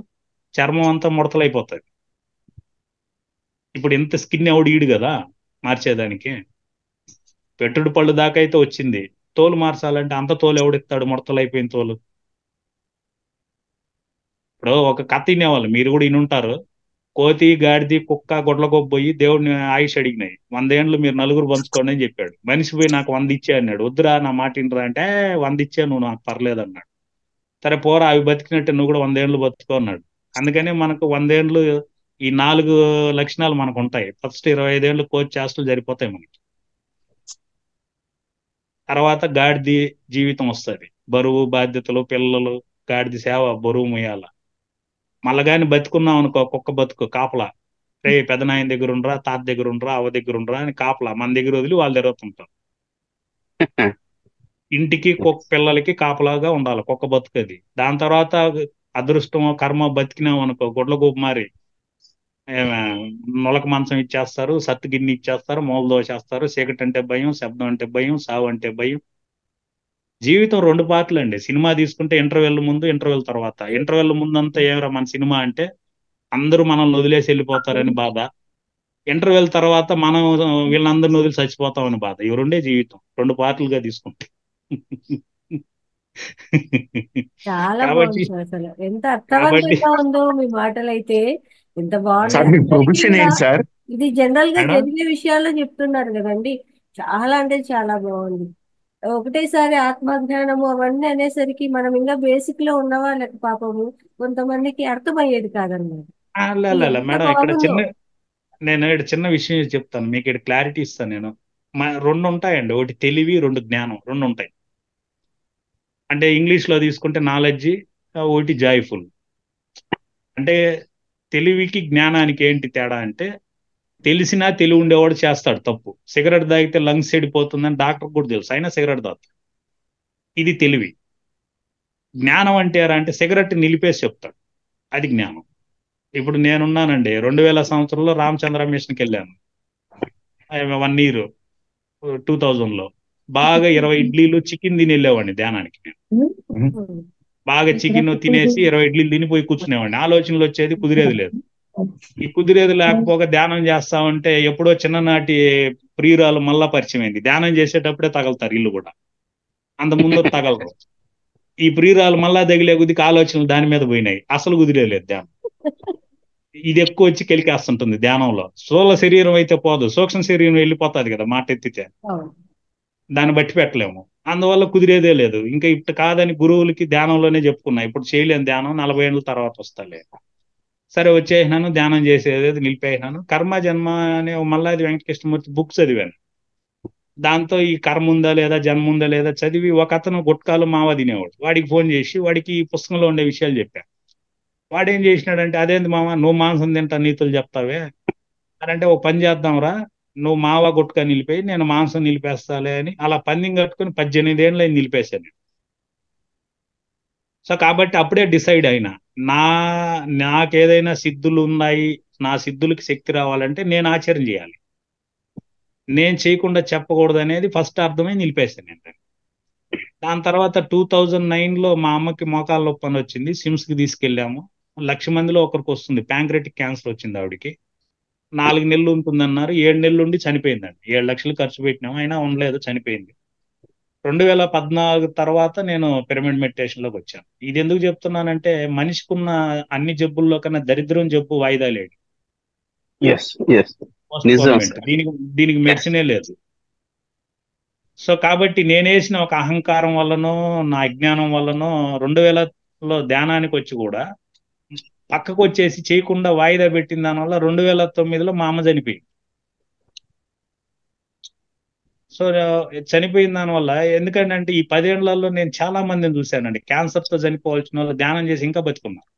Speaker 2: చర్మం అంతా ముడతలైపోతుంది. ఇప్పుడు ఇంత స్కిన్ ఎవడు ఈడు కదా మార్చేదానికి. పెట్టుడు పళ్ళు దాకా అయితే వచ్చింది, తోలు మార్చాలంటే అంత తోలు ఎవడిస్తాడు? ముడతలైపోయిన తోలు. ఇప్పుడు ఒక కథ వినేవాళ్ళు, మీరు కూడా వినుంటారు. కోతి, గాడిది, కుక్క గొడ్లకొబ్బ పోయి దేవుడిని ఆయుష్ అడిగినాయి. 100 ఏండ్లు మీరు నలుగురు పంచుకోండి అని చెప్పాడు. మనిషి పోయి నాకు 100 ఇచ్చే అన్నాడు. వద్దురా నా మాట వినరా అంటే 100 ఇచ్చా, నువ్వు నాకు పర్లేదు అన్నాడు. సరే పోరా, అవి బతికినట్టే నువ్వు కూడా 100 ఏండ్లు బతుకో అన్నాడు. అందుకనే మనకు 100 ఏండ్లు ఈ 4 లక్షణాలు మనకు ఉంటాయి. ఫస్ట్ 25 ఏళ్ళు కోచ్ చేష్టలు సరిపోతాయి మనకి. తర్వాత గాడిది జీవితం వస్తుంది, బరువు, బాధ్యతలు, పిల్లలు, గాడిది సేవ, బరువు మొయ్యాల. మళ్ళగాని బతుకున్నాం అనుకో, కుక్క బతుకు కాపలా, రే పెదనాయన దగ్గర ఉండరా, తాత దగ్గర ఉండరా, అవ్వ దగ్గర ఉండరా అని కాపలా మన దగ్గర వదిలి వాళ్ళు తిరుగుతుంటారు. ఇంటికి కుక్క పిల్లలకి కాపలాగా ఉండాలి, కుక్క బతుకది. దాని తర్వాత అదృష్టం కర్మ బతికినాం అనుకో, గుడ్ల గోపు మారి నొలక మంచం ఇచ్చేస్తారు, సత్తు గిన్నె ఇచ్చేస్తారు, మూల దోసేస్తారు. చీకటి అంటే భయం, శబ్దం అంటే భయం, సావు అంటే భయం. జీవితం 2 పార్ట్లు అండి. సినిమా తీసుకుంటే ఇంటర్వెల్ ముందు, ఇంటర్వెల్ తర్వాత. ఇంటర్వెల్ ముందంతా ఏమరా మన సినిమా అంటే అందరూ మనల్ని వదిలేసి వెళ్ళిపోతారని బాధ. ఇంటర్వెల్ తర్వాత మనం వీళ్ళందరిని వదిలి చచ్చిపోతామని బాధ. ఇవి 2 జీవితం, 2 పార్ట్లుగా తీసుకుంటే.
Speaker 1: చాలా
Speaker 2: కాబట్టి
Speaker 1: బాగుంది సార్. అసలు ఎంత
Speaker 2: కాబట్టి
Speaker 1: అర్థవంతంగా ఉందో మీ మాటలు అయితే, ఎంత బాగున్నాయి.
Speaker 3: సార్ మీ
Speaker 1: అందరికీ
Speaker 3: ప్రొఫెషన్
Speaker 1: కూడా
Speaker 3: ఏంటి సార్?
Speaker 1: ఇది జనరల్ గా
Speaker 2: మేడం
Speaker 1: జరిగే విషయాల్లో చెప్తున్నారు కదండి. చాలా అంటే చాలా బాగుంది. ఒకటేసారి ఆత్మజ్ఞానము అవన్నీ అనేసరికి మనం ఇంకా బేసిక్ లో ఉన్న వాళ్ళకి పాపము కొంతమందికి అర్థమయ్యేది కాదన్నమాట. ఇది ఎంత
Speaker 2: మేడం ఇక్కడ
Speaker 1: బాగుందో.
Speaker 2: నేను ఇక్కడ చిన్న విషయం చెప్తాను మీకు, ఇక్కడ క్లారిటీ ఇస్తాను నేను. 2 ఉంటాయండి, ఒకటి తెలివి, 2 జ్ఞానం, 2 ఉంటాయి. అంటే ఇంగ్లీష్ లో తీసుకుంటే నాలెడ్జి, ఒకటి జాయ్ఫుల్. అంటే తెలివికి జ్ఞానానికి ఏంటి తేడా అంటే, తెలిసినా తెలివి ఉండేవాడు చేస్తాడు తప్పు. సిగరెట్ తాగితే లంగ్స్ చెడిపోతుందని డాక్టర్ కూడా తెలుసు, అయినా సిగరెట్ తాగుతాడు. ఇది తెలివి. జ్ఞానం అంటే అంటే సిగరెట్ నిలిపేసి చెప్తాడు, అది జ్ఞానం. ఇప్పుడు నేనున్నానండి, 2000 సంవత్సరంలో రామచంద్ర మిషన్కి వెళ్ళాను. 1 ఇయర్ 2000లో బాగా 20 ఇడ్లీలు చికెన్ తిని వెళ్ళేవాడిని ధ్యానానికి. నేను బాగా చికెన్ తినేసి 20 ఇడ్లీలు తినిపోయి కూర్చునేవాడిని. ఆలోచనలు వచ్చేది, కుదిరేది లేదు. ఈ కుదిరేది లేకపోగా ధ్యానం చేస్తా ఉంటే ఎప్పుడో చిన్ననాటి ప్రియురాలు మళ్ళా పరిచయం అయింది. ధ్యానం చేసేటప్పుడే తగలుతారు ఇల్లు కూడా, అంత ముందు తగలరు. ఈ ప్రియురాలు మళ్ళా తగిలే కొద్దికి ఆలోచనలు దాని మీద పోయినాయి, అసలు కుదిరేలేదు ధ్యానం. ఇది ఎక్కువ వచ్చి కెలికేస్తుంటుంది ధ్యానంలో. స్థూల శరీరం అయితే పోదు, సూక్ష్మ శరీరం వెళ్ళిపోతుంది కదా మాట ఎత్తితే, దాన్ని బట్టి పెట్టలేము. అందువల్ల కుదిరేదే లేదు. ఇంకా ఇప్పుడు కాదని గురువులకి ధ్యానంలోనే చెప్పుకున్నా, ఇప్పుడు చేయలేను ధ్యానం, 40 ఏళ్ళ తర్వాత వస్తాలే. సరే వచ్చేసినాను, ధ్యానం చేసేది నిలిపేసినాను. కర్మ జన్మ అనే మల్లాది వెంకటకృష్ణమూర్తి బుక్ చదివాను. దాంతో ఈ కర్మ ఉందా లేదా, జన్మ ఉందా లేదా చదివి, ఒక అతను గుట్కాలు మావా తినేవాడు, వాడికి ఫోన్ చేసి వాడికి ఈ పుస్తకంలో ఉండే విషయాలు చెప్పాను. వాడేం చేసినాడంటే, అదేంది మామ నువ్వు మాంసం తింటా నీతులు చెప్తావే అని అంటే, ఒక పని చేద్దాంరా, నువ్వు మావా గుట్కా నిలిపేయి, నేను మాంసం నిలిపేస్తాలే అని అలా పందెం కట్టుకుని 18 ఏళ్ళు అయింది నిలిపేశాను. సో కాబట్టి అప్పుడే డిసైడ్ అయినా, నాకేదైనా సిద్ధులు ఉన్నాయి, నా సిద్ధులకి శక్తి రావాలంటే నేను ఆచరణ చేయాలి, నేను చేయకుండా చెప్పకూడదు అనేది ఫస్ట్ అర్థమై నిలిపేశాను నేను. దాని తర్వాత 2009లో మా అమ్మకి మోకాళ్ళ నొప్పి అని వచ్చింది, సిమ్స్కి తీసుకెళ్ళాము. 1,00,000 మందిలో ఒకరికి వస్తుంది, ప్యాంక్రెటిక్ క్యాన్సర్ వచ్చింది ఆవిడకి. 4 నెలలు ఉంటుందన్నారు, 7 నెలలు ఉండి చనిపోయిందండి. 7 లక్షలు ఖర్చు పెట్టినాము, అయినా ఉండలేదు, చనిపోయింది. 2014 తర్వాత నేను పిరమిడ్ మెడిటేషన్ లోకి వచ్చాను. ఇది ఎందుకు చెప్తున్నానంటే, మనిషికున్న అన్ని జబ్బుల్లో కన్నా దరిద్రం జబ్బు వాయిదా లేడు,
Speaker 5: ఎస్
Speaker 2: పోస్ట్
Speaker 5: నిజం
Speaker 2: పోన్మెంట్.
Speaker 5: సార్.
Speaker 2: దీనికి మెడిసినే లేదు. సో కాబట్టి నేనేసిన ఒక అహంకారం వల్లనో, నా అజ్ఞానం వల్లనో 2000లో ధ్యానానికి వచ్చి కూడా పక్కకు వచ్చేసి చేయకుండా వాయిదా పెట్టిన దానివల్ల 2009లో మా అమ్మ చనిపోయింది. సో చనిపోయిన దానివల్ల, ఎందుకంటే ఈ 10 ఏళ్లలో నేను చాలా మందిని చూశానండి, క్యాన్సర్తో చనిపోవాల్సిన వాళ్ళు ధ్యానం చేసి ఇంకా బతుకున్నారు.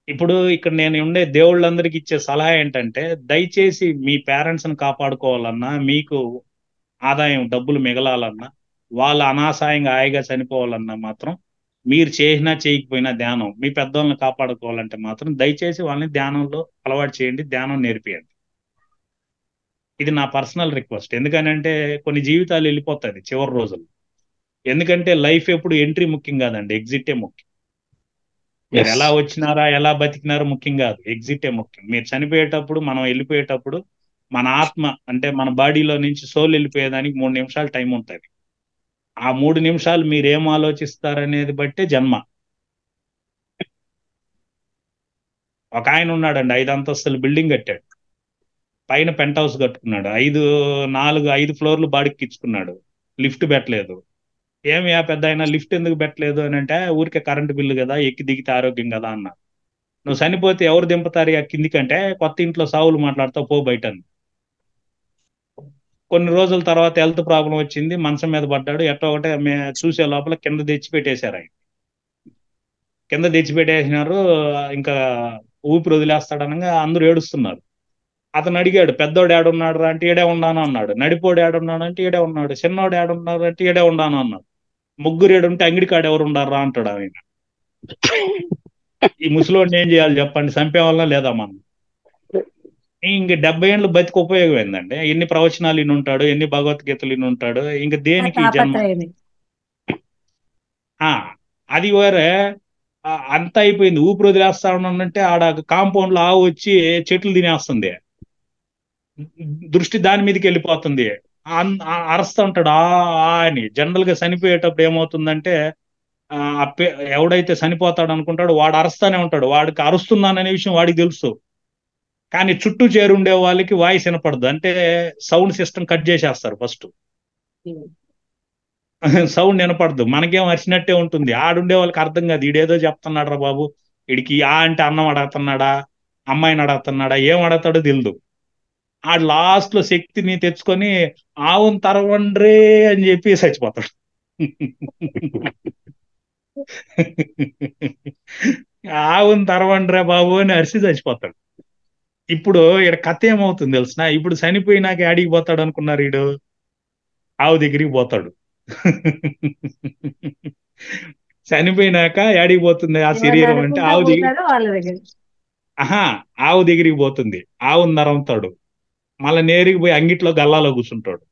Speaker 2: ఇప్పుడు ఇక్కడ నేను ఉండే దేవుళ్ళందరికీ ఇచ్చే సలహా ఏంటంటే, దయచేసి మీ పేరెంట్స్ని కాపాడుకోవాలన్నా, మీకు ఆదాయం డబ్బులు మిగలాలన్నా, వాళ్ళు అనాసాయంగా హాయిగా చనిపోవాలన్నా మాత్రం, మీరు చేసినా చేయకపోయినా ధ్యానం, మీ పెద్దోళ్ళని కాపాడుకోవాలంటే మాత్రం దయచేసి వాళ్ళని ధ్యానంలో అలవాటు చేయండి, ధ్యానం నేర్పియండి. ఇది నా పర్సనల్ రిక్వెస్ట్. ఎందుకనంటే కొన్ని జీవితాలు వెళ్ళిపోతుంది చివరి రోజులు. ఎందుకంటే లైఫ్ ఎప్పుడు ఎంట్రీ ముఖ్యం కాదండి, ఎగ్జిటే ముఖ్యం. మీరు ఎలా వచ్చినారా, ఎలా బతికినారో ముఖ్యం కాదు, ఎగ్జిటే ముఖ్యం. మీరు చనిపోయేటప్పుడు, మనం వెళ్ళిపోయేటప్పుడు, మన ఆత్మ అంటే మన బాడీలో నుంచి సోల్ వెళ్ళిపోయేదానికి 3 నిమిషాలు టైం ఉంటుంది. ఆ 3 నిమిషాలు మీరు ఏం ఆలోచిస్తారనేది బట్టే జన్మ. ఒక ఆయన ఉన్నాడండి, 5 అంతస్తుల బిల్డింగ్ కట్టాడు, పైన పెంట్ హౌస్ కట్టుకున్నాడు, 5 ఫ్లోర్లు బాడికి ఇచ్చుకున్నాడు, లిఫ్ట్ పెట్టలేదు. ఏమి ఆ పెద్ద ఆయన లిఫ్ట్ ఎందుకు పెట్టలేదు అని అంటే, ఊరికే కరెంటు బిల్లు కదా, ఎక్కి దిగితే ఆరోగ్యం కదా అన్న. నువ్వు చనిపోతే ఎవరు దింపుతారు ఆ కిందికంటే, కొత్త ఇంట్లో సావులు మాట్లాడుతావు, పో బయట. కొన్ని రోజుల తర్వాత హెల్త్ ప్రాబ్లం వచ్చింది, మంచం మీద పడ్డాడు. ఎట్టో ఒకటే చూసే లోపల కింద తెచ్చిపెట్టేశారు ఆయన. కింద తెచ్చిపెట్టేసినారు. ఇంకా ఊపిరి వదిలేస్తాడనగా అందరూ ఏడుస్తున్నారు. అతను అడిగాడు, పెద్దోడు ఏడున్నాడు రా అంటే ఈడే ఉన్నాను అన్నాడు. నడిపోడు ఏడున్నాడు అంటే ఈడే ఉన్నాడు. చిన్నోడు ఏడున్నాడు అంటే ఈడే ఉన్నాను అన్నాడు. ముగ్గురు ఏడుంటే అంగిడికాడు ఎవరు ఉండారా అంటాడు ఆయన. ఈ ముసలోడిని ఏం చేయాలి చెప్పండి, చంపేవాళ్ళ లేదా మనం? ఇంక 70 ఏళ్ళు బతికి ఉపయోగం ఏందండి? ఎన్ని ప్రవచనాలు ఇన్ని ఉంటాడు, ఎన్ని భగవద్గీతలు ఇన్ని ఉంటాడు, ఇంక దేనికి ఈ జన్మ?
Speaker 1: తాపత్రయమే.
Speaker 2: ఆ అది వేరే. అంతా అయిపోయింది, ఊపిరి వదిలేస్తా ఉన్నానంటే ఆడ కాంపౌండ్ లో ఆవు వచ్చి చెట్లు తినేస్తుంది, దృష్టి దాని మీదకి వెళ్ళిపోతుంది. అరుస్తా ఉంటాడు అని. జనరల్ గా చనిపోయేటప్పుడు ఏమవుతుందంటే ఎవడైతే చనిపోతాడు అనుకుంటాడో వాడు అరుస్తానే ఉంటాడు. వాడికి అరుస్తున్నాననే విషయం వాడికి తెలుసు, కానీ చుట్టూ చేరుండే వాళ్ళకి వాయిస్ వినపడదు. అంటే సౌండ్ సిస్టమ్ కట్ చేసేస్తారు ఫస్ట్. సౌండ్ వినపడదు, మనకేం అరిచినట్టే ఉంటుంది. ఆడుండే వాళ్ళకి అర్థం కాదు, ఈడేదో చెప్తున్నాడు రా బాబు, వీడికి అంటే అన్నం అడుగుతున్నాడా, అమ్మాయిని అడుగుతున్నాడా, ఏం అడుగుతాడో తెలియదు. ఆ లాస్ట్ లో శక్తిని తెచ్చుకొని ఆవును తరవండ్రే అని చెప్పి చచ్చిపోతాడు. ఆవును తరవండ్రే బాబు అని అరిసి చచ్చిపోతాడు. ఇప్పుడు ఇక్కడ కథ ఏమవుతుంది తెలిసిన? ఇప్పుడు చనిపోయినాక ఆడికి పోతాడు అనుకున్నారు, వీడు ఆవు దగ్గరికి పోతాడు. చనిపోయినాక ఆడికి పోతుంది ఆ శరీరం అంటే ఆవు దగ్గర.
Speaker 1: వాళ్ళ దగ్గర
Speaker 2: ఆవు దగ్గరికి పోతుంది, ఆవును తరవుతాడు. మళ్ళీ నేరుగా పోయి అంగిట్లో గల్లాలో కూర్చుంటాడు.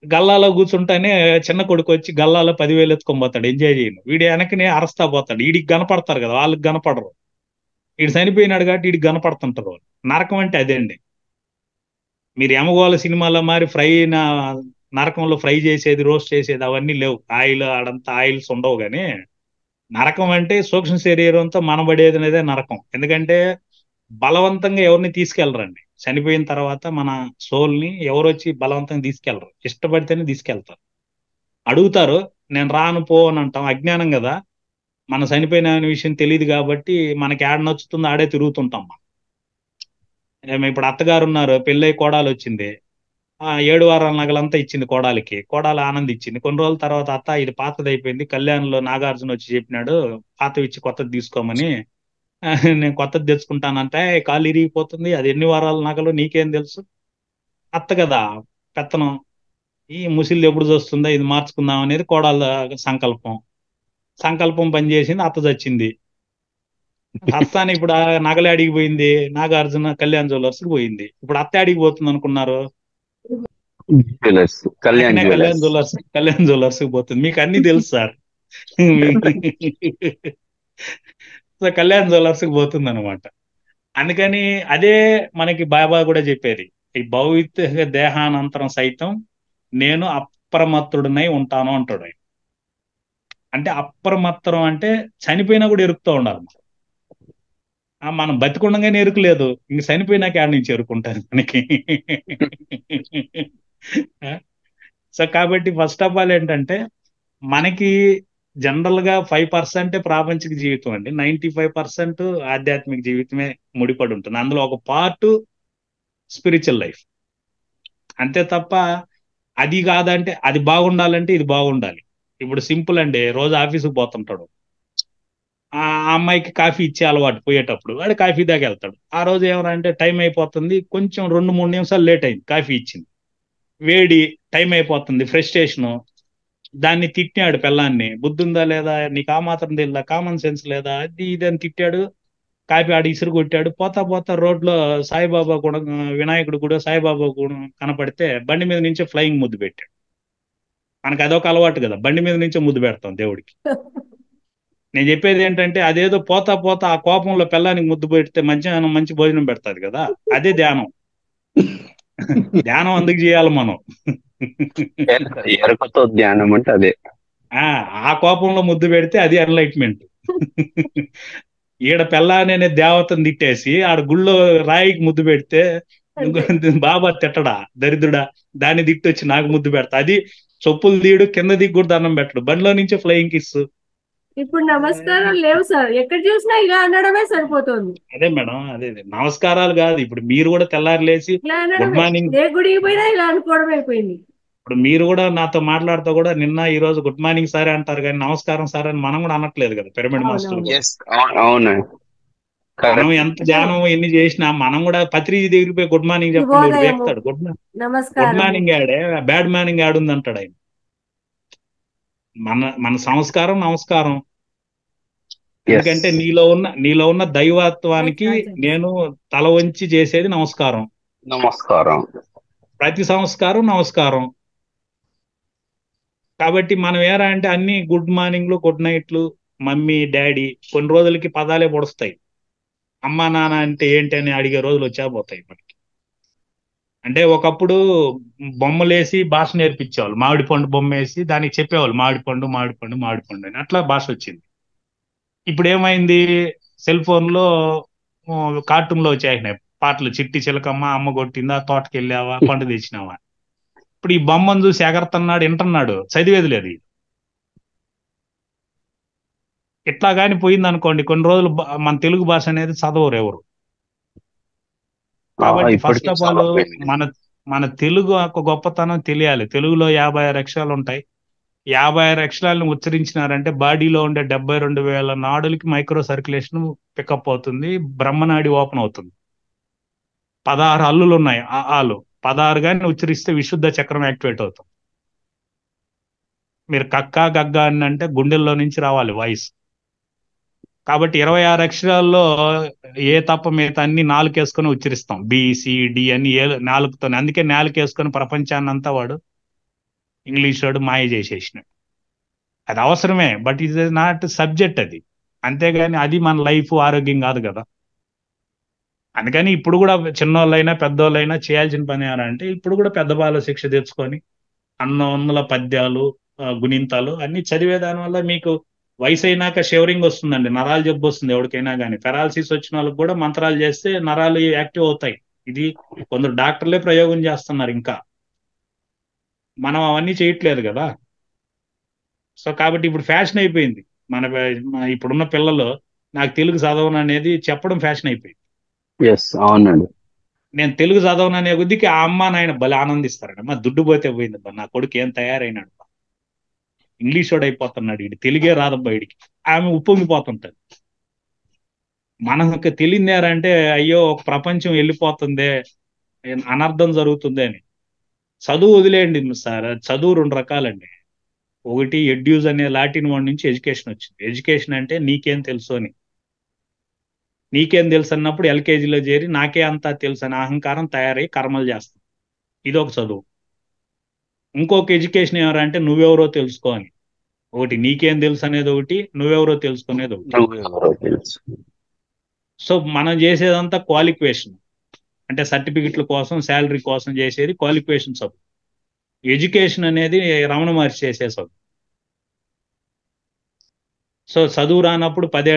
Speaker 2: గల్లాలో కూర్చుంటానే చిన్న కొడుకు వచ్చి గల్లాలో 10,000 ఎత్తుకొని పోతాడు, ఎంజాయ్ చేయను. వీడి వెనకనే అరస్తా పోతాడు. వీడికి కనపడతారు కదా, వాళ్ళకి కనపడరు. వీడు చనిపోయినాడు కాబట్టి వీడికి కనపడుతుంటారు. నరకం అంటే అదే అండి. మీరు యమగోళ సినిమాలో మరి నరకంలో ఫ్రై చేసేది, రోస్ట్ చేసేది అవన్నీ లేవు. ఆయిల్ ఆడంతా ఆయిల్స్ ఉండవు. కానీ నరకం అంటే సూక్ష్మ శరీరంతో మనబడేది అనేదే నరకం. ఎందుకంటే బలవంతంగా ఎవరిని తీసుకెళ్లరండి. చనిపోయిన తర్వాత మన సోల్ని ఎవరు వచ్చి బలవంతంగా తీసుకెళ్లరు, ఇష్టపడితేనే తీసుకెళ్తారు. అడుగుతారు, నేను రాను పో అని అంటాం, అజ్ఞానం కదా. మన చనిపోయిన విషయం తెలియదు కాబట్టి మనకి ఆడ నచ్చుతుందో ఆడే తిరుగుతుంటాం. ఇప్పుడు అత్తగారు ఉన్నారు, పెళ్ళై కోడాలు వచ్చింది, 7 వారాల నగలంతా ఇచ్చింది కోడాలికి. కోడాలు ఆనంద్ ఇచ్చింది. కొన్ని రోజుల తర్వాత అత్త ఇది పాతది అయిపోయింది, కళ్యాణ్లో నాగార్జున వచ్చి చెప్పినాడు పాతవి ఇచ్చి కొత్తది తీసుకోమని, నేను కొత్తది తెచ్చుకుంటానంటే కాలు ఇరిగిపోతుంది, అది ఎన్ని వారాల నగలు నీకేం తెలుసు? అత్త కదా పెత్తనం. ఈ ముసిళ్ళు ఎప్పుడు చూస్తుందో ఇది మార్చుకుందాం అనేది కోడాల సంకల్పం పనిచేసింది. అత్త చచ్చింది. అత్తాని ఇప్పుడు నగలే అడిగిపోయింది, నాగార్జున కళ్యాణ్ జ్యువెలర్స్కి పోయింది. ఇప్పుడు అత్త అడిగి పోతుంది అనుకున్నారు,
Speaker 5: కళ్యాణ్
Speaker 2: కళ్యాణ్ జ్యువెలర్స్కి పోతుంది. మీకు అన్ని తెలుసు సార్. సో కళ్యాణ్ జ్యువెలర్స్కి పోతుంది అనమాట. అందుకని అదే మనకి బాబా కూడా చెప్పేది, ఈ భౌతిక దేహానంతరం సైతం నేను అప్రమత్తుడినై ఉంటాను అంటాడు ఆయన. అంటే అప్రమత్తం అంటే చనిపోయినా కూడా ఎరుకుతూ ఉండాలి. మనం బతికుండగానే ఎరుకులేదు, ఇంక చనిపోయినాక ఆడ నుంచి ఎరుకుంటారు మనకి. సో కాబట్టి ఫస్ట్ ఆఫ్ ఆల్ ఏంటంటే మనకి జనరల్ గా 5% ప్రాపంచిక జీవితం అండి, 95% ఆధ్యాత్మిక జీవితమే ముడిపడి ఉంటుంది. అందులో ఒక పార్ట్ స్పిరిచువల్ లైఫ్. అంతే తప్ప అది కాదంటే అది బాగుండాలంటే ఇది బాగుండాలి. ఇప్పుడు సింపుల్ అండి, రోజు ఆఫీసుకు పోతుంటాడు, ఆ అమ్మాయికి కాఫీ ఇచ్చే అలవాటు, పోయేటప్పుడు వాడు కాఫీ దాకా వెళ్తాడు. ఆ రోజు ఏమన్నా టైం అయిపోతుంది, కొంచెం 2-3 నిమిషాలు లేట్ అయింది, కాఫీ ఇచ్చింది, వేడి, టైం అయిపోతుంది, ఫ్రస్ట్రేషను, దాన్ని తిట్టాడు పిల్లాన్ని, బుద్ధుందా లేదా నీకు, ఆ మాత్రం తెలియదా, కామన్ సెన్స్ లేదా, అది ఇది అని తిట్టాడు. కాఫీ ఆడి ఇసురు కొట్టాడు. పోతా పోతా రోడ్లో సాయిబాబా కూడా, వినాయకుడు కూడా, సాయిబాబా కూడా కనపడితే బండి మీద నుంచే ఫ్లయింగ్ ముద్దు పెట్టాడు. మనకు అదొక అలవాటు కదా, బండి మీద నుంచే ముద్దు పెడతాం దేవుడికి. నేను చెప్పేది ఏంటంటే అదేదో పోతా పోతా ఆ కోపంలో పిల్లానికి ముద్దు పెడితే మంచి భోజనం పెడతాది కదా, అదే ధ్యానం. ధ్యానం అందుకు చేయాలి మనం.
Speaker 5: ఎరుకతో ధ్యానం అంటే అదే.
Speaker 2: ఆ కోపంలో ముద్దు పెడితే అది ఎన్లైట్మెంట్. ఈడ పెళ్ళానే దేవతను తిట్టేసి ఆడ గుళ్ళో రాయికి ముద్దు పెడితే బాబా తిట్టడా, దరిద్రుడా, దాన్ని తిట్టొచ్చి నాకు ముద్దు పెడతా, అది చొప్పులు తీయడు, కింద దిగి కూడా దండం పెట్టడు, బండిలో నుంచే ఫ్లయింగ్ కిస్.
Speaker 1: ఇప్పుడు నమస్కారం లేవు సార్, ఎక్కడ చూసినా ఇలా అనడమే సరిపోతుంది.
Speaker 2: అదే మేడం, అదే నమస్కారాలు కాదు. ఇప్పుడు మీరు కూడా తెల్లారి లేచి గుడ్ మార్నింగ్,
Speaker 1: ఏ గుడికి పోయినా ఇలా అనుకోవడం అయిపోయింది.
Speaker 2: ఇప్పుడు మీరు కూడా నాతో మాట్లాడుతూ కూడా నిన్న ఈ రోజు గుడ్ మార్నింగ్ సార్ అంటారు, కానీ నమస్కారం సార్ అని మనం కూడా అనట్లేదు కదా పిరమిడ్ మాస్టర్.
Speaker 5: అవును.
Speaker 2: మనం
Speaker 5: కరెక్ట్.
Speaker 2: ఎంత ధ్యానం ఎన్ని చేసినా మనం కూడా పత్రిజీ దగ్గరికి పోయి గుడ్ మార్నింగ్ చెప్పండి వాడు
Speaker 1: శుభోదయము,
Speaker 2: వేస్తాడు. గుడ్
Speaker 1: నమస్కారము.
Speaker 2: మార్నింగ్ యాడే, బ్యాడ్ మార్నింగ్ యాడ్ ఉంది అంటాడు ఆయన. మన సంస్కారం నమస్కారం.
Speaker 5: ఎస్.
Speaker 2: ఎందుకంటే నీలో ఉన్న దైవత్వానికి నేను తల వంచి చేసేది నమస్కారం.
Speaker 5: నమస్కారం.
Speaker 2: ప్రతి సంస్కారం నమస్కారం. కాబట్టి మనం ఏరా అంటే అన్ని గుడ్ మార్నింగ్లు, గుడ్ నైట్లు, మమ్మీ, డాడీ, కొన్ని రోజులకి పదాలే పొడుస్తాయి. అమ్మా నాన్న అంటే ఏంటి అని అడిగే రోజులు వచ్చాపోతాయి మనకి. అంటే ఒకప్పుడు బొమ్మలేసి భాష నేర్పించేవాళ్ళు. మామిడి పండు బొమ్మ వేసి దానికి చెప్పేవాళ్ళు మామిడి పండు మామిడి పండు మామిడి పండు అని, అట్లా భాష వచ్చింది. ఇప్పుడు ఏమైంది, సెల్ ఫోన్ లో కార్టూన్ లో వచ్చేసినాయి పాటలు. చిట్టి చిలకమ్మ, అమ్మ కొట్టిందా, తోటకి వెళ్ళావా, పండు తెచ్చినావా. ఇప్పుడు ఈ బొమ్మను చూసి ఎగరుతున్నాడు, వింటున్నాడు, చదివేది లేదు. ఇట్లా కానీ పోయింది అనుకోండి, కొన్ని రోజులు మన తెలుగు భాష అనేది చదవరు ఎవరు. కాబట్టి ఫస్ట్
Speaker 5: ఇప్పటికీ
Speaker 2: ఆఫ్
Speaker 5: చాలా
Speaker 2: ఆల్
Speaker 5: పోయింది.
Speaker 2: మన తెలుగు ఒక గొప్పతనం తెలియాలి. తెలుగులో 56 అక్షరాలు ఉంటాయి. 56 అక్షరాలను ఉచ్చరించినారంటే బాడీలో ఉండే 72,000 నాడులకి మైక్రో సర్క్యులేషన్ పికప్ అవుతుంది, బ్రహ్మనాడి ఓపెన్ అవుతుంది. 16 హల్లులు ఉన్నాయి. ఆలు 16 గాని ఉచ్చరిస్తే విశుద్ధ చక్రం యాక్టివేట్ అవుతుంది. మీరు కక్క గగ్గ అని అంటే గుండెల్లో నుంచి రావాలి వాయిస్. కాబట్టి 26 అక్షరాల్లో ఏ తప్ప మిగతా అన్ని నాలుకేసుకొని ఉచ్చరిస్తాం. బిసిడి అని నాలుగుతో. అందుకే నాలుకేసుకొని ప్రపంచాన్ని అంతా వాడు ఇంగ్లీష్ వాడు మాయ చేసేసినాడు. అది అవసరమే, but it is not subject అది. అంతేగాని అది మన లైఫ్ ఆరోగ్యం కాదు కదా. అందుకని ఇప్పుడు కూడా చిన్నోళ్ళైనా పెద్దోళ్ళైనా చేయాల్సిన పని అంటే ఇప్పుడు కూడా పెద్ద బాల శిక్ష తెచ్చుకొని 100 పద్యాలు, గుణింతాలు అన్ని చదివే దాని వల్ల మీకు వయసు అయినాక షివరింగ్ వస్తుందండి, నరాలు జబ్బు వస్తుంది ఎవరికైనా కానీ. పెరాలసిస్ వచ్చిన వాళ్ళకి కూడా మంత్రాలు చేస్తే నరాలు యాక్టివ్ అవుతాయి. ఇది కొందరు డాక్టర్లే ప్రయోగం చేస్తున్నారు. ఇంకా మనం అవన్నీ చేయట్లేదు కదా. సో కాబట్టి ఇప్పుడు ఫ్యాషన్ అయిపోయింది. ఇప్పుడున్న పిల్లలు నాకు తెలుగు చదవను అనేది చెప్పడం ఫ్యాషన్ అయిపోయింది.
Speaker 5: ఎస్, అవునండి.
Speaker 2: నేను తెలుగు చదవను అనే కొద్దికి ఆ అమ్మ నాయన భలే ఆనందిస్తారండి. అమ్మ దుడ్డు పోతే పోయింది, నా కొడుకు ఏం తయారైనాడు, ఇంగ్లీష్ వాడు అయిపోతున్నాడు, వీడి తెలుగే రాదబ్బా వీడికి, ఆమె ఉప్పొంగిపోతుంటది. మనకు తెలియదారంటే అయ్యో ఒక ప్రపంచం వెళ్ళిపోతుంది, అనర్థం జరుగుతుంది అని. చదువు వదిలేయండి సార్. చదువు 2 రకాలండి. ఒకటి ఎడ్యూజ్ అనే లాటిన్ వర్డ్ నుంచి ఎడ్యుకేషన్ వచ్చింది. ఎడ్యుకేషన్ అంటే నీకేం తెలుసు అని. నీకేం తెలుసు అన్నప్పుడు ఎల్కేజీలో చేరి నాకే అంతా తెలుసు అని అహంకారం తయారై కర్మలు చేస్తాం. ఇది ఒక చదువు. ఇంకొక ఎడ్యుకేషన్ ఎవరంటే నువ్వెవరో తెలుసుకో అని. ఒకటి నీకేం తెలుసు అనేది ఒకటి, నువ్వెవరో తెలుసుకునేది ఒకటి. సో మనం చేసేదంతా క్వాలిఫికేషన్, అంటే సర్టిఫికెట్ల కోసం, శాలరీ కోసం చేసేది క్వాలిఫికేషన్ చదువు. ఎడ్యుకేషన్ అనేది రమణ మహర్షి చేసే చదువు. సో చదువు రానప్పుడు 10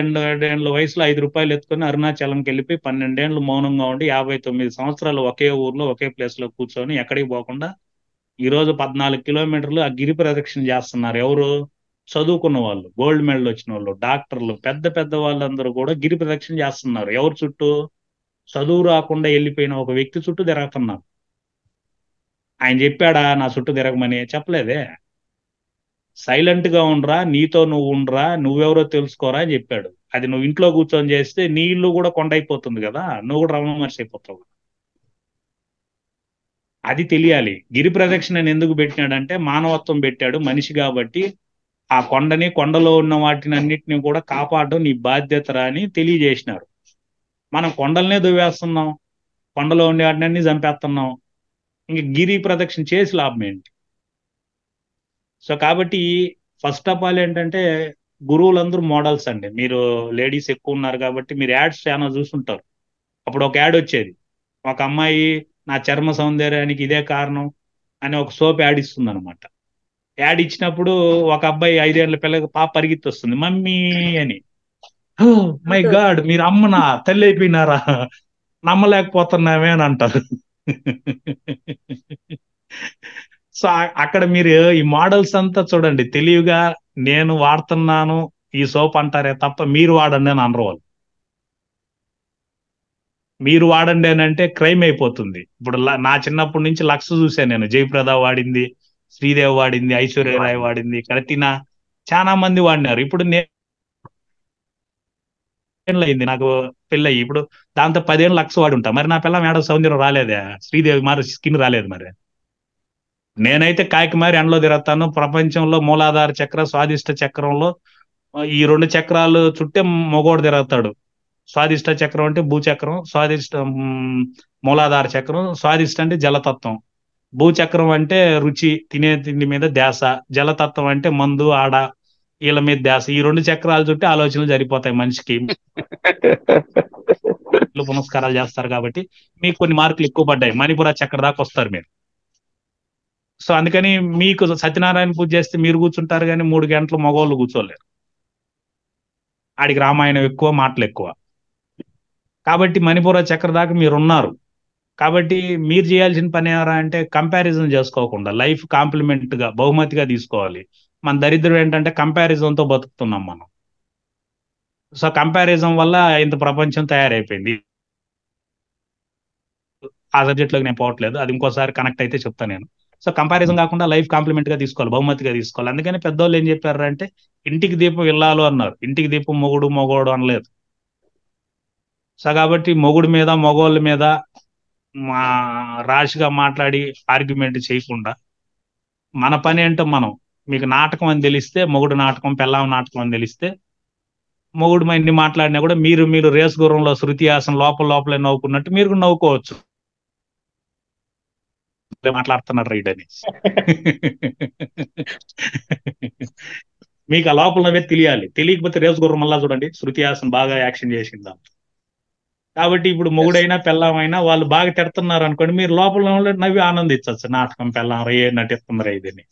Speaker 2: ఏళ్ళ వయసులో 5 రూపాయలు ఎత్తుకొని అరుణాచలంకి వెళ్ళిపోయి 12 ఏళ్ళు మౌనంగా ఉండి 59 సంవత్సరాలు ఒకే ఊర్లో ఒకే ప్లేస్ లో కూర్చొని ఎక్కడికి పోకుండా ఈరోజు 14 కిలోమీటర్లు ఆ గిరి ప్రదక్షిణ చేస్తున్నారు. ఎవరు? చదువుకున్న వాళ్ళు, గోల్డ్ మెడల్ వచ్చిన వాళ్ళు, డాక్టర్లు, పెద్ద పెద్ద వాళ్ళందరూ కూడా గిరి ప్రదక్షిణ చేస్తున్నారు. ఎవరు చుట్టూ? చదువు రాకుండా వెళ్ళిపోయిన ఒక వ్యక్తి చుట్టూ తిరుగుతున్నారు. ఆయన చెప్పాడా నా చుట్టూ తిరగమని? చెప్పలేదే. సైలెంట్ గా ఉండరా, నీతో నువ్వు ఉండరా, నువ్వెవరో తెలుసుకోరా అని చెప్పాడు. అది నువ్వు ఇంట్లో కూర్చొని చేస్తే నీ ఇల్లు కూడా కొండ అయిపోతుంది కదా, నువ్వు కూడా రమణ మహర్షి అయిపోతావు. అది తెలియాలి. గిరి ప్రదక్షిణ ఎందుకు పెట్టినాడంటే మానవత్వం పెట్టాడు, మనిషి కాబట్టి ఆ కొండని, కొండలో ఉన్న వాటిని అన్నిటిని కూడా కాపాడడం నీ బాధ్యతరా అని తెలియజేసినారు. మనం కొండలనే దువ్వేస్తున్నాం, కొండలో ఉండే వాటిని అన్ని చంపేస్తున్నాం, ఇంక గిరి ప్రదక్షిణ చేసి లాభం ఏంటి? సో కాబట్టి ఫస్ట్ ఆఫ్ ఆల్ ఏంటంటే గురువులందరూ మోడల్స్ అండి. మీరు లేడీస్ ఎక్కువ ఉన్నారు కాబట్టి మీరు యాడ్స్ చాలా చూసుంటారు. అప్పుడు ఒక యాడ్ వచ్చేది, ఒక అమ్మాయి నా చర్మ సౌందర్యానికి ఇదే కారణం అని ఒక సోప్ యాడ్ ఇస్తుంది అనమాట. యాడ్ ఇచ్చినప్పుడు ఒక అబ్బాయి 5 ఏళ్ల పిల్లకి పాప పరిగెత్తి వస్తుంది మమ్మీ అని. మై గాడ్, మీరు అమ్మనా, తల్లి అయిపోయినారా, నమ్మలేకపోతున్నామే అని అంటారు. సో అక్కడ మీరు ఈ మోడల్స్ అంతా చూడండి, తెలివిగా నేను వాడుతున్నాను ఈ సోప్ అంటారే తప్ప మీరు వాడండి అని అనరు వాళ్ళు. మీరు వాడండి అని అంటే క్రైమ్ అయిపోతుంది. ఇప్పుడు నా చిన్నప్పటి నుంచి లక్స్ చూశాను నేను. జయప్రద వాడింది, శ్రీదేవి వాడింది, ఐశ్వర్యరాయ్ వాడింది, కరతిన, చాలా మంది వాడినారు. ఇప్పుడు ఏళ్ళు అయింది నాకు పెళ్ళి అయ్యి. ఇప్పుడు దాంతో 10 ఏళ్ళు లక్ష వాడి ఉంటా. మరి నా పిల్ల మేడ సౌందర్యం రాలేదే, శ్రీదేవి మరి స్కిన్ రాలేదు. మరి నేనైతే కాకి మారి ఎండలో తిరుగుతాను. ప్రపంచంలో మూలాధార చక్ర స్వాదిష్ట చక్రంలో ఈ 2 చక్రాలు చుట్టే మగోడు తిరుగుతాడు. స్వాదిష్ట చక్రం అంటే భూచక్రం, మూలాధార చక్రం. స్వాదిష్ట అంటే జలతత్వం, భూచక్రం అంటే రుచి తినే తిండి మీద ధ్యాస, జలతత్వం అంటే మందు ఆడ వీళ్ళ మీద ధ్యాస. ఈ 2 చక్రాలు చుట్టి ఆలోచనలు జరిపోతాయి మనిషికి. పునస్కారాలు చేస్తారు కాబట్టి మీకు కొన్ని మార్కులు ఎక్కువ పడ్డాయి. మణిపుర చక్ర దాకా వస్తారు మీరు. సో అందుకని మీకు సత్యనారాయణ పూజ చేస్తే మీరు కూర్చుంటారు, కానీ 3 గంటలు మగవాళ్ళు కూర్చోలేరు. ఆడికి రామాయణం ఎక్కువ, మాటలు ఎక్కువ. కాబట్టి మణిపుర చక్ర దాకా మీరు ఉన్నారు. కాబట్టి మీరు చేయాల్సిన పని ఎవరా అంటే కంపారిజన్ చేసుకోకుండా లైఫ్ కాంప్లిమెంట్ గా బహుమతిగా తీసుకోవాలి. మన దరిద్రం ఏంటంటే కంపారిజన్ తో బతుకుతున్నాం మనం. సో కంపారిజన్ వల్ల ఇంత ప్రపంచం తయారైపోయింది. ఆ సబ్జెక్ట్ లోకి నేను పోవట్లేదు, అది ఇంకోసారి కనెక్ట్ అయితే చెప్తాను నేను. సో కంపారిజన్ కాకుండా లైఫ్ కాంప్లిమెంట్ గా తీసుకోవాలి, బహుమతిగా తీసుకోవాలి. అందుకని పెద్దోళ్ళు ఏం చెప్పారు అంటే ఇంటికి దీపం ఇల్లాలు అన్నారు, ఇంటికి దీపం మొగుడు అనలేదు. సో కాబట్టి మొగుడు మీద మగోళ్ళ మీద మా రాశిగా మాట్లాడి ఆర్గ్యుమెంట్ చేయకుండా మన పని ఏంటో మనం, మీకు నాటకం అని తెలిస్తే మొగుడు నాటకం, పెళ్ళాం నాటకం అని తెలిస్తే మొగుడు ఎన్ని మాట్లాడినా కూడా మీరు రేసు గుర్రంలో శృతి హాసన్ లోపలే నవ్వుకున్నట్టు మీరు కూడా నవ్వుకోవచ్చు. మాట్లాడుతున్నారు రైట్ అని మీకు ఆ లోపల నవ్వే తెలియాలి. తెలియకపోతే రేసు గుర్రం మళ్ళా చూడండి శృతి హాసన్ బాగా యాక్షన్ చేసింది. కాబట్టి ఇప్పుడు మొగుడైనా పెళ్ళామైనా వాళ్ళు బాగా తిడుతున్నారు అనుకోండి, మీరు లోపల నవ్వి ఆనందించవచ్చు. నాటకం పెళ్ళాం రే నటిస్తున్నారు ఇదని.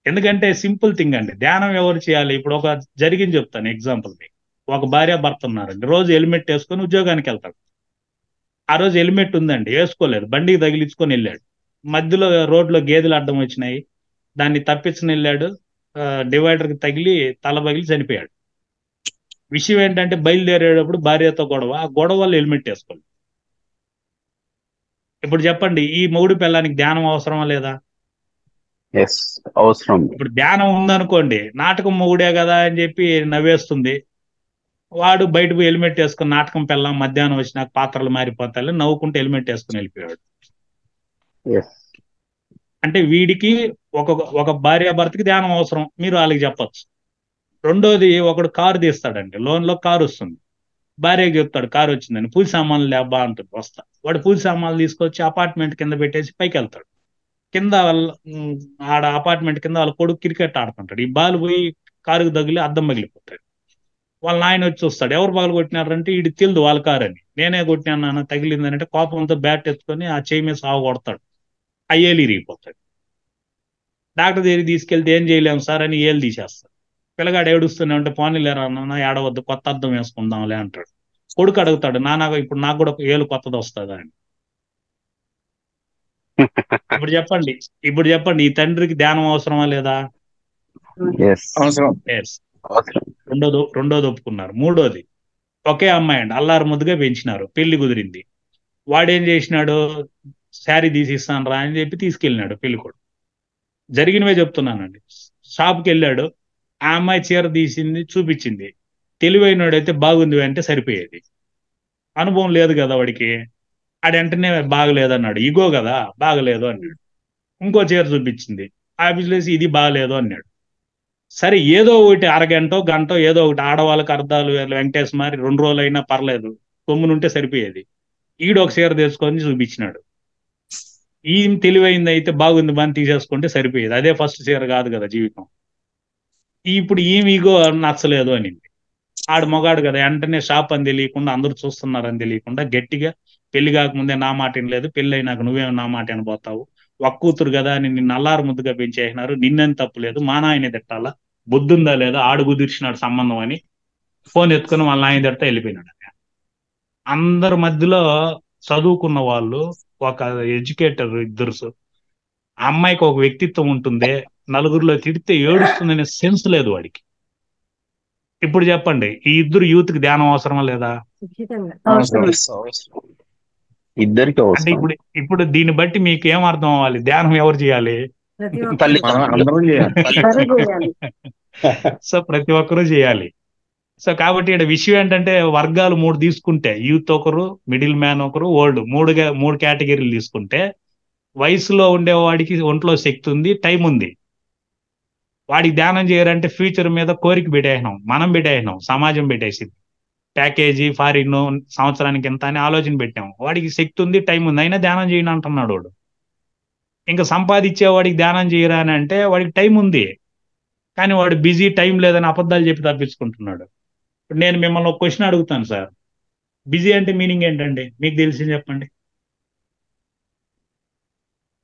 Speaker 2: ఎందుకంటే సింపుల్ థింగ్ అండి. ధ్యానం ఎవరు చేయాలి? ఇప్పుడు ఒక జరిగింది చెప్తాను ఎగ్జాంపుల్. మీకు ఒక భార్య భర్త ఉన్నారండి, రోజు హెల్మెట్ వేసుకొని ఉద్యోగానికి వెళ్తాడు. ఆ రోజు హెల్మెట్ ఉందండి, వేసుకోలేదు, బండికి తగిలించుకొని వెళ్ళాడు. మధ్యలో రోడ్లో గేదెలు అడ్డం వచ్చినాయి, దాన్ని తప్పించుని వెళ్ళాడు, డివైడర్కి తగిలి తల పగిలి చనిపోయాడు. విషయం ఏంటంటే బయలుదేరేటప్పుడు భార్యతో గొడవ, ఆ గొడవ వల్ల హెల్మెట్ వేసుకోండి. ఇప్పుడు చెప్పండి, ఈ మొగుడు పిల్లానికి ధ్యానం అవసరమా లేదా?
Speaker 5: అవసరం.
Speaker 2: ఇప్పుడు ధ్యానం ఉందనుకోండి, నాటకం మొగుడే కదా అని చెప్పి నవ్వేస్తుంది. వాడు బయట పోయి హెల్మెట్ వేసుకుని నాటకం పిల్లం మధ్యాహ్నం వచ్చినాక పాత్రలు మారిపోతాయి నవ్వుకుంటూ హెల్మెట్ వేసుకుని వెళ్ళిపోయాడు. అంటే వీడికి ఒక భార్యాభర్తకి ధ్యానం అవసరం, మీరు వాళ్ళకి చెప్పచ్చు. రెండోది, ఒకడు కారు తీస్తాడండి, లోన్ లో కారు వస్తుంది, భార్యకి చెప్తాడు కారు వచ్చిందని, పూజ సామాన్లు లేబ్బా అంటుంది, వస్తా. వాడు పూజ సామాన్లు తీసుకొచ్చి అపార్ట్మెంట్ కింద పెట్టేసి పైకి వెళ్తాడు. కింద ఆడ అపార్ట్మెంట్ కింద వాళ్ళ కొడుకు క్రికెట్ ఆడుతుంటాడు. ఈ బాల్ పోయి కారుకు తగిలి అద్దం పగిలిపోతాడు. వాళ్ళ నాయన వచ్చి చూస్తాడు, ఎవరు పగలు కొట్టినారంటే వీడికి తెలియదు వాళ్ళ కారు అని. నేనే కొట్టినాను తగిలిందని అంటే కోపంతో బ్యాట్ ఎత్తుకొని ఆ చేయి మీద సాగు కొడతాడు, ఆ ఏలు ఇరిగిపోతాడు. డాక్టర్ దగ్గరికి తీసుకెళ్తే ఏం చేయలేము సార్ అని ఏలు తీసేస్తాడు. పిల్లగాడు ఏడుస్తూనే ఉంటే పోనీలేరా అన్న ఏడవద్దు, కొత్త అద్దం వేసుకుందాంలే అంటాడు. కొడుకు అడుగుతాడు, నాన్న ఇప్పుడు నాకు కూడా ఏలు కొత్తది వస్తుందా అని. ఇప్పుడు చెప్పండి ఈ తండ్రికి ధ్యానం అవసరమా లేదా?
Speaker 3: అవసరం.
Speaker 2: రెండోది ఒప్పుకున్నారు. మూడోది, ఒకే అమ్మాయి అండి, అల్లారు ముద్దుగా పెంచినారు, పెళ్లి కుదిరింది. వాడేం చేసినాడు, శారీ తీసిస్తాను రా అని చెప్పి తీసుకెళ్ళినాడు పెళ్లి కొడుకు. జరిగినవే చెప్తున్నానండి. షాప్కి వెళ్ళాడు, ఆ అమ్మాయి చీర తీసింది చూపించింది, తెలివైనడైతే బాగుంది అంటే సరిపోయేది. అనుభవం లేదు కదా వాడికి, ఆడ వెంటనే బాగలేదు ఈగో కదా, బాగలేదు అన్నాడు. ఇంకో చీర చూపించింది, ఆఫీస్లేసి ఇది బాగలేదు అన్నాడు. సరే ఏదో ఒకటి అరగంటో గంటో ఏదో ఒకటి, ఆడవాళ్ళకి అర్థాలు వెంకటేష్ మరి 2 రోజులు అయినా పర్లేదు, కొమ్మునుంటే సరిపోయేది. ఈడు ఒక చీర తెచ్చుకొని చూపించినాడు. ఈయన తెలివైంది అయితే బాగుంది అని తీసేసుకుంటే సరిపోయేది, అదే ఫస్ట్ చీర కాదు కదా జీవితం. ఇప్పుడు ఈమె ఈగో నచ్చలేదు అనింది. ఆడు మొగాడు కదా, వెంటనే షాప్ అని తెలియకుండా, అందరూ చూస్తున్నారని తెలియకుండా గట్టిగా, పెళ్లి కాకముందే నా మాట లేదు, పెళ్లి అయినాక నువ్వేమో నా మాట వినబోతావు, ఒక్క కూతురు కదా అని నిన్ను అల్లారు ముద్దుగా పెంచేసినారు, నిన్నని తప్పు లేదు, మా నాయనే తిట్టాలా, బుద్ధుందా లేదా, ఆడు కుదిర్చినాడు సంబంధం అని ఫోన్ ఎత్తుకొని వాళ్ళ నాయన తిడతా వెళ్ళిపోయినాడు. అందరి మధ్యలో చదువుకున్న వాళ్ళు, ఒక ఎడ్యుకేటర్ ఇద్దరు, అమ్మాయికి ఒక వ్యక్తిత్వం ఉంటుంది, నలుగురిలో తిడితే ఏడుస్తుందనే సెన్స్ లేదు వాడికి. ఇప్పుడు చెప్పండి, ఈ ఇద్దరు యూత్ కి ధ్యానం అవసరమా లేదా?
Speaker 5: ఇద్దరికి
Speaker 2: అంటే ఇప్పుడు దీన్ని బట్టి మీకు ఏం అర్థం అవ్వాలి, ధ్యానం ఎవరు చేయాలి?
Speaker 3: అందరం చేయాలి.
Speaker 2: సో ప్రతి ఒక్కరూ చేయాలి. సో కాబట్టి ఇక్కడ విషయం ఏంటంటే వర్గాలు మూడు తీసుకుంటే యూత్ ఒకరు, మిడిల్ మ్యాన్ ఒకరు, ఓల్డ్, మూడు కేటగిరీలు తీసుకుంటే వయసులో ఉండేవాడికి ఒంట్లో శక్తి ఉంది, టైం ఉంది. వాడికి ధ్యానం చేయాలంటే ఫ్యూచర్ మీద కోరిక పెట్టేసినాం, మనం పెట్టేసినాం, సమాజం పెట్టేసింది. ప్యాకేజీ ఫారిన్ సంవత్సరానికి ఎంత అని ఆలోచన పెట్టాం. వాడికి శక్తి ఉంది, టైం ఉంది, అయినా ధ్యానం చేయను అంటున్నాడు వాడు. ఇంకా సంపాదించే వాడికి ధ్యానం చేయరా అని అంటే వాడికి టైం ఉంది, కానీ వాడు బిజీ, టైం లేదని అబద్ధాలు చెప్పి తప్పించుకుంటున్నాడు. ఇప్పుడు నేను మిమ్మల్ని ఒక క్వశ్చన్ అడుగుతాను సార్, బిజీ అంటే మీనింగ్ ఏంటండి మీకు తెలిసి చెప్పండి.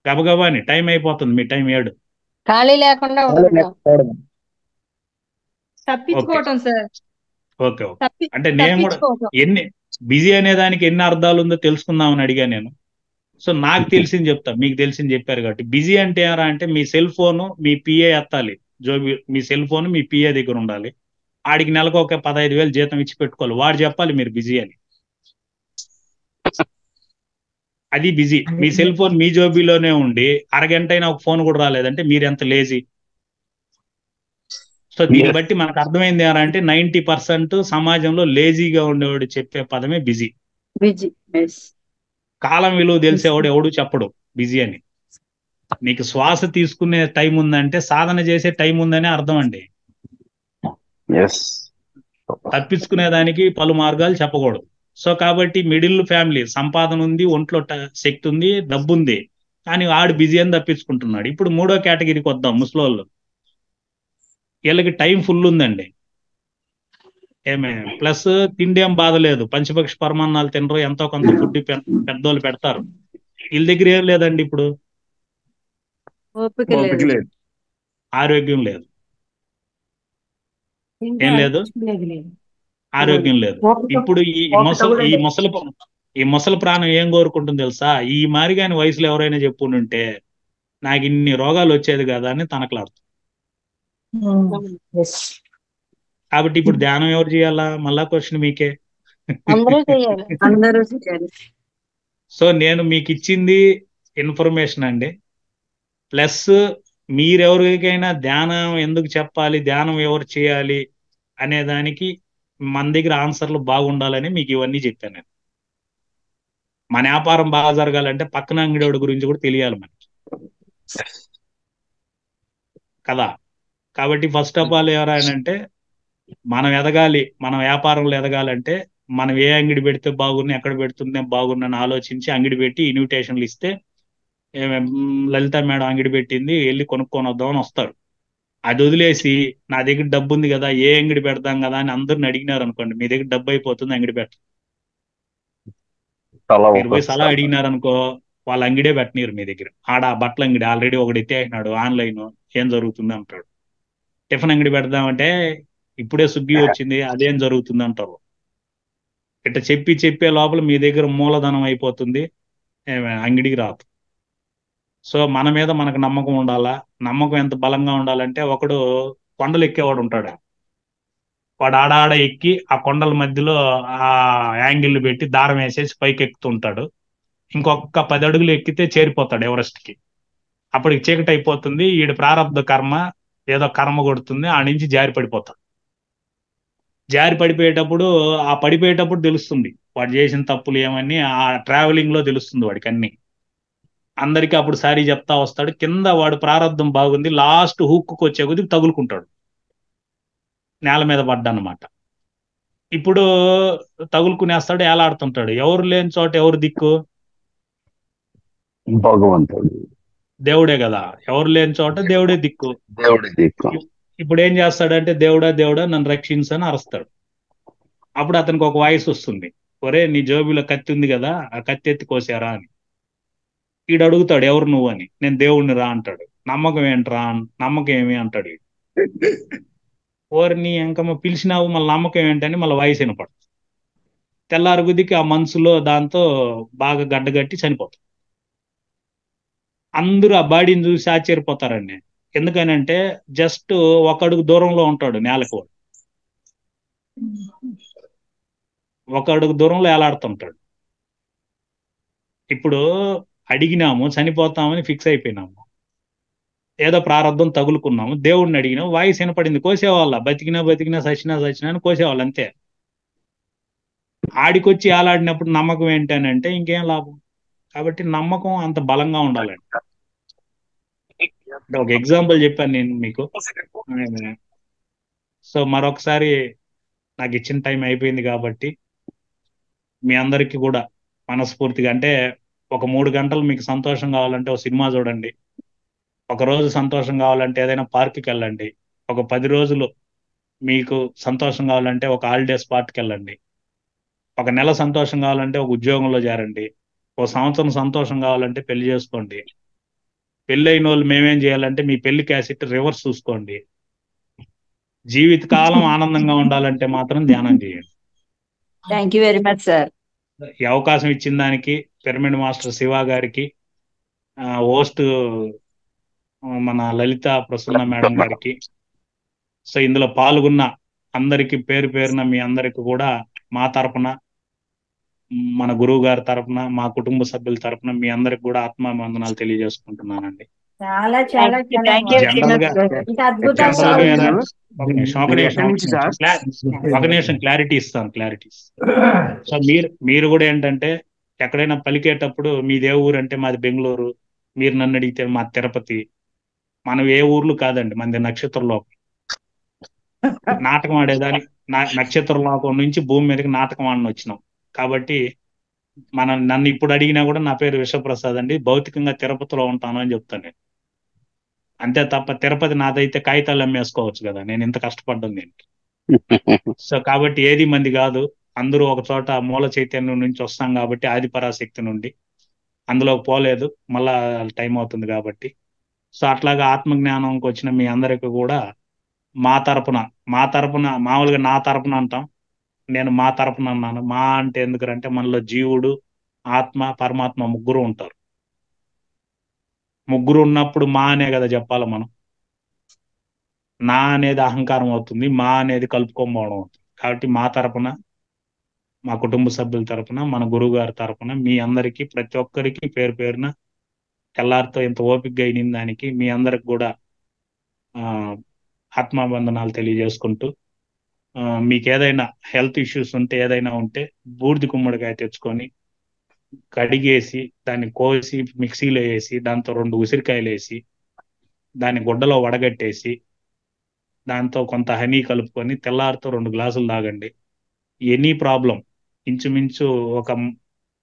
Speaker 2: గబగబాని టైం అయిపోతుంది, మీ టైం 7.
Speaker 6: ఖాళీ లేకుండా ఉండడం.
Speaker 2: ఓకే
Speaker 7: తప్పించుకోవటం సార్.
Speaker 2: Okay okay. అంటే నేను కూడా
Speaker 7: తప్పించుకోవటం.
Speaker 2: బిజీ అనే దానికి ఎన్ని అర్థాలు ఉందో తెలుసుకుందామని అడిగా నేను. సో నాకు తెలిసింది చెప్తా, మీకు తెలిసింది చెప్పారు కాబట్టి. బిజీ అంటే ఏరా అంటే మీ సెల్ ఫోన్ మీ పిఏ ఎత్తాలి, మీ సెల్ ఫోన్ మీ పిఏ దగ్గర ఉండాలి. ఆడికి నెలకు ఒక 15,000 జీతం ఇచ్చి పెట్టుకోవాలి, వాడు చెప్పాలి మీరు బిజీ అని. అది బిజీ. మీ సెల్ ఫోన్ మీ జోబీలోనే ఉండి అరగంట అయినా ఒక ఫోన్ కూడా రాలేదంటే మీరు ఎంత లేజీ. సో దీన్ని బట్టి మనకు అర్థమైంది ఏరా అంటే 90% సమాజంలో లేజీగా ఉండేవాడు చెప్పే పదమే బిజీ.
Speaker 4: బిజీ.
Speaker 2: కాలం విలువ తెలిసేవాడు ఎవడు చెప్పడు బిజీ అని. నీకు శ్వాస తీసుకునే టైం ఉందంటే సాధన చేసే టైం ఉందనే అర్థం అండి. తప్పించుకునే దానికి పలు మార్గాలు చెప్పకూడదు. సో కాబట్టి మిడిల్ ఫ్యామిలీ, సంపాదన ఉంది, ఒంట్లో శక్తి ఉంది, డబ్బు ఉంది, కానీ ఆడు బిజీ అని తప్పించుకుంటున్నాడు. ఇప్పుడు మూడో కేటగిరీకి వద్దాం, ముసలోళ్ళు. వీళ్ళకి టైం ఫుల్ ఉందండి, ఏమే ప్లస్ తిండి ఏం బాధ లేదు, పంచపక్ష పరమాన్నాలు తినరు, ఎంతో కొంత ఫుడ్ పెద్దోళ్ళు పెడతారు. వీళ్ళ దగ్గర ఏం లేదండి, ఇప్పుడు
Speaker 4: ఓపిక లేదు.
Speaker 2: ఆరోగ్యం లేదు, ఏం లేదు, ఆరోగ్యం లేదు. ఇప్పుడు ఈ ముసలి ప్రాణం ఏం కోరుకుంటుంది తెలుసా? ఈ మారిగాని వయసులో ఎవరైనా చెప్పుంటే నాకు ఇన్ని రోగాలు వచ్చేది కదా అని తనకలాడుతుంది. కాబట్టి ఇప్పుడు ధ్యానం ఎవరు చేయాలా? మళ్ళా క్వశ్చన్ మీకే.
Speaker 6: అందరూ చేయాలి.
Speaker 2: సో నేను మీకు ఇచ్చింది ఇన్ఫర్మేషన్ అండి. ప్లస్ మీరెవరికైనా ధ్యానం ఎందుకు చెప్పాలి, ధ్యానం ఎవరు చేయాలి అనే దానికి మన దగ్గర ఆన్సర్లు బాగుండాలని మీకు ఇవన్నీ చెప్పాను నేను. మన వ్యాపారం బాగా జరగాలంటే పక్కన అంగడివాడి గురించి కూడా తెలియాలి మనకి కదా. కాబట్టి ఫస్ట్ ఆఫ్ ఆల్ ఎవరైనంటే మనం ఎదగాలి, మన వ్యాపారంలో ఎదగాలంటే మనం ఏ అంగడి పెడితే బాగుంది, ఎక్కడ పెడుతుందే బాగుందని ఆలోచించి అంగడి పెట్టి ఇన్విటేషన్లు ఇస్తే లలిత మేడం అంగడి పెట్టింది వెళ్ళి కొనుక్కొని వద్దామని వస్తారు. అది వదిలేసి నా దగ్గర డబ్బు ఉంది కదా ఏ అంగడి పెడదాం కదా అని అందరిని అడిగినారు అనుకోండి, మీ దగ్గర డబ్బు అయిపోతుంది, అంగడి పెట్టరు. మీరు పోయి సలహా అడిగినారు అనుకో, వాళ్ళ అంగడే పెట్టనీరు మీ దగ్గర. ఆడ బట్టల అంగడి ఆల్రెడీ ఒకటి ఎత్తేసినాడు, ఆన్లైన్ ఏం జరుగుతుంది అంటాడు. టిఫిన్ అంగడి పెడదామంటే ఇప్పుడే స్విగ్గీ వచ్చింది, అదేం జరుగుతుంది అంటారు. ఇట్లా చెప్పే లోపల మీ దగ్గర మూలధనం అయిపోతుంది, అంగడికి రాదు. సో మన మీద మనకు నమ్మకం ఉండాలా. నమ్మకం ఎంత బలంగా ఉండాలంటే, ఒకడు కొండలు ఎక్కేవాడు ఉంటాడు, వాడు ఆడ ఎక్కి ఆ కొండల మధ్యలో ఆ యాంగిల్ పెట్టి దారం వేసేసి పైకి ఎక్కుతుంటాడు. ఇంకొక 10 అడుగులు ఎక్కితే చేరిపోతాడు ఎవరెస్ట్కి. అప్పటికి చీకటి అయిపోతుంది, ఈడు ప్రారంభ కర్మ ఏదో కర్మ కొడుతుంది, ఆ నుంచి జారి పడిపోతాడు. జారి పడిపోయేటప్పుడు తెలుస్తుంది వాడు చేసిన తప్పులు ఏమని. ఆ ట్రావెలింగ్ లో తెలుస్తుంది వాడికి అన్ని. అందరికీ అప్పుడు సారీ చెప్తా వస్తాడు. కింద వాడు ప్రారంధం బాగుంది, లాస్ట్ హుక్కు వచ్చే కొద్ది తగులుకుంటాడు, నేల మీద పడ్డనమాట. ఇప్పుడు తగులుకునేస్తాడు, ఏలాడుతుంటాడు. ఎవరు లేని చోట ఎవరు దిక్కు?
Speaker 5: భగవంతుడు,
Speaker 2: దేవుడే కదా. ఎవరు లేని చోట దేవుడే దిక్కు.
Speaker 5: దేవుడి దిక్కు.
Speaker 2: ఇప్పుడు ఏం చేస్తాడంటే, దేవుడా నన్ను రక్షించని అరుస్తాడు. అప్పుడు అతనికి ఒక వాయిస్ వస్తుంది, ఒరే నీ జోబిలో కత్తి ఉంది కదా, ఆ కత్తి ఎత్తి కోసారా అని. వీడు అడుగుతాడు ఎవరు నువ్వు అని. నేను దేవుడిని రా అంటాడు. నమ్మకం ఏంట్రా? నమ్మకం ఏమి అంటాడు. ఓరిని ఎంకమ్మ పిలిచినావు, మళ్ళీ నమ్మకం ఏంటని మళ్ళీ వాయిస్ వినపడుతుంది. తెల్లారి గుద్దికి ఆ మనసులో దాంతో బాగా గడ్డగట్టి చనిపోతాడు. అందరూ ఆ బాడీని చూసి ఆశ్చర్యపోతారండి. ఎందుకనంటే జస్ట్ ఒక అడుగు దూరంలో ఉంటాడు నేలకు, ఒక అడుగు దూరంలో ఏలాడుతుంటాడు. ఇప్పుడు అడిగినాము, చనిపోతామని ఫిక్స్ అయిపోయినాము. ఏదో ప్రారంధం తగులుకున్నాము, దేవుడిని అడిగినాం, వాయిస్ వినపడింది, కోసేవాళ్ళ, బతికినా బతికినా సచ్చినా సచ్చినా అని కోసేవాళ్ళు అంతే. ఆడికొచ్చి ఆలాడినప్పుడు నమ్మకం ఏంటనంటే ఇంకేం లాభం. కాబట్టి నమ్మకం అంత బలంగా ఉండాలండి. అంటే ఒక ఎగ్జాంపుల్ చెప్పాను నేను మీకు. సో మరొకసారి నాకు ఇచ్చిన టైం అయిపోయింది కాబట్టి మీ అందరికీ కూడా మనస్ఫూర్తిగా, అంటే ఒక 3 గంటలు మీకు సంతోషం కావాలంటే ఒక సినిమా చూడండి, ఒక రోజు సంతోషం కావాలంటే ఏదైనా పార్క్కి వెళ్ళండి, ఒక 10 రోజులు మీకు సంతోషం కావాలంటే ఒక హాలిడే స్పాట్కి వెళ్ళండి, ఒక నెల సంతోషం కావాలంటే ఒక ఉద్యోగంలో చేరండి, ఒక సంవత్సరం సంతోషం కావాలంటే పెళ్లి చేసుకోండి. పెళ్లి అయిన వాళ్ళు మేమేం చేయాలంటే మీ పెళ్లి క్యాసెట్ రివర్స్ చూసుకోండి. జీవితకాలం ఆనందంగా ఉండాలంటే మాత్రం ధ్యానం చేయండి.
Speaker 7: Thank you very much sir.
Speaker 2: ఈ అవకాశం ఇచ్చిన దానికి పిరమిడ్ మాస్టర్ శివ గారికి, హోస్ట్ మన లలిత ప్రసన్న మేడం గారికి, సో ఇందులో పాల్గొన్న అందరికి పేరు పేరున మీ అందరికి కూడా మా తరపున, మన గురువు గారి తరపున, మా కుటుంబ సభ్యుల తరపున మీ అందరికి కూడా ఆత్మాభివందనాలు తెలియజేసుకుంటున్నానండి.
Speaker 1: చాలా చాలా
Speaker 7: థ్యాంక్ యూ
Speaker 1: చాలా
Speaker 7: thank you very
Speaker 2: general
Speaker 7: much
Speaker 2: గా
Speaker 7: సార్.
Speaker 1: ఇంత అద్భుతంగా
Speaker 3: సార్
Speaker 2: జనరల్ గా
Speaker 3: మీరు
Speaker 2: ఒక నిమిషం ఒక
Speaker 3: మీరు
Speaker 2: నిమిషం
Speaker 3: ఎక్కడి
Speaker 2: ఒక
Speaker 3: నుంచి సార్?
Speaker 2: నిమిషం ఒక నిమిషం క్లారిటీ ఇస్తాను, క్లారిటీ. సో మీరు కూడా ఏంటంటే ఎక్కడైనా పలికేటప్పుడు మీది ఏ ఊరు అంటే మాది బెంగళూరు, మీరు నన్ను అడిగితే మా తిరుపతి, మనం ఏ ఊర్లు కాదండి, మనది నక్షత్ర లోకం. నాటకం ఆడేదాని నక్షత్ర లోకం నుంచి భూమి మీదకి నాటకం ఆడని వచ్చినాం. కాబట్టి నన్ను ఇప్పుడు అడిగినా కూడా నా పేరు విశ్వప్రసాద్ అండి, భౌతికంగా తిరుపతిలో ఉంటాను అని చెప్తాను నేను. అంతే తప్ప తిరుపతి నాదైతే కాగితాలు అమ్మేసుకోవచ్చు కదా, నేను ఇంత కష్టపడ్డం నేను. సో కాబట్టి ఏది మంది కాదు, అందరూ ఒక చోట మూల చైతన్యం నుంచి వస్తాం కాబట్టి, ఆది పరాశక్తి నుండి అందులోకి పోలేదు, మళ్ళా టైం అవుతుంది కాబట్టి. సో అట్లాగా ఆత్మజ్ఞానంకి వచ్చిన మీ అందరికీ కూడా మా తరపున మామూలుగా నా తరపున అంటాం, నేను మా తరపున అన్నాను. మా అంటే ఎందుకంటే మనలో జీవుడు, ఆత్మ, పరమాత్మ ముగ్గురు ఉంటారు. ముగ్గురు ఉన్నప్పుడు మా అనే కదా చెప్పాలి మనం. నా అనేది అహంకారం అవుతుంది, మా అనేది కలుపుకోకపోవడం అవుతుంది. కాబట్టి మా తరపున, మా కుటుంబ సభ్యుల తరపున, మన గురువు గారి తరపున మీ అందరికీ, ప్రతి ఒక్కరికి పేరు పేరున తెల్లారితో ఇంత ఓపికగా అయిన దానికి మీ అందరికి కూడా ఆత్మాబంధనాలు తెలియజేసుకుంటూ, మీకు ఏదైనా హెల్త్ ఇష్యూస్ ఉంటే, ఏదైనా ఉంటే బూడిద గుమ్మడికాయ తెచ్చుకొని కడిగేసి దాన్ని కోసి మిక్సీలో వేసి దాంతో 2 ఉసిరికాయలు వేసి దాన్ని గుడ్డలో వడగట్టేసి దాంతో కొంత హనీ కలుపుకొని తెల్లారితో 2 గ్లాసులు తాగండి. ఎనీ ప్రాబ్లం, ఇంచుమించు ఒక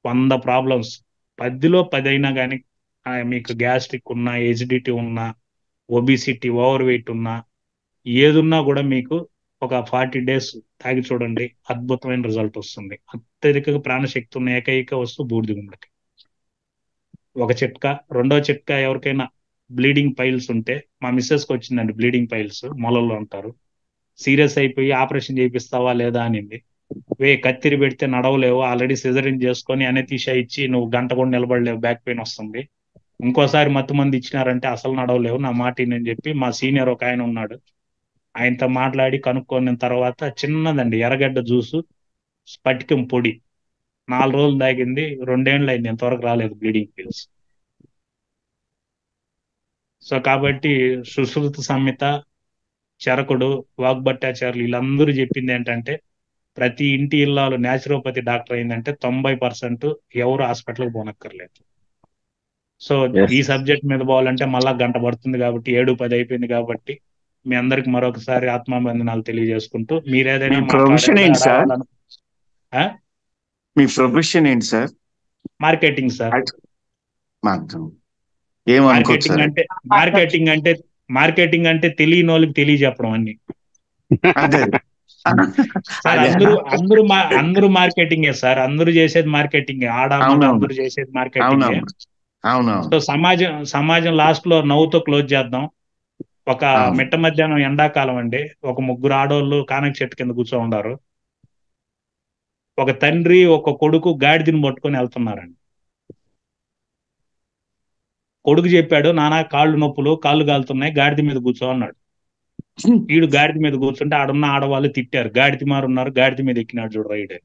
Speaker 2: 100 ప్రాబ్లమ్స్ 10లో 10 అయినా కానీ, మీకు గ్యాస్ట్రిక్ ఉన్నా, ఎసిడిటీ ఉన్నా, ఒబిసిటీ, ఓవర్ వెయిట్ ఉన్నా, ఏదున్నా కూడా మీకు ఒక 40 days తాగి చూడండి, అద్భుతమైన రిజల్ట్ వస్తుంది. అత్యధిక ప్రాణశక్తి ఉన్న ఏకైక వస్తువు బూడిద గుమ్మడికాయ. ఒక చిట్కా. రెండో చిట్కా, ఎవరికైనా బ్లీడింగ్ పైల్స్ ఉంటే, మా మిస్సెస్కి వచ్చిందండి బ్లీడింగ్ పైల్స్, మొలల్లో అంటారు, సీరియస్ అయిపోయి ఆపరేషన్ చేపిస్తావా లేదా అనింది. కత్తిరి పెడితే నడవలేవు, ఆల్రెడీ సిజరిన్ చేసుకొని అనెతీషియా ఇచ్చి నువ్వు గంట కూడా నిలబడలేవు, బ్యాక్ పెయిన్ వస్తుంది, ఇంకోసారి మత్తు మంది ఇచ్చినారంటే అసలు నడవలేవు, నా మాట అని చెప్పి మా సీనియర్ ఒక ఆయన ఉన్నాడు, ఆయనతో మాట్లాడి కనుక్కొని తర్వాత చిన్నదండి ఎర్రగడ్డ జ్యూసు, స్ఫటికం పొడి 4 రోజులు తాగింది, 2 ఏళ్ళు అయింది, ఎంతవరకు రాలేదు బ్లీడింగ్ పిల్స్. సో కాబట్టి సుశ్రుత సంహిత, చరకుడు, వాగ్భట్టాచార్యులు వీళ్ళందరూ చెప్పింది ఏంటంటే, ప్రతి ఇంటి ఇల్లాలు న్యాచురోపతి డాక్టర్ అయిందంటే 90% ఎవరు హాస్పిటల్కి పోనక్కర్లేదు. సో ఈ సబ్జెక్ట్ మీద పోవాలంటే మళ్ళా గంట పడుతుంది కాబట్టి 7:10 అయిపోయింది కాబట్టి మీ అందరికి మరొకసారి ఆత్మాబంధనాలు తెలియజేసుకుంటూ, మీరేదైనా
Speaker 3: మీ ప్రొఫెషన్ ఏంటి సార్? మీ ప్రొఫెషన్ ఏంటి సార్?
Speaker 2: Marketing sir.
Speaker 3: ఏమనుకోవచ్చు
Speaker 2: మార్కెటింగ్ అంటే తెలియని వాళ్ళకి తెలియజెప్పడం అన్ని.
Speaker 3: అదే
Speaker 2: సార్ అందరూ మార్కెటింగే సార్, అందరూ చేసేది మార్కెటింగే, అందరూ చేసేది మార్కెటింగే. సో సమాజం లాస్ట్ లో నవ్వుతో క్లోజ్ చేద్దాం. ఒక మిట్ట మధ్యాహ్నం ఎండాకాలం అండి, ఒక 3 ఆడోళ్ళు కానక చెట్టు కింద కూర్చో ఉన్నారు. ఒక తండ్రి ఒక కొడుకు గాడిదని పట్టుకొని వెళ్తున్నారండి. కొడుకు చెప్పాడు, నానా కాళ్ళు నొప్పులు, కాళ్ళు కాలుతున్నాయి, గాడిద మీద కూర్చో అన్నాడు. ఈడు గాడిద మీద కూర్చుంటే ఆడున్న ఆడవాళ్ళు తిట్టారు, గాడిద మారు ఉన్నారు, గాడిద మీద ఎక్కినాడు చూడు రైడ్.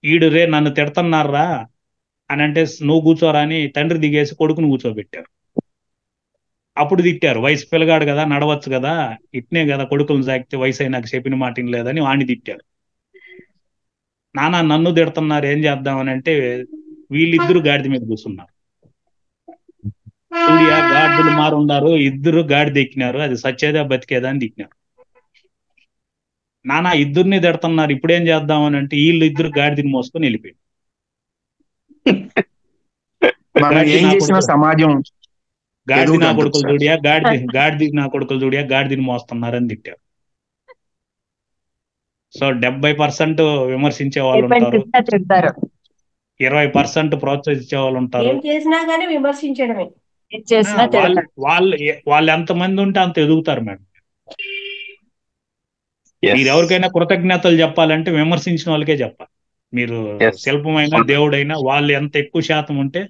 Speaker 2: ఈడు రే నన్ను తిడుతున్నారా అని అంటే, నువ్వు కూర్చోరా అని తండ్రి దిగేసి కొడుకును కూర్చోబెట్టారు. అప్పుడు తిట్టారు, వయసు పిల్లగాడు కదా నడవచ్చు కదా, ఇట్నే కదా కొడుకులను సాగితే వయసు అయినాక చెప్పిన మాట లేదని వాడిని తిట్టారు. నాన్న నన్ను తిడుతున్నారు ఏం చేద్దామని అంటే వీళ్ళిద్దరు గాడిద మీద కూర్చున్నారు. చూడియా గాడిదలు మారుండారు, ఇద్దరు గాడిద ఎక్కినారు, అది సచ్చేదా బతికేదా అని తిట్టినారు. నాన్న ఇద్దరిని తిడుతున్నారు ఇప్పుడేం చేద్దామని అంటే వీళ్ళు ఇద్దరు గాడిదని మోసుకొని వెళ్ళిపోయారు.
Speaker 3: మనం
Speaker 2: గాడిద
Speaker 3: ఏం
Speaker 2: నా
Speaker 3: చేసిన
Speaker 2: కొడుకు,
Speaker 3: సమాజం
Speaker 2: గాడిద
Speaker 3: ఎదుగుతూ
Speaker 2: నా
Speaker 3: ఉంటుంది
Speaker 2: కొడుకులు
Speaker 3: సార్.
Speaker 2: చూడియా, గాడిద నా కొడుకులు చూడియా గాడిదని మోస్తున్నారని తిట్టారు. సో 70% విమర్శించే వాళ్ళు ఉంటారు,
Speaker 7: చెప్తారు
Speaker 2: 20% ప్రోత్సహించే వాళ్ళు ఉంటారు.
Speaker 1: ఏం చేసినా గానీ విమర్శించడమే.
Speaker 7: ఏం చేసినా
Speaker 2: వాళ్ళు
Speaker 7: తిడతారు.
Speaker 2: వాళ్ళు వాళ్ళు ఎంతమంది ఉంటే అంత ఎదుగుతారు మేడం.
Speaker 5: ఎస్
Speaker 2: మీరు ఎవరికైనా కృతజ్ఞతలు చెప్పాలంటే విమర్శించిన వాళ్ళకే చెప్పాలి. మీరు
Speaker 5: ఎస్
Speaker 2: శిల్పమైనా దేవుడైనా వాళ్ళు ఎంత ఎక్కువ శాతం ఉంటే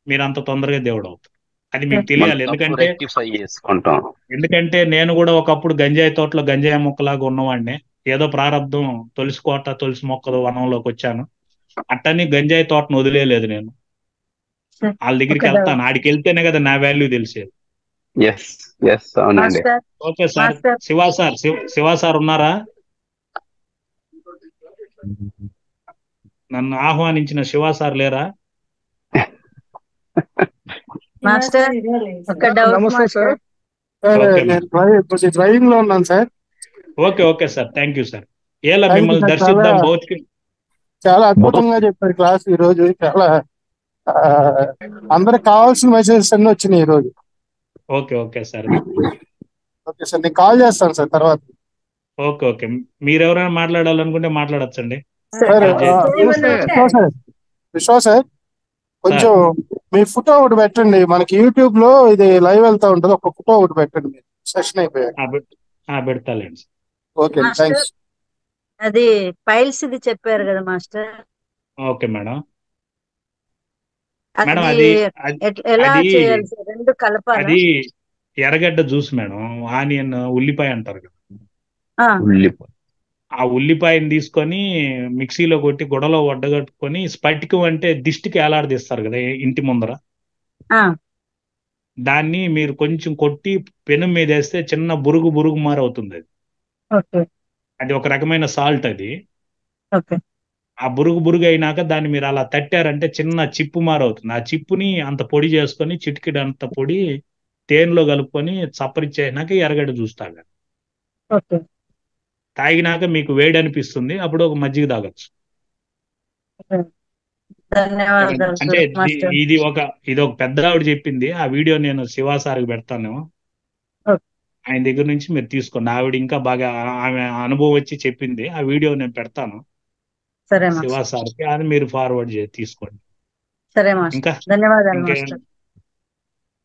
Speaker 2: మీరు అంత తొందరగా దేవుడు అవుతారు. అది మీకు
Speaker 5: మన
Speaker 2: తెలియాలి.
Speaker 5: తప్పు రెక్టిఫై చేసుకుంటాం.
Speaker 2: ఎందుకంటే నేను కూడా ఒకప్పుడు గంజాయి తోటలో గంజాయి మొక్కలాగా ఉన్నవాడిని. ఏదో ప్రారంధం తులసి కోట తులసి మొక్కలు వనంలోకి వచ్చాను. అట్టని గంజాయి తోటను వదిలేయలేదు నేను.
Speaker 4: సార్
Speaker 2: వాళ్ళ దగ్గరికి
Speaker 4: ఒక డౌట్
Speaker 2: వెళ్తాను, ఆడికి వెళ్తేనే కదా నా వాల్యూ తెలిసేది.
Speaker 5: ఎస్ ఎస్ అవునండి.
Speaker 4: Master
Speaker 2: okay sir.
Speaker 4: Master
Speaker 2: Shiva sir ఉన్నారా? నన్ను ఆహ్వానించిన శివ సార్ లేరా?
Speaker 4: మాస్టర్ ఒక డౌట్
Speaker 8: నమస్తే సార్.
Speaker 4: మాస్టర్.
Speaker 8: సార్
Speaker 2: ఓకే
Speaker 8: నేను డ్రైవింగ్ లో ఉన్నాను sir.
Speaker 2: Okay sir, thank you sir. ఏలా
Speaker 8: థ్యాంక్ యూ
Speaker 2: మిమ్మల్ని
Speaker 8: సార్. చాలా
Speaker 2: దర్శిద్దాం భౌతిక.
Speaker 8: చాలా అద్భుతంగా చెప్పారు క్లాస్ ఈ రోజు. చాలా ఆ, అందరికి కావాల్సిన మెసేజెస్ అన్ని వచ్చినాయి ఈ రోజు.
Speaker 2: Okay sir.
Speaker 8: ఓకే సార్, నేను కాల్ చేస్తాను సార్ తర్వాత.
Speaker 2: ఓకే మీరు ఎవరైనా మాట్లాడాలనుకుంటే మాట్లాడచ్చండి.
Speaker 8: సార్
Speaker 1: ఏమన్నా ఉంటే
Speaker 8: విశ్వ సార్, కొంచెం మీ ఫోటో ఒకటి పెట్టండి. మనకి యూట్యూబ్ లో ఇది లైవ్ వెళ్తా ఉంటది, ఒక ఫోటో ఒకటి పెట్టండి మీరు సెషన్ అయిపోయాక.
Speaker 2: పెడతాలేండి.
Speaker 8: Okay
Speaker 4: master
Speaker 8: thanks.
Speaker 4: అది ఫైల్స్ ఇది చెప్పారు కదా మాస్టర్,
Speaker 2: ఓకే మేడం.
Speaker 4: అది
Speaker 2: మేడం
Speaker 4: ఎలా
Speaker 2: అది
Speaker 4: చేయాలి సార్? రెండు కలపాలా?
Speaker 2: అది ఎర్రగడ్డ జ్యూస్ మేడం, ఆనియన్ ఉల్లిపాయ అంటారు కదా.
Speaker 5: ఉల్లిపాయ
Speaker 2: ఆ ఉల్లిపాయని తీసుకొని మిక్సీలో కొట్టి గుడలో వడ్డగట్టుకొని స్పటికం అంటే దిష్టికి ఏలాడదీస్తారు కదా ఇంటి ముందర,
Speaker 4: ఆ,
Speaker 2: దాన్ని మీరు కొంచెం కొట్టి పెనం మీద వేస్తే చిన్న బురుగు మారి అవుతుంది.
Speaker 4: ఓకే
Speaker 2: అది ఒక రకమైన సాల్ట్. అది
Speaker 4: ఓకే
Speaker 2: ఆ బురుగు అయినాక దాన్ని మీరు అలా తట్టారంటే చిన్న చిప్పు మారవుతుంది. ఆ చిప్పుని అంత పొడి చేసుకొని చిటికెడు అంత పొడి తేనెలో కలుపుకొని చప్పరిచ్చేసినాక ఎర్రగడ్డ జ్యూస్ తాగాలి.
Speaker 4: ఓకే
Speaker 2: తాగినాక మీకు వేడి అనిపిస్తుంది, అప్పుడు ఒక మజ్జిగ తాగొచ్చు.
Speaker 4: ధన్యవాదాలు
Speaker 2: అంటే
Speaker 4: మాస్టర్.
Speaker 2: ఇది ఒక పెద్ద ఆవిడ చెప్పింది. ఆ వీడియో నేను శివ సార్కి పెడతాను.
Speaker 4: ఓకే.
Speaker 2: ఆయన దగ్గర నుంచి మీరు తీసుకోండి. ఆవిడ ఇంకా బాగా ఆమె అనుభవం వచ్చి చెప్పింది. ఆ వీడియో నేను పెడతాను
Speaker 4: సరే
Speaker 2: శివ
Speaker 4: మాస్టర్.
Speaker 2: సార్కి, అది మీరు ఫార్వర్డ్ తీసుకోండి.
Speaker 4: సరే మాస్టర్,
Speaker 2: ఇంకా
Speaker 4: ధన్యవాదాలు
Speaker 2: ఇంకే
Speaker 4: మాస్టర్.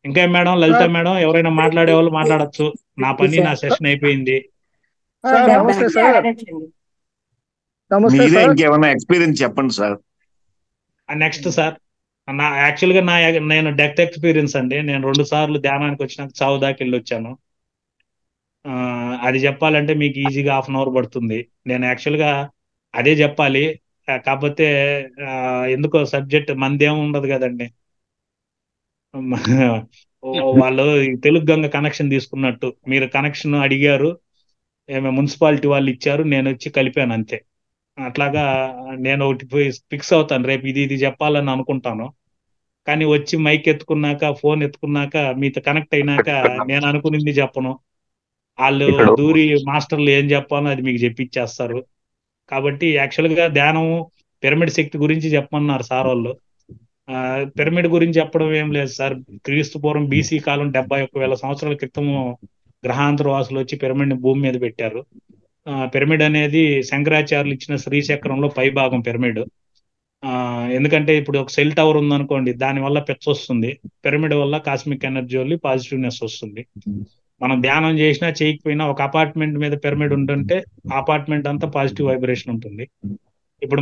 Speaker 2: ఇంకేం మేడం? లలిత మేడం, ఎవరైనా మాట్లాడే వాళ్ళు మాట్లాడచ్చు. నా పని, నా సెషన్ అయిపోయింది.
Speaker 8: సార్ నమస్తే సార్.
Speaker 1: అడగచ్చండి.
Speaker 8: నమస్తే
Speaker 3: మీరే
Speaker 8: సార్.
Speaker 3: ఇంకేమైనా ఎక్స్పీరియన్స్ చెప్పండి సార్.
Speaker 2: నెక్స్ట్ సార్, యాక్చువల్గా నేను డెత్ ఎక్స్పీరియన్స్ అండి. నేను 2 సార్లు ధ్యానానికి వచ్చినాక చావు దాకా వెళ్ళి వచ్చాను. అది చెప్పాలంటే మీకు ఈజీగా 1/2 అవర్ పడుతుంది. నేను యాక్చువల్గా అదే చెప్పాలి, కాకపోతే ఎందుకో సబ్జెక్ట్ మనదేం ఉండదు కదండి. వాళ్ళు తెలుగు గంగ కనెక్షన్ తీసుకున్నట్టు మీరు కనెక్షన్ అడిగారు, మున్సిపాలిటీ వాళ్ళు ఇచ్చారు, నేను వచ్చి కలిపాను అంతే. అట్లాగా నేను ఒకటి ఫిక్స్ అవుతాను, రేపు ఇది చెప్పాలని అనుకుంటాను. కానీ వచ్చి మైక్ ఎత్తుకున్నాక, ఫోన్ ఎత్తుకున్నాక, మీతో కనెక్ట్ అయినాక నేను అనుకునింది చెప్పను. వాళ్ళు
Speaker 5: ఇక్కడ
Speaker 2: దూరి మాస్టర్లు ఏం చెప్పాలో అది మీకు చెప్పిచ్చేస్తారు. కాబట్టి యాక్చువల్గా ధ్యానం పిరమిడ్ శక్తి గురించి చెప్పమన్నారు సార్ వాళ్ళు. పిరమిడ్ గురించి చెప్పడం ఏం లేదు సార్. క్రీస్తు పూర్వం బీసీ కాలం 71,000 సంవత్సరాల క్రితము గ్రహాంతర వాసులు వచ్చి పిరమిడ్ ని భూమి మీద పెట్టారు. పిరమిడ్ అనేది శంకరాచార్యులు ఇచ్చిన శ్రీచక్రంలో పై భాగం పిరమిడ్. ఎందుకంటే ఇప్పుడు ఒక సెల్ టవర్ ఉందనుకోండి, దాని వల్ల పెచ్చ వస్తుంది. పిరమిడ్ వల్ల కాస్మిక్ ఎనర్జీ వల్ల పాజిటివ్నెస్ వస్తుంది. మనం ధ్యానం చేసినా చేయకపోయినా ఒక అపార్ట్మెంట్ మీద పిరమిడ్ ఉంటుంటే అపార్ట్మెంట్ అంతా పాజిటివ్ వైబ్రేషన్ ఉంటుంది. ఇప్పుడు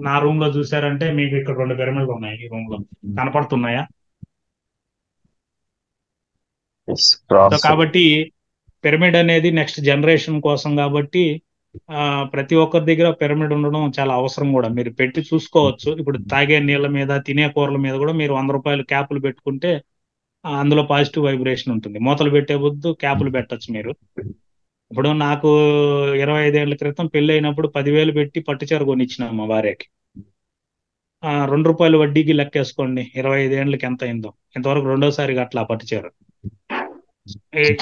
Speaker 2: నా రూమ్ లో చూసారంటే మీకు ఇక్కడ 2 పిరమిడ్లు ఉన్నాయి. ఈ రూమ్ లో కనపడుతున్నాయా? సో కాబట్టి పిరమిడ్ అనేది నెక్స్ట్ జనరేషన్ కోసం కాబట్టి ప్రతి ఒక్కరి దగ్గర పిరమిడ్ ఉండడం చాలా అవసరం కూడా. మీరు పెట్టి చూసుకోవచ్చు. ఇప్పుడు తాగే నీళ్ళ మీద, తినే కూరల మీద కూడా మీరు 100 రూపాయలు క్యాపులు పెట్టుకుంటే అందులో పాజిటివ్ వైబ్రేషన్ ఉంటుంది. మూతలు పెట్టే బొద్దు క్యాపులు పెట్టచ్చు మీరు. ఇప్పుడు నాకు 25 ఏళ్ల క్రితం పెళ్లి అయినప్పుడు 10,000 పెట్టి పట్టుచీర కొనిచ్చిన మా భార్యకి. ₹2 వడ్డీకి లెక్కేసుకోండి, 25 ఏళ్ళకి ఎంత అయిందో. ఇంతవరకు రెండోసారి అట్లా పట్టుచీర.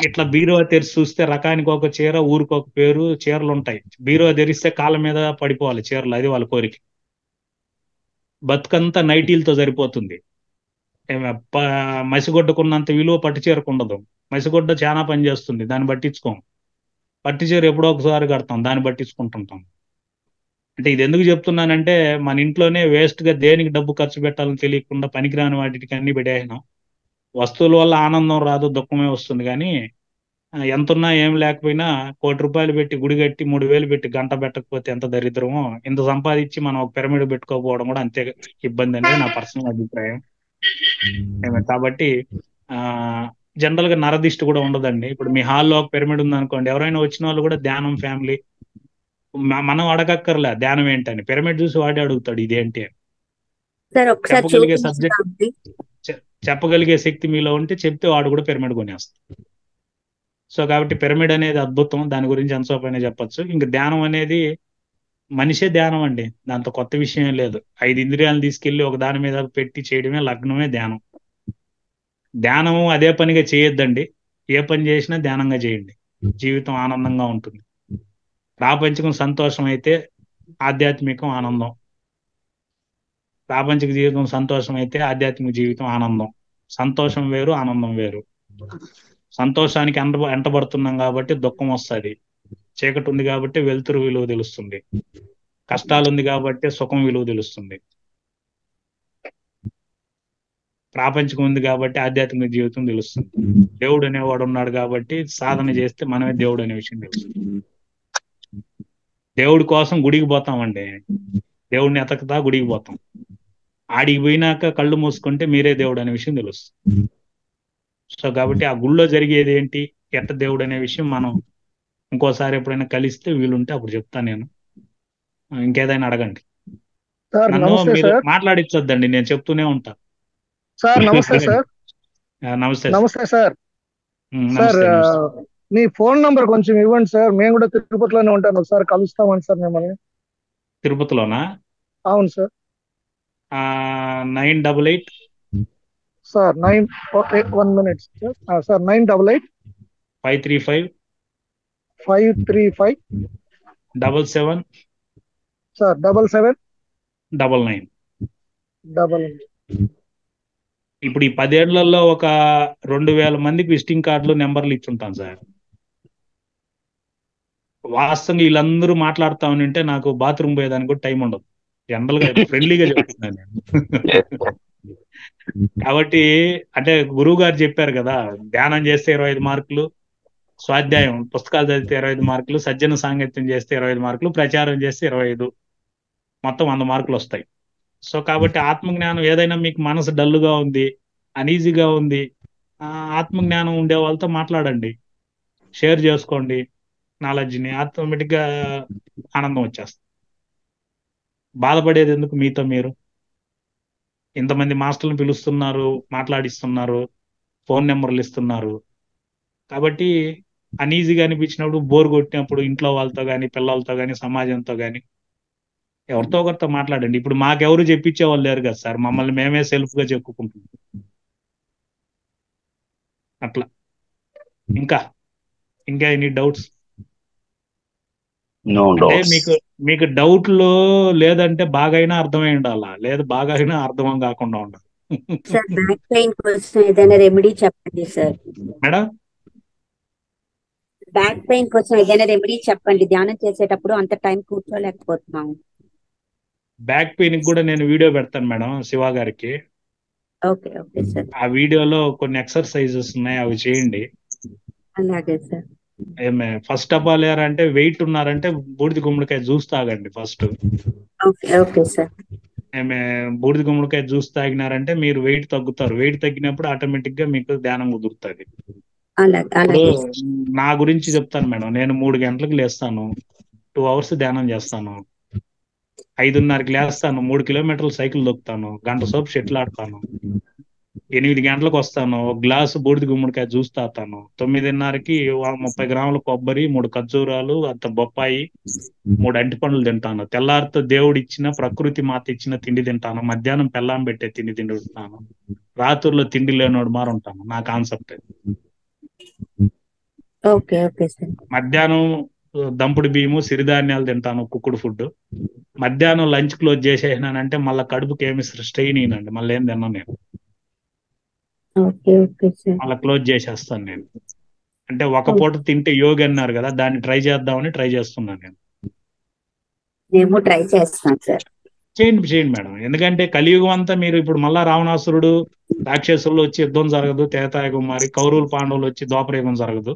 Speaker 2: ఇట్లా బీరువా తెరిచి చూస్తే రకానికి ఒక చీర, ఊరికి ఒక పేరు చీరలు ఉంటాయి. బీరువా తెరిస్తే కాళ్ళ మీద పడిపోవాలి చీరలు, అది వాళ్ళ కోరిక. బతుకంతా నైటీలతో సరిపోతుంది. మసిగొడ్డకున్నంత విలువ పట్టు చీరకు ఉండదు. మసిగొడ్డ చాలా పని చేస్తుంది, దాన్ని పట్టించుకోం. పట్టు చీర ఎప్పుడో ఒకసారి కడతాం, దాన్ని పట్టించుకుంటుంటాం. అంటే ఇది ఎందుకు చెప్తున్నానంటే, మన ఇంట్లోనే వేస్ట్ గా దేనికి డబ్బు ఖర్చు పెట్టాలని తెలియకుండా పనికిరాని వాటికి అన్ని పెట్టేసినాం. వస్తువుల వల్ల ఆనందం రాదు, దుఃఖమే వస్తుంది. కానీ ఎంతున్నా ఏం లేకపోయినా ₹1,00,00,000 పెట్టి గుడి కట్టి 3,000 పెట్టి గంట పెట్టకపోతే ఎంత దరిద్రమో, ఇంత సంపాదించి మనం ఒక పిరమిడ్ పెట్టుకోకపోవడం కూడా అంతే ఇబ్బంది అనేది నా పర్సనల్ అభిప్రాయం. కాబట్టి జనరల్ గా నరదిష్టి కూడా ఉండదండి. ఇప్పుడు మీ హాల్లో ఒక పిరమిడ్ ఉంది అనుకోండి, ఎవరైనా వచ్చిన వాళ్ళు కూడా ధ్యానం ఫ్యామిలీ, మనం అడగక్కర్లే ధ్యానం ఏంటని, పిరమిడ్ చూసి వాడే అడుగుతాడు ఇదేంటి అని.
Speaker 4: సార్ ఒకసారి
Speaker 2: చెప్పగలిగే సబ్జెక్ట్,
Speaker 4: చూపించండి.
Speaker 2: చెప్పగలిగే శక్తి మీలో ఉంటే చెప్తే వాడు కూడా పిరమిడ్ కొనేస్తాడు. సో కాబట్టి పిరమిడ్ అనేది అద్భుతం, దాని గురించి ఎంతసేపైనా చెప్పొచ్చు. ఇంకా ధ్యానం అనేది మనిషే ధ్యానం అండి, దాంతో కొత్త విషయం లేదు. 5 ఇంద్రియాలను తీసుకెళ్లి ఒక దాని మీద పెట్టి చేయడమే లగ్నమే ధ్యానం. ధ్యానం అదే పనిగా చేయొద్దండి, ఏ పని చేసినా ధ్యానంగా చేయండి, జీవితం ఆనందంగా ఉంటుంది. ప్రాపంచికం సంతోషం అయితే ఆధ్యాత్మికం ఆనందం, ప్రాపంచిక జీవితం సంతోషం అయితే ఆధ్యాత్మిక జీవితం ఆనందం. సంతోషం వేరు, ఆనందం వేరు. సంతోషానికి ఎంటబడుతున్నాం కాబట్టి దుఃఖం వస్తుంది, చీకటి ఉంది కాబట్టి వెలుతురు విలువ తెలుస్తుంది, కష్టాలు ఉంది కాబట్టి సుఖం విలువ తెలుస్తుంది, ప్రాపంచికం ఉంది కాబట్టి ఆధ్యాత్మిక జీవితం తెలుస్తుంది. దేవుడు అనేవాడు ఉన్నాడు కాబట్టి సాధన చేస్తే మనమే దేవుడు అనే విషయం తెలుస్తుంది. దేవుడి కోసం గుడికి పోతామండి, దేవుడిని ఎతకతా గుడికి పోతాం. ఆడికి పోయినాక కళ్ళు మూసుకుంటే మీరే దేవుడు అనే విషయం తెలుస్తుంది. సో కాబట్టి ఆ గుళ్ళో జరిగేది ఏంటి, ఎట్ట దేవుడు అనే విషయం మనం ఇంకోసారి ఎప్పుడైనా కలిస్తే వీలుంటే అప్పుడు చెప్తాను నేను. ఇంకేదైనా అడగండి,
Speaker 8: సార్
Speaker 2: నన్ను
Speaker 8: నమస్తే
Speaker 2: మీరు
Speaker 8: సార్.
Speaker 2: మాట్లాడించొద్దండి, నేను చెప్తూనే ఉంటా.
Speaker 8: సార్ నమస్తే సార్.
Speaker 2: నమస్తే
Speaker 8: నమస్తే సార్. సార్
Speaker 2: నమస్తే నమస్తే.
Speaker 8: మీ ఫోన్ నంబర్ కొంచెం ఇవ్వండి సార్, మేము కూడా తిరుపతిలోనే ఉంటాను, ఒకసారి కలుస్తామండి సార్ మిమ్మల్ని.
Speaker 2: తిరుపతిలోనా?
Speaker 8: అవును sir.
Speaker 2: 988
Speaker 8: sir 9, okay 1 minute sir. 988
Speaker 2: 535
Speaker 8: 535
Speaker 2: 77
Speaker 8: sir 77
Speaker 2: 99.
Speaker 8: 99.
Speaker 2: ఇప్పుడు ఈ 10 ఏళ్లలో ఒక 2,000 మందికి విజిటింగ్ కార్డులు నెంబర్లు ఇచ్చుంటాను సార్. వాస్తవంగా వీళ్ళందరూ మాట్లాడుతా ఉంటే నాకు బాత్రూమ్ పోయేదానికి కూడా టైం ఉండదు. జనరల్ గా ఫ్రెండ్లీగా చెప్తున్నాను నేను. కాబట్టి అంటే గురువు గారు చెప్పారు కదా, ధ్యానం చేస్తే 25 మార్కులు, స్వాధ్యాయం పుస్తకాలు చదివితే 25 మార్కులు, సజ్జన సాంగత్యం చేస్తే 25 మార్కులు, ప్రచారం చేస్తే 25, మొత్తం 100 మార్కులు వస్తాయి. సో కాబట్టి ఆత్మజ్ఞానం ఏదైనా మీకు మనసు డల్లుగా ఉంది, అనీజీగా ఉంది, ఆత్మజ్ఞానం ఉండే వాళ్ళతో మాట్లాడండి, షేర్ చేసుకోండి నాలెడ్జ్ని, ఆటోమేటిక్గా ఆనందం వచ్చేస్తుంది. బాధపడేది ఎందుకు, మీతో మీరు. ఇంతమంది మాస్టర్లను పిలుస్తున్నారు, మాట్లాడిస్తున్నారు, ఫోన్ నెంబర్లు ఇస్తున్నారు. కాబట్టి అనీజీగా అనిపించినప్పుడు, బోర్ కొట్టినప్పుడు ఇంట్లో వాళ్ళతో కానీ, పిల్లలతో కానీ, సమాజంతో కానీ ఎవరితో ఒకరితో మాట్లాడండి. ఇప్పుడు మాకెవరు చెప్పించే వాళ్ళు లేరు కదా సార్, మమ్మల్ని మేమే సెల్ఫ్ గా చెప్పుకుంటున్నాం. అట్లా ఇంకా ఎనీ డౌట్స్? అంటే మీకు డౌట్లు లేదంటే బాగైనా అర్థమై ఉండాలా, లేదు బాగైనా అర్థం కాకుండా ఉండాలి.
Speaker 4: సార్ బ్యాక్ పెయిన్ కోసం ఏదైనా రెమెడీ చెప్పండి సార్.
Speaker 2: మేడం
Speaker 4: బ్యాక్ పెయిన్ కోసం ఏదైనా రెమెడీ చెప్పండి, ధ్యానం చేసేటప్పుడు అంత టైం కూర్చోలేకపోతున్నాము.
Speaker 2: బ్యాక్ పెయిన్ కూడా నేను వీడియో పెడతాను మేడం, శివ గారికి.
Speaker 4: Okay okay sir.
Speaker 2: ఆ వీడియోలో కొన్ని ఎక్సర్సైజెస్ ఉన్నాయి, అవి చేయండి.
Speaker 4: అలాగే సార్.
Speaker 2: ఫస్ట్ ఆఫ్ ఆల్ అంటే వెయిట్ ఉన్నారంటే బూడిద గుమ్మడికాయ జ్యూస్ తాగండి ఫస్ట్.
Speaker 4: Okay okay sir.
Speaker 2: బూడిద గుమ్మడికాయ జ్యూస్ తాగినారంటే మీరు వెయిట్ తగ్గుతారు. వెయిట్ తగ్గినప్పుడు ఆటోమేటిక్ గా మీకు ధ్యానం కుదురుతుంది. ఇప్పుడు నా గురించి చెప్తాను మేడం, నేను 3 గంటలకు లేస్తాను, 2 hours ధ్యానం చేస్తాను, 5:30కి లేస్తాను, 3 కిలోమీటర్లు సైకిల్ దొక్కుతాను, గంట సేపు షటిల్ ఆడతాను, 8 గంటలకు వస్తాను, ఒక గ్లాసు బూడిద గుమ్మడికాయ జ్యూస్ తాగుతాను. 9:30కి 30 గ్రాముల కొబ్బరి, 3 ఖర్జూరాలు, అంత బొప్పాయి, 3 అరటిపండ్లు తింటాను. తెల్లారితో దేవుడు ఇచ్చిన, ప్రకృతి మాత ఇచ్చిన తిండి తింటాను. మధ్యాహ్నం పెళ్ళాం పెట్టే తిండి తింటాను. రాత్రుల్లో తిండి లేనోడు మారు ఉంటాను. నా కాన్సెప్ట్.
Speaker 4: Okay okay sir.
Speaker 2: మధ్యాహ్నం దంపుడు బియ్యము, సిరిధాన్యాలు తింటాను, కుక్కుడు ఫుడ్. మధ్యాహ్నం లంచ్ క్లోజ్ చేసేసినానంటే మళ్ళీ కడుపుకి ఏమి స్ట్రెయిన్ అయినండి, మళ్ళీ ఏం తిన్నాను నేను,
Speaker 4: ఓకే ఓకే సార్.
Speaker 2: మళ్ళీ క్లోజ్ చేసేస్తాను నేను. అంటే ఒక పూట తింటే యోగి అన్నారు కదా, దాన్ని ట్రై చేద్దామని ట్రై చేస్తున్నాను నేను.
Speaker 4: మేము ట్రై చేస్తాం సార్.
Speaker 2: చేయండి చేయండి మేడం. ఎందుకంటే కలియుగం అంతా మీరు ఇప్పుడు మళ్ళా రావణాసురుడు, రాక్షసులు వచ్చి యుద్ధం జరగదు, త్రేతాయుగం మారి కౌరవులు పాండవులు వచ్చి ద్వాపరయుగం జరగదు.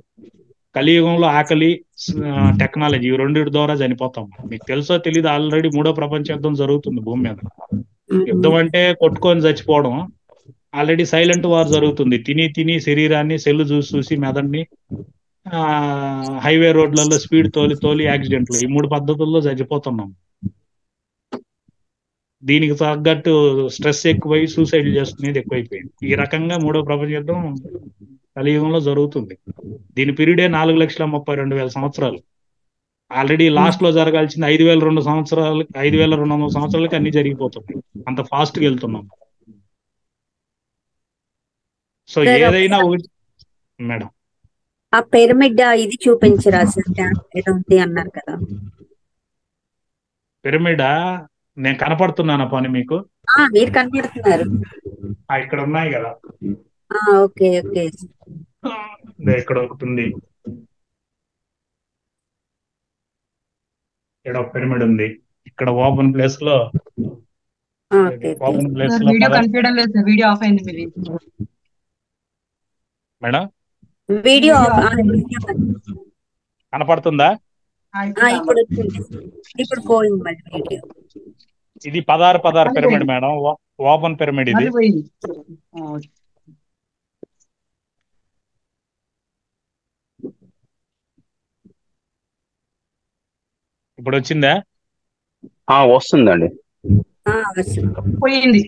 Speaker 2: కలియుగంలో ఆకలి, టెక్నాలజీ, ఈ రెండింటి ద్వారా చనిపోతాం. మీకు తెలుసో తెలీదు, ఆల్రెడీ 3వ ప్రపంచ యుద్ధం జరుగుతుంది భూమి మీద. యుద్ధం అంటే కొట్టుకొని చచ్చిపోవడం. ఆల్రెడీ సైలెంట్ వార్ జరుగుతుంది. తిని తిని శరీరాన్ని, సెల్లు చూసి చూసి మెదడుని, హైవే రోడ్లలో స్పీడ్ తోలి తోలి యాక్సిడెంట్లు, ఈ 3 పద్ధతుల్లో చచ్చిపోతున్నాం. దీనికి తగ్గట్టు స్ట్రెస్ ఎక్కువై సూసైడ్ చేసుకునేది ఎక్కువైపోయింది. ఈ రకంగా 3వ ప్రపంచ యుద్ధం కలియుగంలో జరుగుతుంది. దీని పీరియడే 4,32,000 సంవత్సరాలు. ఆల్రెడీ లాస్ట్ లో జరగాల్సింది 5,200 సంవత్సరాలు, 5,200 సంవత్సరాలకి అన్ని జరిగిపోతున్నాయి. అంత ఫాస్ట్ గా వెళ్తున్నాం. సో ఏదైనా ఒకటి మేడం.
Speaker 4: ఆ పిరమిడ్ ఇది చూపించరా సార్? ఏదో ఉంది అన్నారు కదా.
Speaker 2: పిరమిడా? నేను కనపడుతున్నానా పని మీకు?
Speaker 4: మీరు కనపడుతున్నారు.
Speaker 2: ఇక్కడ ఉన్నాయి కదా.
Speaker 4: Okay okay.
Speaker 2: ఇక్కడ ఒకటి ఉంది, ఇక్కడ ఒక పిరమిడ్ ఉంది. ఇక్కడ ఓపెన్ ప్లేస్ లో, ఓపెన్ ప్లేస్ లో
Speaker 7: వీడియో కనిపించడం లేదు సార్, వీడియో ఆఫ్ అయింది మీది
Speaker 2: మేడం.
Speaker 4: వీడియో
Speaker 2: కనపడుతుందా?
Speaker 4: ఇప్పుడు ఇప్పుడు పోయింది మళ్ళీ వీడియో.
Speaker 2: ఇది 16 పిరమిడ్ మేడం, ఓపెన్ పిరమిడ్ ఇది. ఇప్పుడు వచ్చిందా?
Speaker 5: వస్తుందండి.
Speaker 7: పోయింది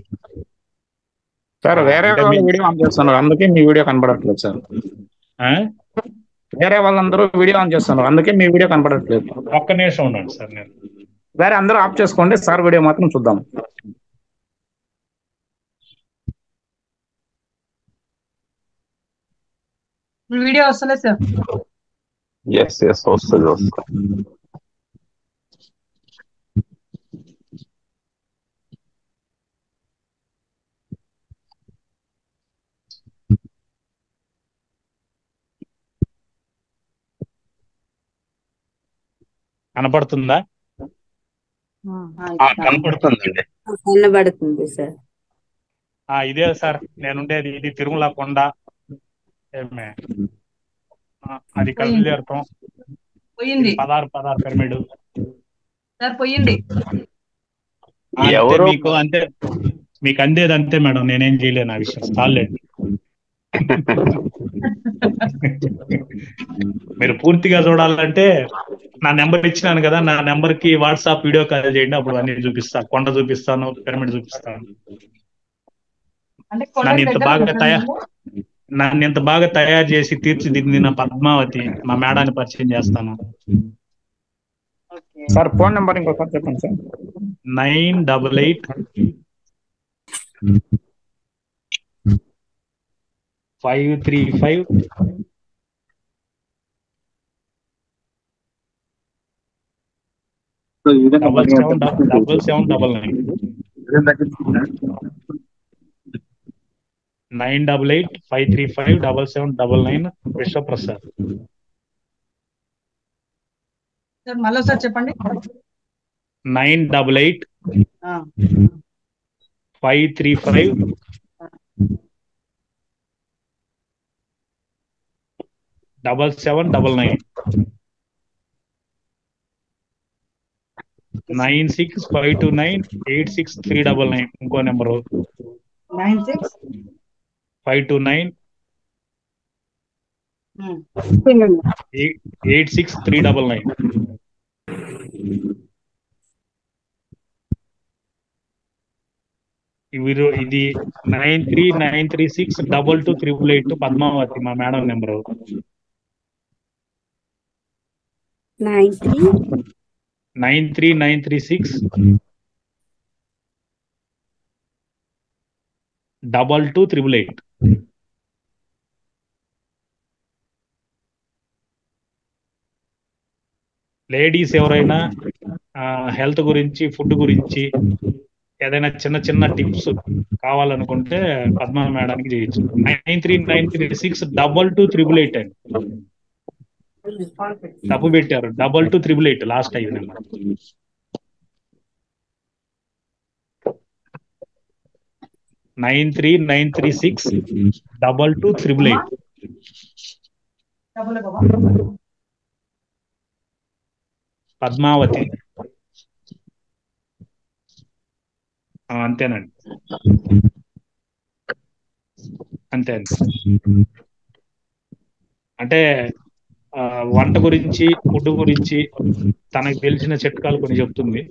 Speaker 3: సార్. వేరే వాళ్ళ వీడియో ఆన్ చేస్తున్నారు, అందుకే మీ వీడియో కనపడట్లేదు సార్. వేరే వాళ్ళందరూ వీడియో ఆన్ చేస్తున్నారు, అందుకే మీ వీడియో కనపడట్లేదు.
Speaker 2: ఒక్క నిమిషం ఉండండి సార్. నేను
Speaker 3: వేరే అందరూ ఆఫ్ చేసుకోండి, సార్ వీడియో మాత్రం చూద్దాం.
Speaker 7: వీడియో వస్తలేదు సార్.
Speaker 5: ఎస్ వస్తుంది.
Speaker 2: కనపడుతుందా?
Speaker 5: కనపడుతుందండి.
Speaker 4: కనబడుతుంది సార్.
Speaker 2: ఇదే సార్ నేనుండేది. ఇది తిరుమల కొండ. అది కవిలీర్థం.
Speaker 7: పోయింది
Speaker 2: 16 పిరమిడ్
Speaker 7: సార్. పోయింది.
Speaker 2: మీకు అంతే, మీకు అందేది అంతే మేడం. నేనేం చేయలేను ఆ విషయం. చాలండి. మీరు పూర్తిగా చూడాలంటే నా నెంబర్ ఇచ్చినాను కదా, నా నెంబర్ కి వాట్సాప్ వీడియో కాల్ చేయండి. అప్పుడు అన్ని చూపిస్తాను, కొండ చూపిస్తాను, పిరమిడ్ చూపిస్తాను. నన్ను ఇంత బాగా తయారు చేసి తీర్చిదిద్దిన పద్మావతి మా మేడాన్ని పరిచయం చేస్తాను.
Speaker 3: సార్ ఫోన్ నెంబర్ ఇంకోసారి చెప్పండి సార్.
Speaker 2: 988 535 777799. 988 535 7799. విశ్వప్రసాద్.
Speaker 7: సార్ మళ్ళీ సార్ చెప్పండి.
Speaker 2: 988 535 7799. 9652986399. ఇంకో నెంబరు 9652986399. ఇది 9393622888 పద్మావతి మా మేడం నెంబరు.
Speaker 4: 93
Speaker 2: 93962288. లేడీస్ ఎవరైనా హెల్త్ గురించి, ఫుడ్ గురించి ఏదైనా చిన్న చిన్న టిప్స్ కావాలనుకుంటే పద్మా మేడానికి చేయొచ్చు. 9393622888 అండి. తప్పు పెట్టారు, 2288 లాస్ట్ 5 నెంబర్. (9393622888) పద్మావతి. అంతేనండి, అంతే అండి. అంటే వంట గురించి, ఫుడ్ గురించి తనకు తెలిసిన చిట్కాలు కొన్ని చెప్తుంది.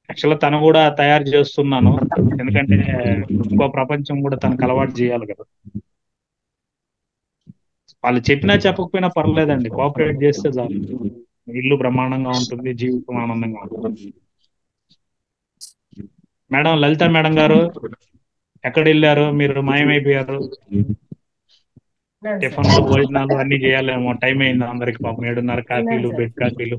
Speaker 2: యాక్చువల్గా తను కూడా తయారు చేస్తున్నాను, ఎందుకంటే ఇంకో ప్రపంచం కూడా తనకు అలవాటు చేయాలి కదా. వాళ్ళు చెప్పినా చెప్పకపోయినా పర్లేదండి, కోఆపరేట్ చేస్తే చాలు. ఇల్లు బ్రహ్మాండంగా ఉంటుంది, జీవితం ఆనందంగా ఉంటుంది. మేడం లలిత మేడం గారు ఎక్కడ వెళ్ళారు? మీరు మాయమైపోయారు. టిఫిన్లు, భోజనాలు అన్ని చేయాలేమో, టైం అయింది అందరికి. పాపం 7:30 కాఫీలు, బెడ్ కాఫీలు.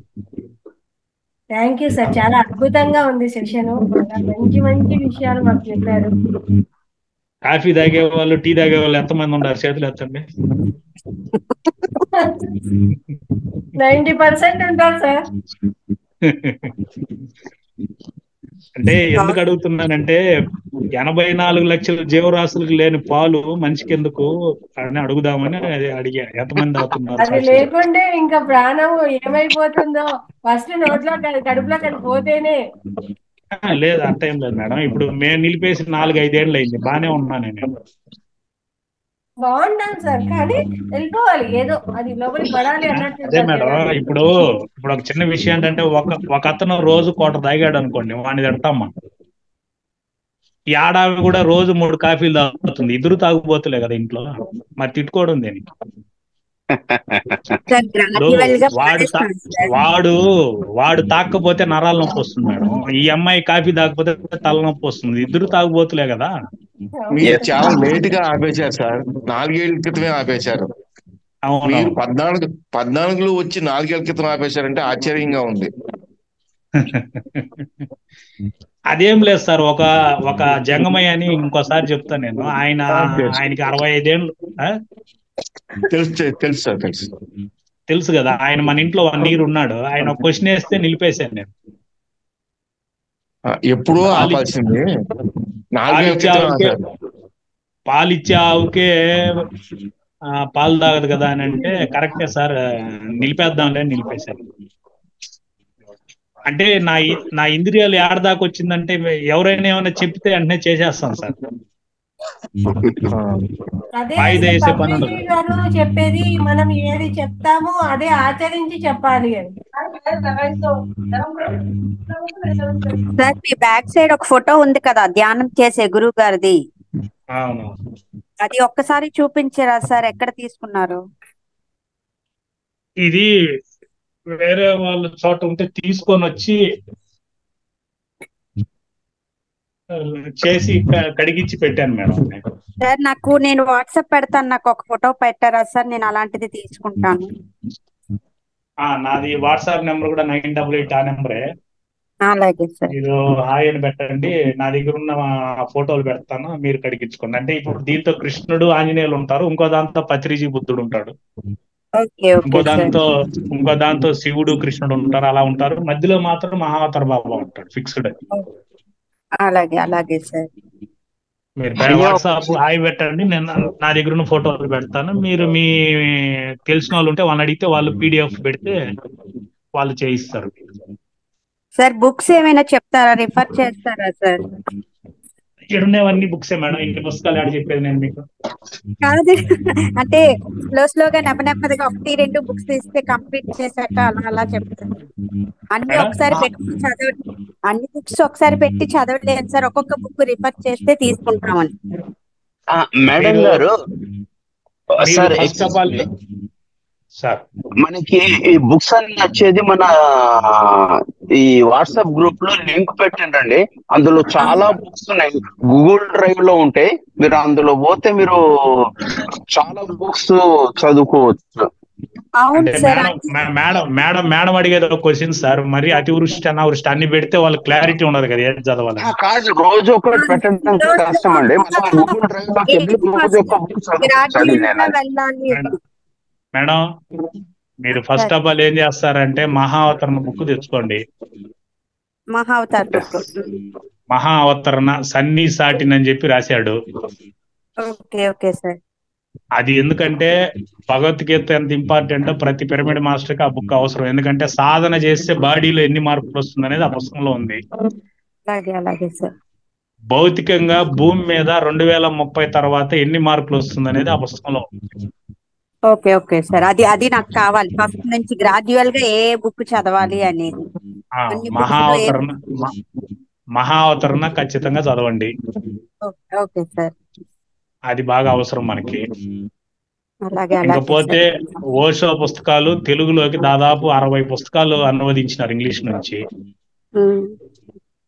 Speaker 1: థ్యాంక్ యూ సార్, చాలా అద్భుతంగా ఉంది సెషన్. మంచి మంచి విషయాలు మాకు చెప్పారు.
Speaker 2: కాఫీ తాగే వాళ్ళు, టీ తాగే వాళ్ళు ఎంతమంది ఉన్నారు? చేతులు ఎత్తండి.
Speaker 1: 90% ఉంటారు సార్.
Speaker 2: అంటే ఎందుకు అడుగుతున్నానంటే 84 లక్షల జీవరాశులకు లేని పాలు మనిషికి ఎందుకు అని అడుగుదామని అడిగా. ఎంతమంది అవుతున్నారు?
Speaker 1: అది లేకుంటే ఇంకా ప్రాణం ఏమైపోతుందో. ఫస్ట్ నోట్లో కడుపులో పోతేనే.
Speaker 2: లేదు, అంత ఏం లేదు మేడం. ఇప్పుడు మేము నిలిపేసి 4-5 ఏళ్ళు అయింది, బానే ఉన్నాను నేను.
Speaker 1: బాగుంటాను సార్, కానీ వెళ్ళిపోవాలి, ఏదో అది లోపలికి పడాలి అన్నట్టు.
Speaker 2: అదే మేడం, ఇప్పుడు ఒక చిన్న విషయం ఏంటంటే, ఒక అతను రోజు కోట తాగాడు అనుకోండి, వాడిని తిడతామ్మా. ఈ ఆడావి కూడా రోజు 3 కాఫీలు తాగుతుంది. ఇద్దరు తాగుపోతులే కదా ఇంట్లో, మరి తిట్టుకోవడం దేనికి? వాడు తాకపోతే నరాల నొప్పి వస్తుంది మేడం, ఈ అమ్మాయి కాఫీ తాకపోతే తలనొప్పి వస్తుంది. ఇద్దరు తాగుపోతులే కదా.
Speaker 3: మీరు చాలా లేట్ గా ఆపేశారు సార్, 4 ఏళ్ల క్రితమే ఆపేశారు. మీరు 14లో వచ్చి 4 ఏళ్ల క్రితం ఆపేశారంటే ఆశ్చర్యంగా ఉంది.
Speaker 2: అదేం లేదు సార్, ఒక జంగమయ్య అని ఇంకోసారి చెప్తాను నేను. ఆయనకి 65 ఏళ్ళు.
Speaker 3: తెలుసు సార్,
Speaker 2: తెలుసు కదా. ఆయన మన ఇంట్లో 1 ఇయర్ ఉన్నాడు. ఆయన ఒక క్వశ్చన్ వేస్తే నిలిపేశాను నేను.
Speaker 3: ఎప్పుడూ ఆపాల్సింది.
Speaker 2: పాలిచ్చే ఆవుకే పాలు తాగదు కదా అని అంటే కరెక్టే సార్, నిలిపేద్దాంలే అని నిలిపేశాను. అంటే నా ఇంద్రియాలు ఏడదాకా వచ్చిందంటే ఎవరైనా ఏమైనా చెప్తే వెంటనే చేసేస్తాను సార్.
Speaker 1: చెప్పేది మనం ఏది చెప్తామో అదే ఆచరించి చెప్పాలి అని.
Speaker 4: సార్, మీ బ్యాక్ సైడ్ ఒక ఫోటో ఉంది కదా ధ్యానం చేసే గురువు గారిది, అది ఒక్కసారి చూపించారా సార్? ఎక్కడ తీసుకున్నారు?
Speaker 2: ఇది వేరే వాళ్ళ చోట ఉంటే తీసుకొని వచ్చి చేసి కడిగిచ్చి పెట్టాను మేడం.
Speaker 4: సార్, నేను వాట్సాప్ పెడతాను, నాకు ఒక ఫోటో పెట్టారా సార్? నేను అలాంటిది తీసుకుంటాను.
Speaker 2: నాది వాట్సాప్ నెంబర్ కూడా 988 ఆ నెంబరే.
Speaker 4: అలాగే సార్.
Speaker 2: మీరు హాయ్ అని పెట్టండి, నా దగ్గర ఉన్న ఫోటోలు పెడతాను, మీరు కడిగించుకోండి. అంటే ఇప్పుడు దీంతో కృష్ణుడు, ఆంజనేయులు ఉంటారు, ఇంకో దాంతో పత్రిజీ బుద్ధుడు ఉంటాడు, ఇంకో దాంతో శివుడు, కృష్ణుడు ఉంటారు, అలా ఉంటారు. మధ్యలో మాత్రం మహావతార బాబా ఉంటాడు ఫిక్స్డ్.
Speaker 4: అలాగే సార్.
Speaker 2: మీరు వాట్సాప్ హాయ్ పెట్టండి, నేను నా దగ్గర ఉన్న ఫోటోలు పెడతాను. మీరు మీ తెలిసిన వాళ్ళు ఉంటే వాళ్ళని అడిగితే వాళ్ళు PDF పెడితే వాళ్ళు చేయిస్తారు.
Speaker 4: సార్, బుక్స్ ఏమైనా చెప్తారా, రిఫర్ చేస్తారా సార్?
Speaker 2: ఇక్కడున్నవన్నీ బుక్సే మేడం, ఇన్ని పుస్తకాలు యాడ్ చెప్పేది నేను మీకు.
Speaker 4: కాదు అంటే స్లోగా నెమ్మదిగా 1-2 బుక్స్ తీస్తే కంప్లీట్ చేశాక అలా అలా చెప్తాను. అన్ని
Speaker 2: మేడం
Speaker 4: ఒకసారి పెట్టి చదవండి, అన్ని బుక్స్ ఒకసారి పెట్టి చదవలేదు సార్. ఒక్కొక్క బుక్ రిఫర్ చేస్తే తీసుకుంటామని.
Speaker 5: మేడం
Speaker 2: మీరు
Speaker 5: గారు
Speaker 2: మీరు
Speaker 5: sir
Speaker 2: first of all sir
Speaker 5: మనకి ఈ బుక్స్ అన్ని వచ్చేది మన ఈ వాట్సాప్ గ్రూప్ లో లింక్ పెట్టండి. అందులో చాలా బుక్స్ ఉన్నాయి, గూగుల్ డ్రైవ్ లో ఉంటాయి. మీరు అందులో పోతే మీరు చాలా బుక్స్ చదువుకోవచ్చు.
Speaker 4: అవును
Speaker 2: అంటే
Speaker 4: సార్.
Speaker 2: మేడం అడిగేది ఒక క్వశ్చన్ సార్, మరి అతివృష్టి అనావృష్టి అన్ని పెడితే వాళ్ళకి క్లారిటీ ఉండదు కదా ఏది చదవాలి.
Speaker 5: కాదు, రోజు ఒకటి పెట్టడం కష్టం అండి. మనం గూగుల్ డ్రైవ్ లోకి వెళ్ళి రోజు ఒక బుక్ చదివి
Speaker 2: మేడం మీరు ఫస్ట్ ఆఫ్ ఆల్ ఏం చేస్తారంటే మహావతరణ బుక్ తెచ్చుకోండి. మహా అవతరణ సన్నీ సాటిన్ అని చెప్పి రాశాడు.
Speaker 4: Okay sir.
Speaker 2: అది ఎందుకంటే భగవద్గీత ఎంత ఇంపార్టెంట్, ప్రతి పిరమిడ్ మాస్టర్ కి ఆ బుక్ అవసరం. ఎందుకంటే సాధన చేస్తే బాడీలో ఎన్ని మార్పులు వస్తుంది అనేది ఆ పుస్తకంలో ఉంది.
Speaker 4: అలాగే సార్.
Speaker 2: భౌతికంగా భూమి మీద 2030 తర్వాత ఎన్ని మార్పులు వస్తుంది అనేది ఆ పుస్తకంలో ఉంది.
Speaker 4: Okay sir. అది నాకు కావాలి. ఫస్ట్ నుంచి గ్రాడ్యువల్ గా ఏ బుక్ చదవాలి అనేది.
Speaker 2: మహావతరణ ఖచ్చితంగా చదవండి.
Speaker 4: Okay sir.
Speaker 2: అది బాగా అవసరం మనకి. ఇకపోతే ఓషో పుస్తకాలు తెలుగులోకి దాదాపు 60 పుస్తకాలు అనువదించినారు ఇంగ్లీష్ నుంచి.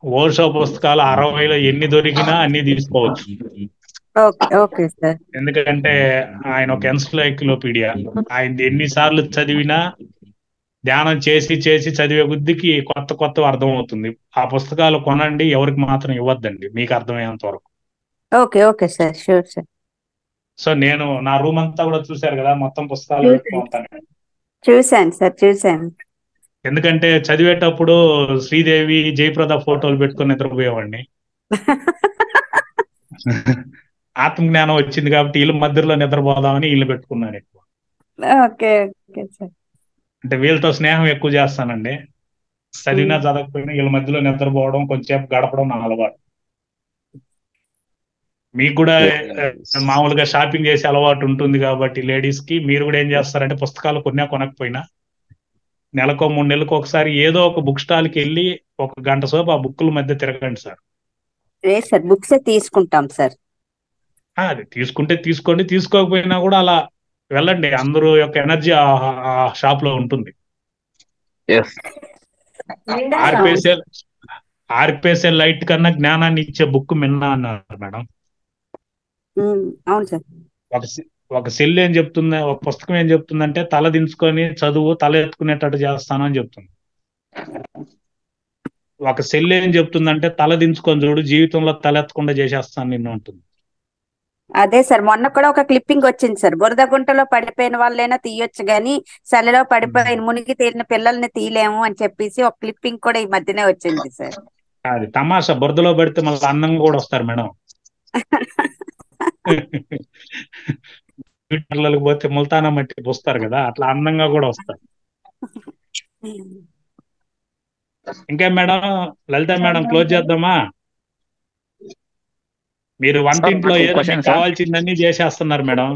Speaker 2: ఓషో పుస్తకాలు 60లో ఎన్ని దొరికినా అన్ని తీసుకోవచ్చు.
Speaker 4: Okay sir.
Speaker 2: ఎందుకంటే ఆయన ఒక ఎన్సైక్లోపీడియా. ఆయన ఎన్నిసార్లు చదివినా ధ్యానం చేసి చదివే బుద్ధికి కొత్త అర్థం అవుతుంది. ఆ పుస్తకాలు కొనండి, ఎవరికి మాత్రం ఇవ్వద్దండి, మీకు అర్థమయ్యేంత వరకు.
Speaker 4: Okay sir, sure sir.
Speaker 2: So నేను నా రూమ్ అంతా కూడా చూశారు కదా, మొత్తం పుస్తకాలు పెట్టుకుంటాను.
Speaker 4: చూశాను సార్, చూశాను.
Speaker 2: ఎందుకంటే చదివేటప్పుడు శ్రీదేవి జయప్రద ఫోటోలు పెట్టుకుని నిద్రపోయేవాడిని. ఆత్మజ్ఞానం వచ్చింది కాబట్టి వీళ్ళ మధ్యలో నిద్రపోదామని వీళ్ళు పెట్టుకున్నాను ఎక్కువ.
Speaker 4: Okay sir.
Speaker 2: అంటే వీళ్ళతో స్నేహం ఎక్కువ చేస్తానండి. చదివినా చదవకపోయినా వీళ్ళ మధ్యలో నిద్రపోవడం, కొంచెంసేపు గడపడం నా అలవాటు. మీకు కూడా మామూలుగా షాపింగ్ చేసే అలవాటు ఉంటుంది కాబట్టి లేడీస్ కి మీరు కూడా ఏం చేస్తారంటే పుస్తకాలు కొనకపోయినా నెలకో 3 నెలలకు ఒకసారి ఏదో ఒక బుక్ స్టాల్ కి వెళ్ళి 1 గంట సేపు ఆ బుక్కుల మధ్య తిరగండి సార్.
Speaker 4: సార్ బుక్స్ తీసుకుంటాం సార్.
Speaker 2: అది తీసుకుంటే తీసుకోండి, తీసుకోకపోయినా కూడా అలా వెళ్ళండి. అందరూ యొక్క ఎనర్జీ ఆ షాప్ లో ఉంటుంది. ఆర్పిఎస్ఎల్ లైట్ కన్నా జ్ఞానాన్ని ఇచ్చే బుక్ మిన్నా అన్నారు మేడం.
Speaker 4: అవును సార్.
Speaker 2: ఒక సెల్ ఏం చెప్తుంది, ఒక పుస్తకం ఏం చెప్తుందంటే తల దించుకొని చదువు, తల ఎత్తుకునేటట్టు చేస్తాను అని చెప్తుంది. ఒక సెల్ ఏం చెప్తుందంటే తల దించుకొని చూడు, జీవితంలో తల ఎత్తకుండా చేసేస్తాను నిన్ను ఉంటుంది.
Speaker 4: అదే సార్, మొన్న కూడా ఒక క్లిప్పింగ్ వచ్చింది సార్. బురద గుంటలో పడిపోయిన వాళ్ళైనా తీయొచ్చు కానీ చలిలో పడిపోయిన మునిగి తేలిన పిల్లల్ని తీయలేము అని చెప్పేసి ఒక క్లిప్పింగ్ కూడా ఈ మధ్యనే వచ్చింది సార్.
Speaker 2: అది తమాషా. బురదలో పడితే మళ్ళీ అందంగా కూడా వస్తారు మేడం. పిల్లలకు పోతే ముల్తానా మట్టి పోస్తారు కదా, అట్లా అందంగా కూడా వస్తారు. ఇంకా మేడం లలిత మేడం క్లోజ్ చేద్దామా? మీరు వంటింట్లో ఏదైనా కావాల్సిందన్నీ చేసేస్తున్నారు మేడం.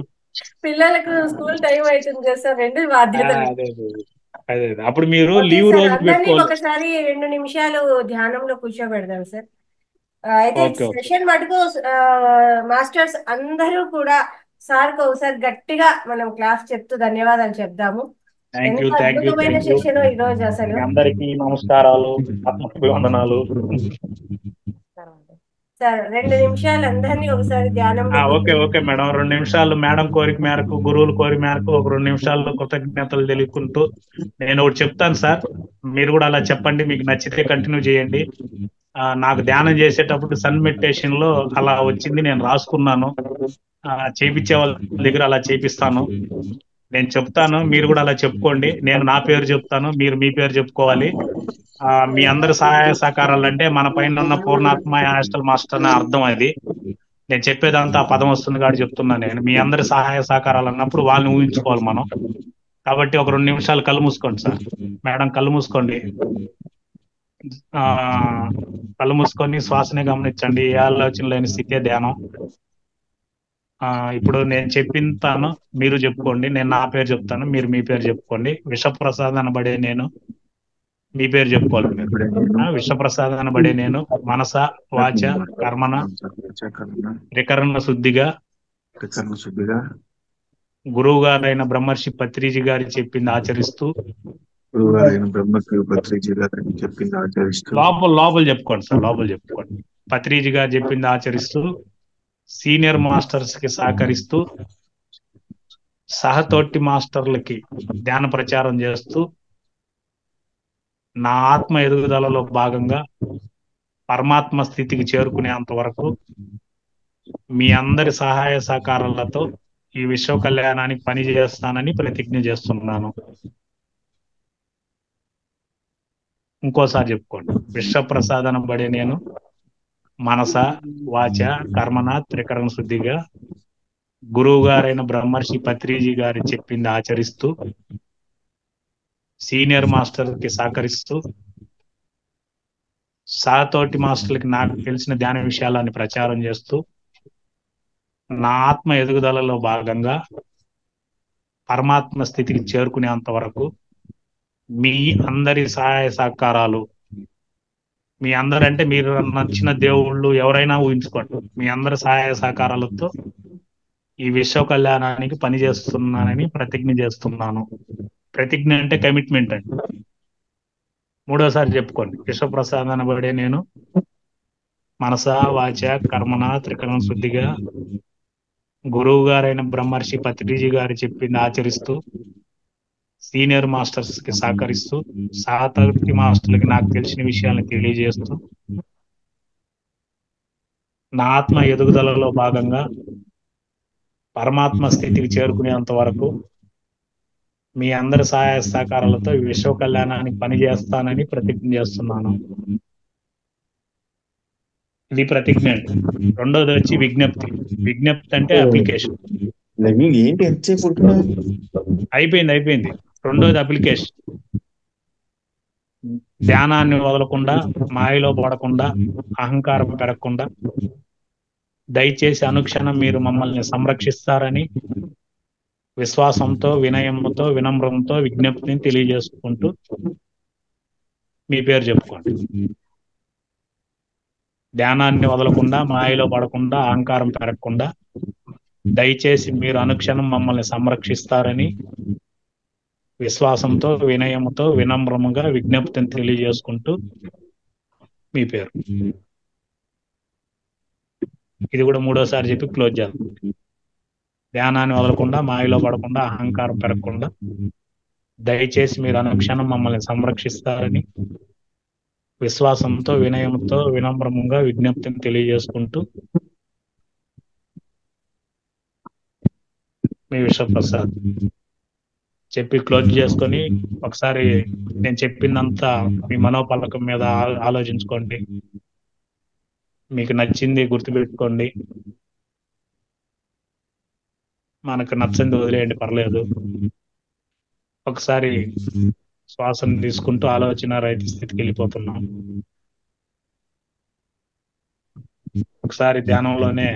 Speaker 1: పిల్లలకు స్కూల్ టైం అవుతుంది కదా సార్, 2 బాధ్యతలు.
Speaker 2: అదే అప్పుడు మీరు లీవ్ రోజు పెట్టుకోవాలి.
Speaker 1: ఒకసారి 2 నిమిషాలు ధ్యానంలో కూర్చోబెడదాం సార్. అయితే సెషన్ మటుకు మాస్టర్స్ అందరూ కూడా సార్కి ఒకసారి గట్టిగా మనం క్లాస్ చెప్తూ ధన్యవాదాలు చెప్దాము. అద్భుతమైన సెషన్ ఈ రోజు. అసలు
Speaker 2: అందరికీ నమస్కారాలు, వందనాలు
Speaker 1: సార్. 2 నిమిషాలు అందరినీ ఒకసారి ధ్యానం.
Speaker 2: ఓకే మేడం, 2 నిమిషాలు మేడం కోరిక మేరకు, గురువుల కోరిక మేరకు ఒక 2 నిమిషాల్లో కృతజ్ఞతలు తెలుపుకుంటూ నేను ఒకటి చెప్తాను సార్, మీరు కూడా అలా చెప్పండి. మీకు నచ్చితే కంటిన్యూ చేయండి. నాకు ధ్యానం చేసేటప్పుడు సన్ మెడిటేషన్ లో అలా వచ్చింది, నేను రాసుకున్నాను. చేయించే వాళ్ళ దగ్గర అలా చేపిస్తాను. నేను చెప్తాను, మీరు కూడా అలా చెప్పుకోండి. నేను నా పేరు చెప్తాను, మీరు మీ పేరు చెప్పుకోవాలి. మీ అందరి సహాయ సహకారాలు అంటే మన పైన ఉన్న పూర్ణాత్మ హాస్టల్ మాస్టర్ అనే అర్థం. అది నేను చెప్పేదంతా ఆ పదం వస్తుంది కాబట్టి చెప్తున్నాను. నేను మీ అందరి సహాయ సహకారాలు అన్నప్పుడు వాళ్ళని ఊహించుకోవాలి మనం. కాబట్టి ఒక 2 నిమిషాలు కళ్ళు మూసుకోండి సార్. మేడం కళ్ళు మూసుకోండి. ఆ కళ్ళు మూసుకొని శ్వాసనే గమనించండి. ఏ ఆలోచన లేని స్థితే ధ్యానం. ఇప్పుడు నేను చెప్పింతాను, మీరు చెప్పుకోండి. నేను నా పేరు చెప్తాను, మీరు మీ పేరు చెప్పుకోండి. విశ్వప్రసాద్ అనబడే నేను, మీ పేరు చెప్పుకోవాలి మీరు. విశ్వప్రసాద్ అనబడే నేను మనస వాచ కర్మన త్రికరణ శుద్ధిగా గురువు గారైన బ్రహ్మర్షి పత్రిజీ గారి చెప్పింది ఆచరిస్తూ లోపల చెప్పుకోండి సార్, లోపల చెప్పుకోండి. పత్రిజీ గారు చెప్పింది ఆచరిస్తూ సీనియర్ మాస్టర్స్ కి సహకరిస్తూ సహతోటి మాస్టర్లకి ధ్యాన ప్రచారం చేస్తూ నా ఆత్మ ఎదుగుదలలో భాగంగా పరమాత్మ స్థితికి చేరుకునేంత వరకు మీ అందరి సహాయ సహకారాలతో ఈ విశ్వ కళ్యాణానికి పని చేస్తానని ప్రతిజ్ఞ చేస్తున్నాను. ఇంకోసారి చెప్పుకోండి. విశ్వప్రసాద్ అనబడే నేను మనస వాచ కర్మన త్రికరణ శుద్ధిగా గురువు గారైన బ్రహ్మర్షి పత్రిజీ గారు చెప్పింది ఆచరిస్తూ సీనియర్ మాస్టర్ కి సహకరిస్తూ సహతోటి మాస్టర్లకి నాకు తెలిసిన ధ్యాన విషయాలని ప్రచారం చేస్తూ నా ఆత్మ ఎదుగుదలలో భాగంగా పరమాత్మ స్థితికి చేరుకునేంత వరకు మీ అందరి సహాయ సహకారాలు, మీ అందరంటే మీరు నచ్చిన దేవుళ్ళు ఎవరైనా ఊహించుకోండి, మీ అందరి సహాయ సహకారాలతో ఈ విశ్వ కళ్యాణానికి పనిచేస్తున్నానని ప్రతిజ్ఞ చేస్తున్నాను. ప్రతిజ్ఞ అంటే కమిట్మెంట్ అండి. మూడోసారి చెప్పుకోండి. విశ్వప్రసాద్ అనబడే నేను మనస వాచ కర్మన త్రికరణ శుద్ధిగా గురువు గారైన బ్రహ్మర్షి పత్రిజీ గారు చెప్పింది ఆచరిస్తూ సీనియర్ మాస్టర్స్ కి సహకరిస్తూ సహతోటి మాస్టర్లకి నాకు తెలిసిన విషయాలను తెలియజేస్తూ నా ఆత్మ ఎదుగుదలలో భాగంగా పరమాత్మ స్థితికి చేరుకునేంత వరకు మీ అందరి సహాయ సహకారాలతో ఈ విశ్వ కళ్యాణానికి పనిచేస్తానని ప్రతిజ్ఞ చేస్తున్నాను. ఇది ప్రతిజ్ఞ అండి. రెండోది వచ్చి విజ్ఞప్తి. విజ్ఞప్తి అంటే అప్లికేషన్. అయిపోయింది. రెండోది అప్లికేషన్. ధ్యానాన్ని వదలకుండా, మాయలో పడకుండా, అహంకారం పెరగకుండా దయచేసి అనుక్షణం మీరు మమ్మల్ని సంరక్షిస్తారని విశ్వాసంతో, వినయంతో, వినమ్రంతో విజ్ఞప్తిని తెలియజేసుకుంటూ మీ పేరు చెప్పుకోండి. ధ్యానాన్ని వదలకుండా, మాయలో పడకుండా, అహంకారం పెరగకుండా దయచేసి మీరు అనుక్షణం మమ్మల్ని సంరక్షిస్తారని విశ్వాసంతో, వినయంతో, వినమ్రముగా విజ్ఞప్తిని తెలియజేసుకుంటూ మీ పేరు. ఇది కూడా మూడోసారి చెప్పి క్లోజ్ చేద్దాం. ధ్యానాన్ని వదలకుండా, మాయలో పడకుండా, అహంకారం పెరగకుండా దయచేసి మీరు అనుక్షణం మమ్మల్ని సంరక్షిస్తారని విశ్వాసంతో, వినయంతో, వినమ్రముగా విజ్ఞప్తిని తెలియజేసుకుంటూ మీ విశ్వప్రసాద్ చెప్పి క్లోజ్ చేసుకొని ఒకసారి నేను చెప్పిందంతా మీ మనోపలకం మీద ఆలోచించుకోండి. మీకు నచ్చింది గుర్తుపెట్టుకోండి, మనకు నచ్చింది వదిలేయండి, పర్లేదు. ఒకసారి శ్వాసను తీసుకుంటూ ఆలోచన రహిత స్థితికి వెళ్ళిపోతున్నాం. ఒకసారి ధ్యానంలోనే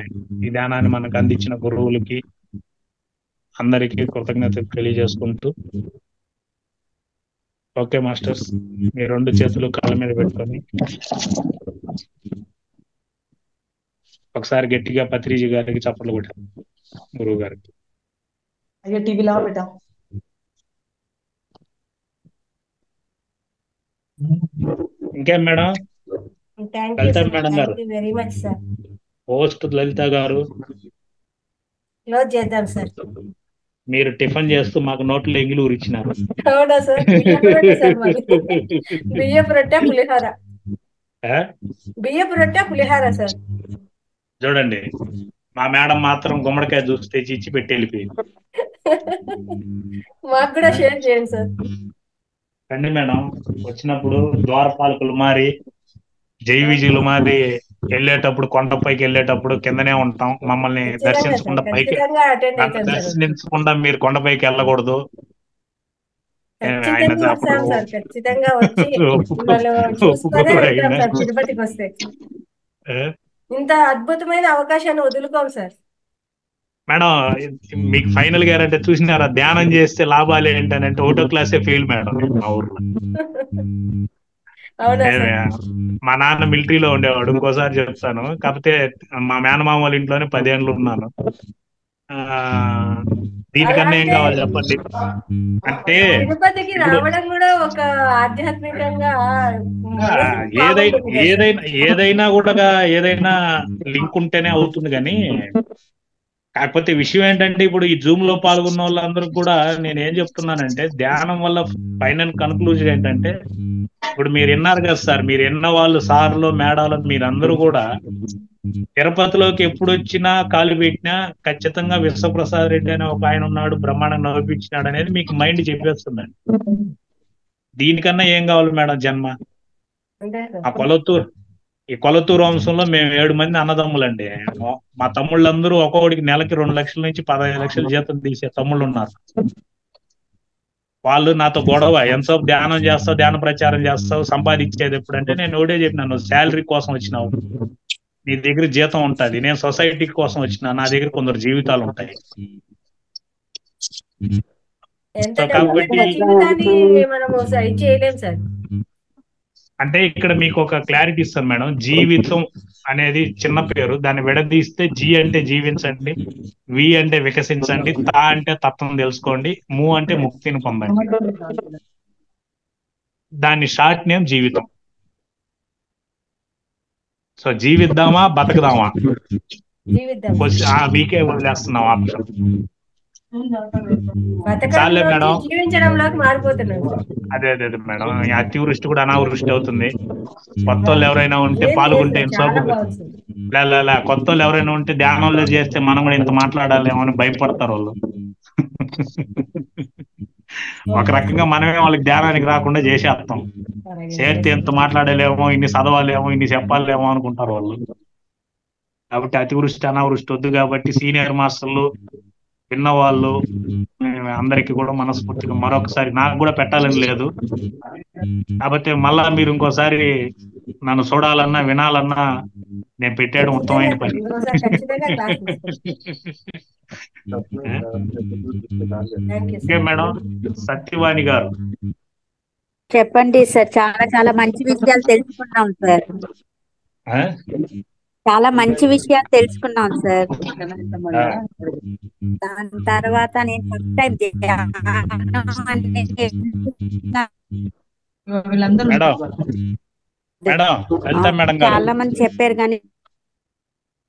Speaker 2: ఈ ధ్యానాన్ని మనకు అందించిన గురువులకి అందరికీ కృతజ్ఞత తెలియజేసుకుంటూ, ఓకే మాస్టర్స్, మీ రెండు చేతులు కాళ్ళ మీద పెట్టుకొని ఒకసారి గట్టిగా పత్రిజీ గారికి చప్పట్లు కొట్టారు. గురువు గారికి
Speaker 7: అయ్యో టీవీ లాగా పెట్టా.
Speaker 2: ఇంకేం మేడం? లలిత మేడం గారు,
Speaker 1: వెరీ మచ్ సార్.
Speaker 2: హోస్ట్ లలిత గారు,
Speaker 1: క్లోజ్ చేద్దాం సార్.
Speaker 2: మీరు టిఫిన్ చేస్తూ మాకు నోట్లో ఎంగిలి ఊరిచ్చినారు.
Speaker 1: అవునా సార్? బియ్యపు రొట్టె పులిహార. బియ్యపు రొట్టె పులిహార సార్.
Speaker 2: చూడండి, మా మేడం మాత్రం గుమ్మడికాయ జ్యూస్ తెచ్చి ఇచ్చి పెట్టి వెళ్ళిపోయింది.
Speaker 1: మాకు కూడా షేర్ చేయండి సార్.
Speaker 2: రండి మేడం, వచ్చినప్పుడు ద్వారపాలకులు మారి జై విజయులు మారి వెళ్ళేటప్పుడు, కొండపైకి వెళ్ళేటప్పుడు కిందనే ఉంటాం. మమ్మల్ని దర్శించకుండా పైకి దర్శించకుండా మీరు కొండపైకి వెళ్ళకూడదు. ఆయన
Speaker 1: ఖచ్చితంగా
Speaker 2: అప్పుడు
Speaker 1: వస్తాం సార్, ఖచ్చితంగా వచ్చి మిమ్మల్ని చూసుకొని
Speaker 2: ఒప్పుకోరు
Speaker 1: వెళ్తాం
Speaker 2: ఆయన.
Speaker 1: సార్ తిరుపతికి వస్తే. ఇంత అద్భుతమైన అవకాశాన్ని వదులుకోం సార్.
Speaker 2: మేడం మీకు ఫైనల్ గా అంటే చూసినారా, ధ్యానం చేస్తే లాభాలు ఏంటనంటే ఒకటో క్లాసే ఫెయిల్ మేడం మా ఊర్లో.
Speaker 1: అవునా సార్?
Speaker 2: మా నాన్న మిలిటరీలో ఉండేవాడు, ఇంకోసారి చెప్తాను. కాకపోతే మా మేనమామ వాళ్ళ ఇంట్లోనే 10 ఏళ్ళు ఉన్నాను. దీనికన్నా ఏం
Speaker 1: అలాంటే
Speaker 2: కావాలి చెప్పండి. అంటే
Speaker 1: తిరుపతికి
Speaker 2: ఇప్పుడు
Speaker 1: రావడం కూడా ఒక ఆధ్యాత్మికంగా మనసుకు
Speaker 2: ఏదైనా
Speaker 1: బాగుంటుంది కదా సార్.
Speaker 2: ఏదైనా ఏదైనా కూడా ఏదైనా లింక్ ఉంటేనే అవుతుంది. కానీ కాకపోతే విషయం ఏంటంటే ఇప్పుడు ఈ జూమ్ లో పాల్గొన్న వాళ్ళందరూ కూడా నేను ఏం చెప్తున్నానంటే, ధ్యానం వల్ల ఫైనల్ కన్క్లూజన్ ఏంటంటే, ఇప్పుడు మీరు విన్నారు కదా సార్, మీరు విన్న వాళ్ళు సార్లు మేడాలు మీరందరూ కూడా తిరుపతిలోకి ఎప్పుడు వచ్చినా కాలు పెట్టినా ఖచ్చితంగా విశ్వప్రసాద్ రెడ్డి అనే ఒక ఆయన ఉన్నాడు, బ్రహ్మాండంగా నవ్విపించినాడు అనేది మీకు మైండ్ చెప్పేస్తుందండి. దీనికన్నా ఏం కావాలి మేడం జన్మ?
Speaker 1: అంటే
Speaker 2: ఈ కొలతూరు వంశంలో మేము 7 మంది అన్నదమ్ములండి. మా తమ్ముళ్ళందరూ ఒక్కొక్కడికి నెలకి 2 లక్షల నుంచి 15 లక్షల జీతం తీసే తమ్ముళ్ళు ఉన్నారు. వాళ్ళు నాతో గొడవ, ఎంతసేపు ధ్యానం చేస్తావు, ధ్యాన ప్రచారం చేస్తావు, సంపాదించేది ఎప్పుడంటే, నేను ఒకటే చెప్పినాను, శాలరీ కోసం వచ్చినావు, నీ దగ్గర జీతం ఉంటది. నేను సొసైటీ కోసం వచ్చిన, నా దగ్గర కొందరు జీవితాలు ఉంటాయి.
Speaker 1: ఎంత
Speaker 2: సో
Speaker 1: డబ్బు
Speaker 2: కాబట్టి
Speaker 1: పెట్టి జీవితాన్ని మనము సరి చేయలేం సార్.
Speaker 2: అంటే ఇక్కడ మీకు ఒక క్లారిటీ ఇస్తాను మేడం. జీవితం అనేది చిన్న పేరు, దాన్ని విడదీస్తే జీ అంటే జీవించండి, వి అంటే వికసించండి, తా అంటే తత్వం తెలుసుకోండి, ము అంటే ముక్తిని పొందండి. దాని షార్ట్ నేమ్ జీవితం. సో జీవిద్దామా బతకదామా
Speaker 1: జీవిద్దాం.
Speaker 2: మీకే వదిలేస్తున్నాం ఆప్షన్. చాలే
Speaker 1: బతకడంలోకి
Speaker 2: మేడం.
Speaker 1: జీవించడంలోకి మారిపోతున్నాం సార్.
Speaker 2: అదే మేడం, ఈ అతివృష్టి కూడా అనావృష్టి అవుతుంది. కొత్త వాళ్ళు ఎవరైనా ఉంటే
Speaker 1: లేదు
Speaker 2: పాల్గొంటే
Speaker 1: సార్, చాలా బాగుంది సార్.
Speaker 2: కొత్త వాళ్ళు ఎవరైనా ఉంటే ధ్యానంలో చేస్తే మనం కూడా ఇంత మాట్లాడాలేమో అని భయపడతారు వాళ్ళు. ఒక రకంగా మనమే వాళ్ళకి ధ్యానానికి రాకుండా చేసేస్తాం. చేస్తే ఎంత మాట్లాడలేమో, ఇన్ని చదవాలేమో, ఇన్ని చెప్పాలేమో అనుకుంటారు వాళ్ళు. కాబట్టి అతివృష్టి అనావృష్టి వద్దు. కాబట్టి సీనియర్ మాస్టర్లు, విన్నవాళ్ళు అందరికి కూడా మనస్ఫూర్తిగా మరొకసారి, నాకు కూడా పెట్టాలని లేదు, కాబట్టి మళ్ళా మీరు ఇంకోసారి నన్ను చూడాలన్నా వినాలన్నా నేను పెట్టాడు ఉత్తమమైన పని. Okay madam. సత్యవాణి గారు
Speaker 4: చెప్పండి సార్. చాలా చాలా మంచి విషయాలు తెలుసుకున్నాం సార్. చాలా మంచి విషయాలు తెలుసుకున్నాం సార్. దాని తర్వాత నేను ఫస్ట్ టైం చాలా మంది చెప్పారు కానీ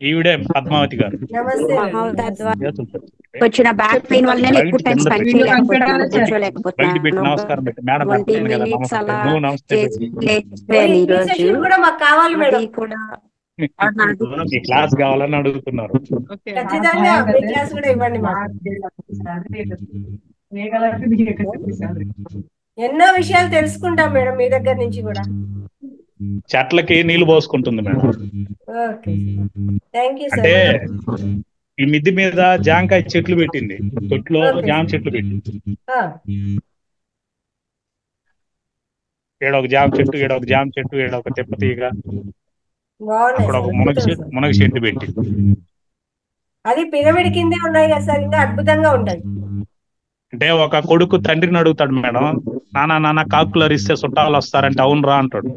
Speaker 2: ఈవిడే పద్మావతి గారు
Speaker 4: వచ్చిన బ్యాక్ పెయిన్ వల్ల నేను ఎక్కువ టైం స్పెండ్ చేయలేకపోతున్నాను.
Speaker 2: నమస్కారం పెట్టి మేడం.
Speaker 4: అది కూడా
Speaker 2: మీ క్లాస్ కావాలని అడుగుతున్నారు.
Speaker 1: ఎన్నో విషయాలు తెలుసుకుంటాం మేడం మీ దగ్గర నుంచి కూడా.
Speaker 2: చెట్లకి నీళ్లు పోసుకుంటుంది మేడం. అంటే ఈ మిద్ది మీద జాంకాయ చెట్లు పెట్టింది, తొట్లో జామ చెట్లు పెట్టింది. ఏడొక జామ చెట్టు, ఏడొక జామ చెట్టు, ఏడొక తిప్పతీగ, అక్కడ ఒక మునగ చెట్టు పెట్టింది.
Speaker 1: అది పిరమిడ్ కిందే ఉన్నాయి కదా సార్, ఇంకా అద్భుతంగా ఉంటాయి.
Speaker 2: అంటే ఒక కొడుకు తండ్రిని అడుగుతాడు మేడం, నాన్న కాకులర్ ఇస్తే చుట్టాలు వస్తారంటే అవును రా అంటాడు.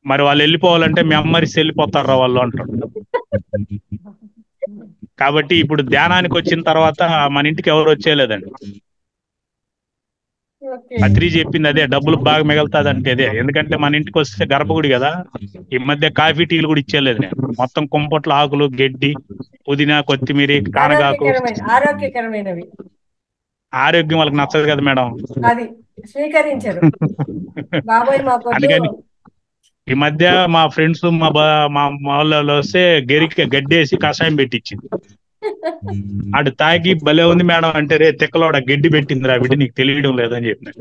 Speaker 2: మరి వాళ్ళు వెళ్ళిపోవాలంటే మీ అమ్మరిసి వెళ్ళిపోతారా వాళ్ళు అంటాడు. కాబట్టి ఇప్పుడు ధ్యానానికి వచ్చిన తర్వాత మన ఇంటికి ఎవరు వచ్చేలేదండి. పత్రి చెప్పింది అదే, డబ్బులు బాగా మిగులుతుంది అంటే అదే. ఎందుకంటే మన ఇంటికి వస్తే గర్భగుడి కదా, ఈ మధ్య కాఫీ టీలు కూడా ఇచ్చేలేదు నేను. మొత్తం కుంపట్ల ఆకులు, గడ్డి, పుదీనా, కొత్తిమీర, కానగాకు,
Speaker 1: ఆరోగ్యకరమైనవి.
Speaker 2: ఆరోగ్యం వాళ్ళకి నచ్చదు కదా మేడం,
Speaker 1: అది స్వీకరించరు. బాబాయ్
Speaker 2: అందుకని ఈ మధ్య మా ఫ్రెండ్స్ మా వాళ్ళు వస్తే గడ్డేసి కషాయం పెట్టించింది. ఆడు తాగి భలే ఉంది మేడం అంటే, రే తిక్కలోడ గడ్డి పెట్టింది రా బిడ్డ, నీకు తెలియడం లేదని చెప్పిన.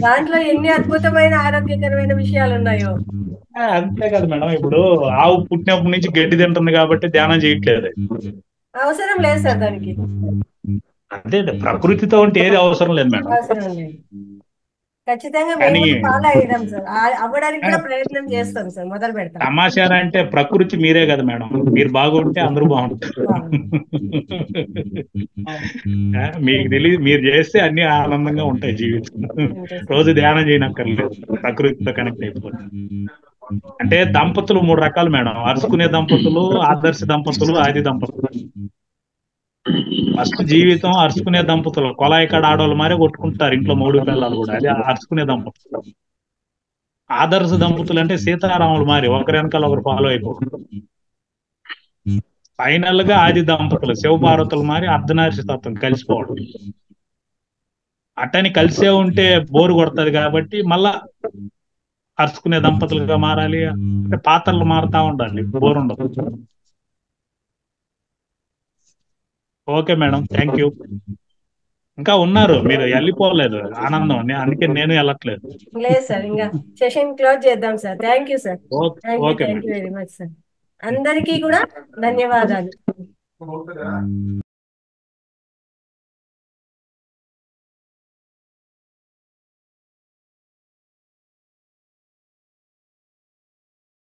Speaker 1: దాంట్లో ఎన్ని అద్భుతమైన ఆరోగ్యకరమైన విషయాలు ఉన్నాయో.
Speaker 2: అంతే కదా మేడం. ఇప్పుడు ఆవు పుట్టినప్పటి నుంచి గడ్డి తింటుంది కాబట్టి ధ్యానం చేయట్లేదు.
Speaker 1: అవసరం లేదు సార్ దానికి.
Speaker 2: అదే ప్రకృతితో ఉంటే ఏది అవసరం లేదు మేడం.
Speaker 1: అవసరం లేదు. ఖచ్చితంగా మేము
Speaker 2: కానీ
Speaker 1: కూడా ఫాలో అయ్యాం సార్. అవ్వడానికి కూడా ప్రయత్నం చేస్తాం సార్, మొదలు పెడతాం.
Speaker 2: తమాషా అంటే ప్రకృతి మీరే కదా మేడం, మీరు బాగుంటే అందరూ బాగుంటారు. మీకు తెలియదు, మీరు చేస్తే అన్ని ఆనందంగా ఉంటాయి జీవితం. రోజు ధ్యానం చేయనక్కర్లేదు, ప్రకృతితో కనెక్ట్ అయిపోతుంది. అంటే దంపతులు 3 రకాలు మేడం: అరుచుకునే దంపతులు, ఆదర్శ దంపతులు, ఆది దంపతులు. ఫస్ట్ జీవితం అరుచుకునే దంపతులు, కొలాయి కాడ ఆడవాళ్ళు మారే కొట్టుకుంటారు ఇంట్లో 3 పిల్లలు కూడా, అది అరుచుకునే దంపతులు. ఆదర్శ దంపతులు అంటే సీతారాములు మారి ఒకరి వెనకాల ఒకరు ఫాలో అయిపోతారు. ఫైనల్ గా ఆది దంపతులు శివపార్వతులు మారి అర్ధనారీశ్వరత్వం కలిసిపోవడం. అట్టని కలిసే ఉంటే బోరు కొడుతుంది కాబట్టి మళ్ళా అరుచుకునే దంపతులుగా మారాలి. అంటే పాత్రలు మారుతా ఉండాలి, బోరు ఉండదు. Okay madam, thank you. ఇంకా ఉన్నారు, మీరు వెళ్ళిపోలేదు. ఆనందం, అందుకే నేను వెళ్ళట్లేదు.
Speaker 1: లేదు సార్, ఇంకా సెషన్ క్లోజ్ చేద్దాం sir. Thank you sir. Thank you
Speaker 2: okay
Speaker 1: very much sir. అందరికీ కూడా ధన్యవాదాలు.